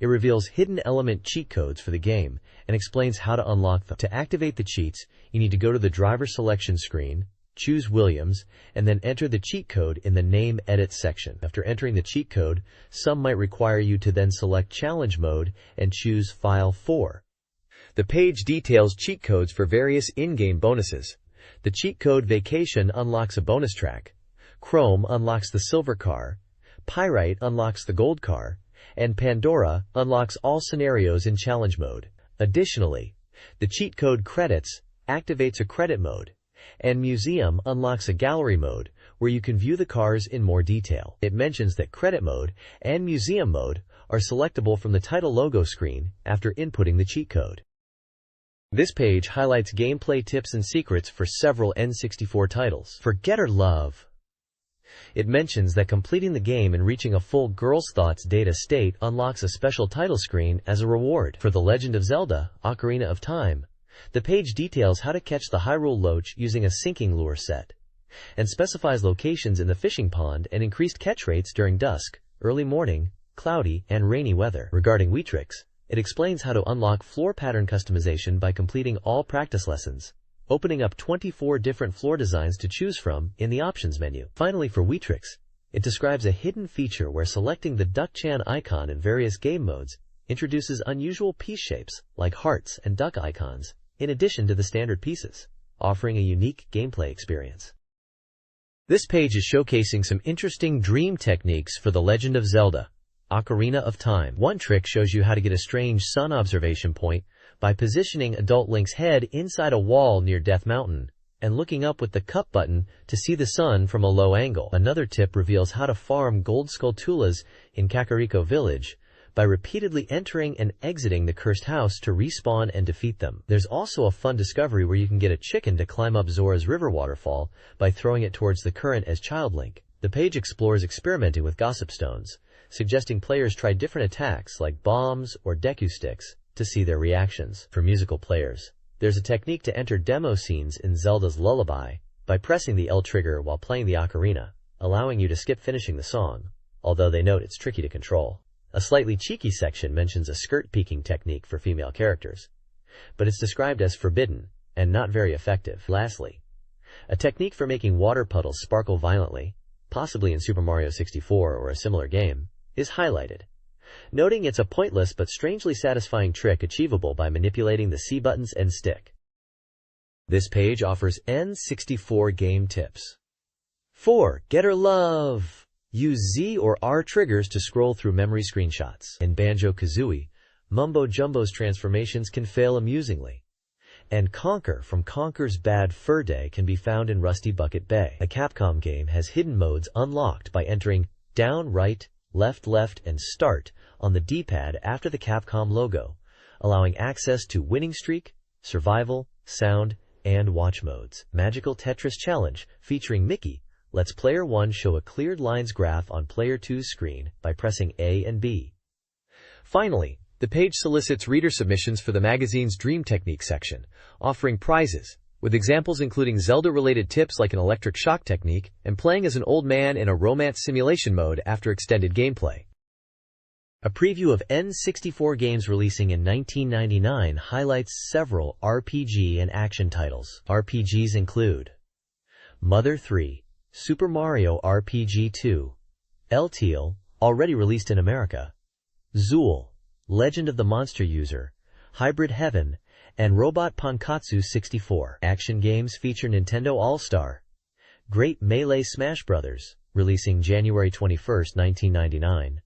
It reveals hidden element cheat codes for the game and explains how to unlock them. To activate the cheats, you need to go to the driver selection screen, choose Williams, and then enter the cheat code in the Name Edit section. After entering the cheat code, some might require you to then select Challenge Mode and choose File 4. The page details cheat codes for various in-game bonuses. The cheat code Vacation unlocks a bonus track, Chrome unlocks the silver car, Pyrite unlocks the gold car, and Pandora unlocks all scenarios in challenge mode. Additionally, the cheat code Credits activates a credit mode, and Museum unlocks a gallery mode where you can view the cars in more detail. It mentions that credit mode and museum mode are selectable from the title logo screen after inputting the cheat code. This page highlights gameplay tips and secrets for several N64 titles. For Get or Love, it mentions that completing the game and reaching a full Girl's Thoughts data state unlocks a special title screen as a reward. For The Legend of Zelda: Ocarina of Time, the page details how to catch the Hyrule Loach using a sinking lure set, and specifies locations in the fishing pond and increased catch rates during dusk, early morning, cloudy, and rainy weather. Regarding Weetrix, it explains how to unlock floor pattern customization by completing all practice lessons, opening up 24 different floor designs to choose from in the options menu. Finally, for Weetrix, it describes a hidden feature where selecting the Duck-chan icon in various game modes introduces unusual piece shapes like hearts and duck icons, in addition to the standard pieces, offering a unique gameplay experience. This page is showcasing some interesting dream techniques for The Legend of Zelda: Ocarina of Time. One trick shows you how to get a strange sun observation point by positioning adult Link's head inside a wall near Death Mountain and looking up with the cup button to see the sun from a low angle. Another tip reveals how to farm gold skulltulas in Kakariko Village by repeatedly entering and exiting the cursed house to respawn and defeat them. There's also a fun discovery where you can get a chicken to climb up Zora's River waterfall by throwing it towards the current as Child Link. The page explores experimenting with gossip stones, suggesting players try different attacks like bombs or Deku sticks to see their reactions. For musical players, there's a technique to enter demo scenes in Zelda's Lullaby by pressing the L trigger while playing the ocarina, allowing you to skip finishing the song, although they note it's tricky to control. A slightly cheeky section mentions a skirt peeking technique for female characters, but it's described as forbidden and not very effective. Lastly, a technique for making water puddles sparkle violently, possibly in Super Mario 64 or a similar game, is highlighted, noting it's a pointless but strangely satisfying trick achievable by manipulating the C buttons and stick. This page offers N64 game tips. 4. Get or Love. Use Z or R triggers to scroll through memory screenshots. In Banjo-Kazooie, Mumbo Jumbo's transformations can fail amusingly, and Conker from Conker's Bad Fur Day can be found in Rusty Bucket Bay. A Capcom game has hidden modes unlocked by entering down, right, left, and start on the D-pad after the Capcom logo, allowing access to Winning Streak, Survival, Sound, and Watch modes. Magical Tetris Challenge, featuring Mickey, lets Player 1 show a cleared lines graph on Player 2's screen by pressing A and B. Finally, the page solicits reader submissions for the magazine's Dream Technique section, offering prizes, with examples including Zelda-related tips like an electric shock technique and playing as an old man in a romance simulation mode after extended gameplay. A preview of N64 games releasing in 1999 highlights several RPG and action titles. RPGs include Mother 3, Super Mario RPG 2, LTL, already released in America, Zool, Legend of the Monster User, Hybrid Heaven, and Robot Pankatsu 64. Action games feature Nintendo All-Star, Great Melee Smash Bros., releasing January 21, 1999,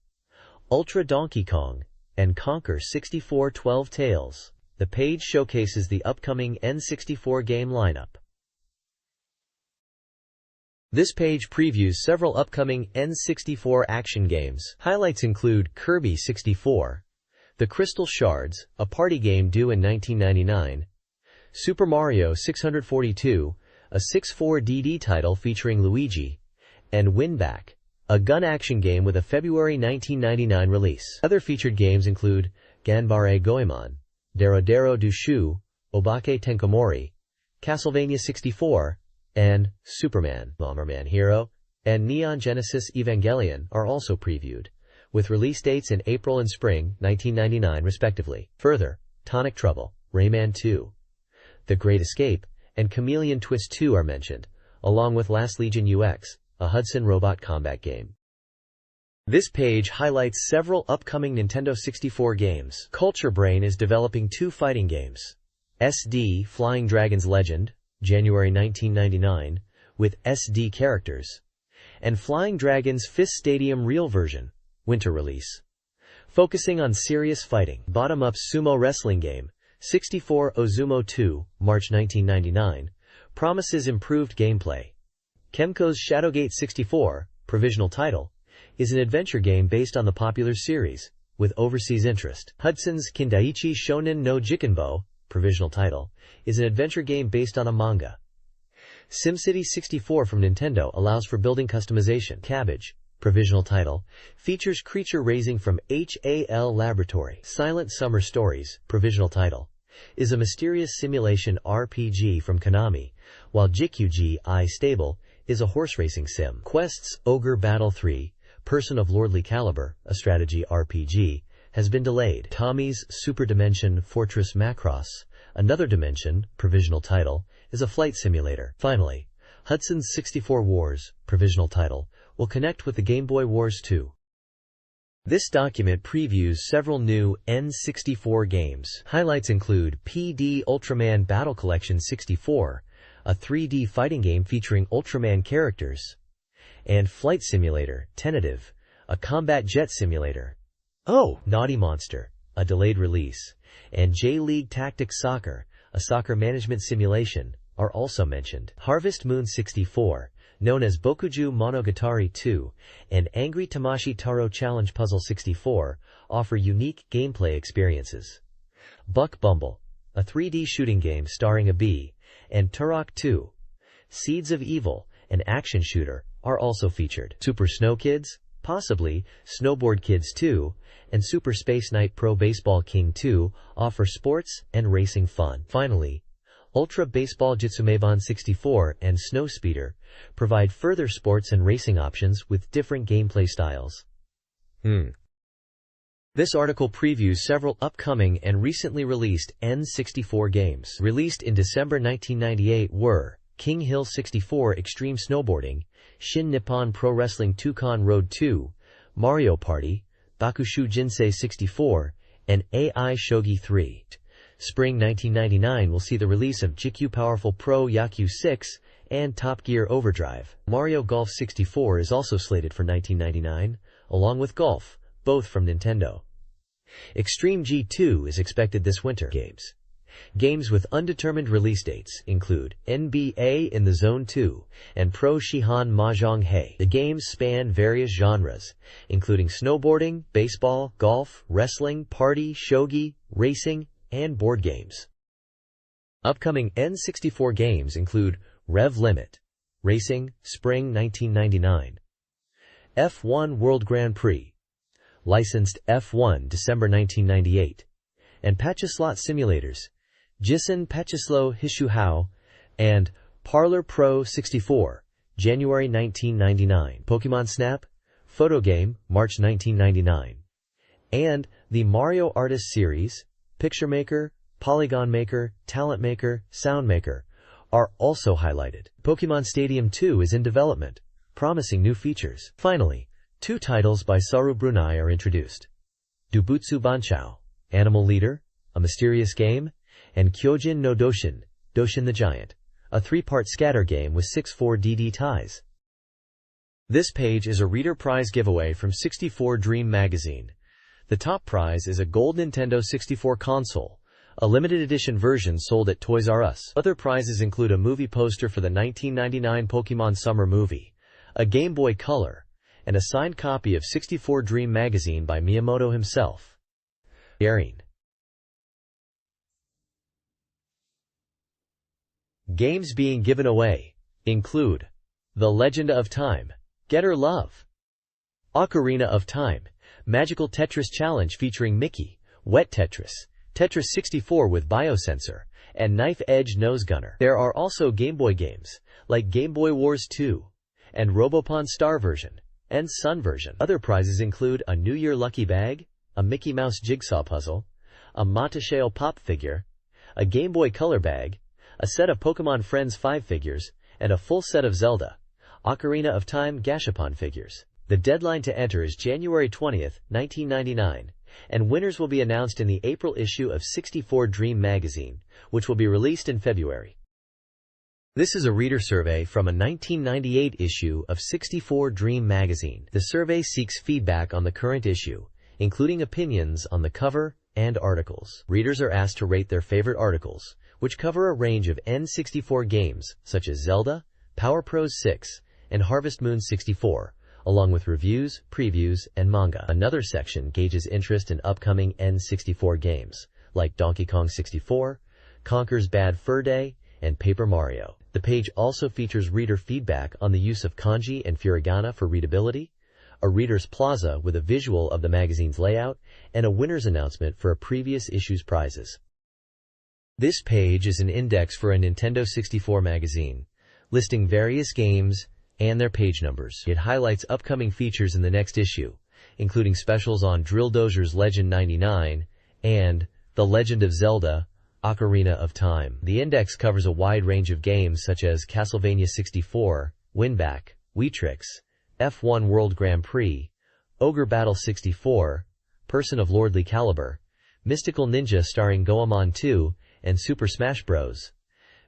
Ultra Donkey Kong, and Conker 64 12 Tales. The page showcases the upcoming N64 game lineup. This page previews several upcoming N64 action games. Highlights include Kirby 64, The Crystal Shards, a party game due in 1999, Super Mario 642, a 64DD title featuring Luigi, and Winback, a gun action game with a February 1999 release. Other featured games include Ganbare Goemon, Dero Dushu, Obake Tenkomori, Castlevania 64, and Superman, Bomberman Hero, and Neon Genesis Evangelion are also previewed, with release dates in April and spring 1999 respectively. Further, Tonic Trouble, Rayman 2, The Great Escape, and Chameleon Twist 2 are mentioned, along with Last Legion UX, a Hudson robot combat game. This page highlights several upcoming Nintendo 64 games. Culture Brain is developing 2 fighting games. SD Flying Dragon's Legend, January 1999, with SD characters, and Flying Dragon's Fist Stadium Real version, winter release. Focusing on serious fighting, bottom-up sumo wrestling game, 64 Ozumo 2, March 1999, promises improved gameplay. Kemco's Shadowgate 64, provisional title, is an adventure game based on the popular series, with overseas interest. Hudson's Kindaichi Shonen no Jikenbo, provisional title, is an adventure game based on a manga. SimCity 64 from Nintendo allows for building customization. Cabbage, provisional title, features creature raising from HAL Laboratory. Silent Summer Stories, provisional title, is a mysterious simulation RPG from Konami, while Jikuji I Stable is a horse racing sim. Quest's Ogre Battle 3, Person of Lordly Caliber, a strategy RPG, has been delayed. Tommy's Super Dimension Fortress Macross, Another Dimension, provisional title, is a flight simulator. Finally, Hudson's 64 Wars, provisional title, will connect with the Game Boy Wars 2. This document previews several new N64 games. Highlights include PD Ultraman Battle Collection 64, a 3D fighting game featuring Ultraman characters, and Flight Simulator, Tentative, a combat jet simulator. Oh! Naughty Monster, a delayed release, and J-League Tactics Soccer, a soccer management simulation, are also mentioned. Harvest Moon 64, known as Bokuju Monogatari 2, and Angry Tamashi Taro Challenge Puzzle 64, offer unique gameplay experiences. Buck Bumble, a 3D shooting game starring a bee, and Turok 2, Seeds of Evil, an action shooter, are also featured. Super Snow Kids, possibly Snowboard Kids 2, and Super Space Knight Pro Baseball King 2 offer sports and racing fun. Finally, Ultra Baseball Jitsumebon 64 and Snowspeeder provide further sports and racing options with different gameplay styles. This article previews several upcoming and recently released N64 games. Released in December 1998 were King Hill 64 Extreme Snowboarding, Shin Nippon Pro Wrestling 2-Con Road 2, Mario Party, Bakushu Jinsei 64, and AI Shogi 3. Spring 1999 will see the release of GQ Powerful Pro Yaku 6 and Top Gear Overdrive. Mario Golf 64 is also slated for 1999, along with Golf, both from Nintendo. Extreme G2 is expected this winter. Games with undetermined release dates include NBA in the Zone 2 and Pro Shihan Mahjong Hei. The games span various genres, including snowboarding, baseball, golf, wrestling, party, shogi, racing, and board games. Upcoming N64 games include Rev Limit, Racing, Spring 1999, F1 World Grand Prix, licensed F1 December 1998, and Pachislot Simulators, Jissen Pachislo Hishuhao, and Parlor Pro 64, January 1999. Pokemon Snap, Photo Game, March 1999. And the Mario Artist Series, Picture Maker, Polygon Maker, Talent Maker, Sound Maker, are also highlighted. Pokemon Stadium 2 is in development, promising new features. Finally, 2 titles by Saru Brunei are introduced. Dubutsu Banchao, Animal Leader, a mysterious game, and Kyojin no Doshin, Doshin the Giant, a 3-part scatter game with 6 4DD ties. This page is a reader prize giveaway from 64Dream magazine. The top prize is a gold Nintendo 64 console, a limited edition version sold at Toys R Us. Other prizes include a movie poster for the 1999 Pokemon Summer movie, a Game Boy Color, and a signed copy of 64Dream magazine by Miyamoto himself. Games being given away include The Legend of Time, Getter Love, Ocarina of Time, Magical Tetris Challenge featuring Mickey, Wet Tetris, Tetris 64 with Biosensor, and Knife Edge Nose Gunner. There are also Game Boy games, like Game Boy Wars 2, and Robopon Star version, and Sun version. Other prizes include a New Year lucky bag, a Mickey Mouse jigsaw puzzle, a Monticello pop figure, a Game Boy Color bag, a set of Pokémon Friends 5 figures, and a full set of Zelda, Ocarina of Time Gashapon figures. The deadline to enter is January 20th, 1999, and winners will be announced in the April issue of 64Dream magazine, which will be released in February. This is a reader survey from a 1998 issue of 64Dream magazine. The survey seeks feedback on the current issue, including opinions on the cover and articles. Readers are asked to rate their favorite articles, which cover a range of N64 games such as Zelda, Power Pros 6, and Harvest Moon 64, along with reviews, previews, and manga. Another section gauges interest in upcoming N64 games, like Donkey Kong 64, Conker's Bad Fur Day, and Paper Mario. The page also features reader feedback on the use of kanji and furigana for readability, a reader's plaza with a visual of the magazine's layout, and a winner's announcement for a previous issue's prizes. This page is an index for a Nintendo 64 magazine, listing various games and their page numbers. It highlights upcoming features in the next issue, including specials on Drill Dozer's Legend 99 and The Legend of Zelda, Ocarina of Time. The index covers a wide range of games such as Castlevania 64, Winback, Weetrix, F1 World Grand Prix, Ogre Battle 64, Person of Lordly Caliber, Mystical Ninja starring Goemon 2, and Super Smash Bros.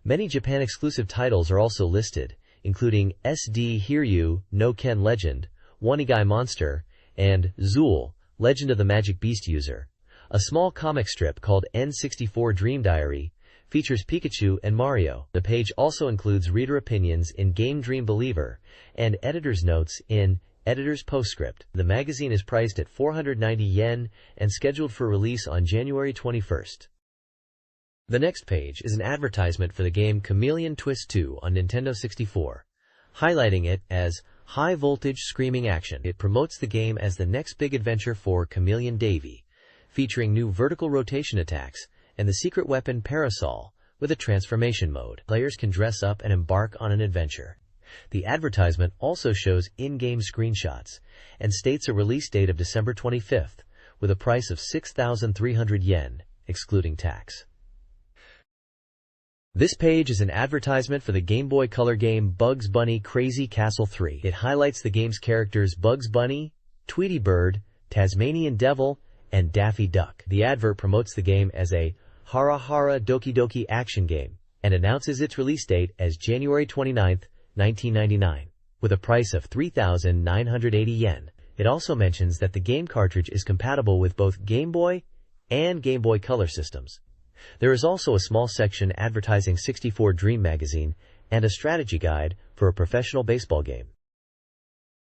Many Japan-exclusive titles are also listed, including SD Hiryu no Ken Legend, One-Igai Monster, and Zool, Legend of the Magic Beast User. A small comic strip called N64 Dream Diary features Pikachu and Mario. The page also includes reader opinions in Game Dream Believer and editor's notes in Editor's Postscript. The magazine is priced at 490 yen and scheduled for release on January 21st. The next page is an advertisement for the game Chameleon Twist 2 on Nintendo 64, highlighting it as high-voltage screaming action. It promotes the game as the next big adventure for Chameleon Davy, featuring new vertical rotation attacks and the secret weapon Parasol with a transformation mode. Players can dress up and embark on an adventure. The advertisement also shows in-game screenshots and states a release date of December 25th with a price of 6,300 yen, excluding tax. This page is an advertisement for the Game Boy Color game Bugs Bunny Crazy Castle 3. It highlights the game's characters Bugs Bunny, Tweety Bird, Tasmanian Devil, and Daffy Duck. The advert promotes the game as a Hara Hara Doki Doki action game and announces its release date as January 29, 1999, with a price of 3,980 yen. It also mentions that the game cartridge is compatible with both Game Boy and Game Boy Color systems. There is also a small section advertising 64 Dream magazine and a strategy guide for a professional baseball game.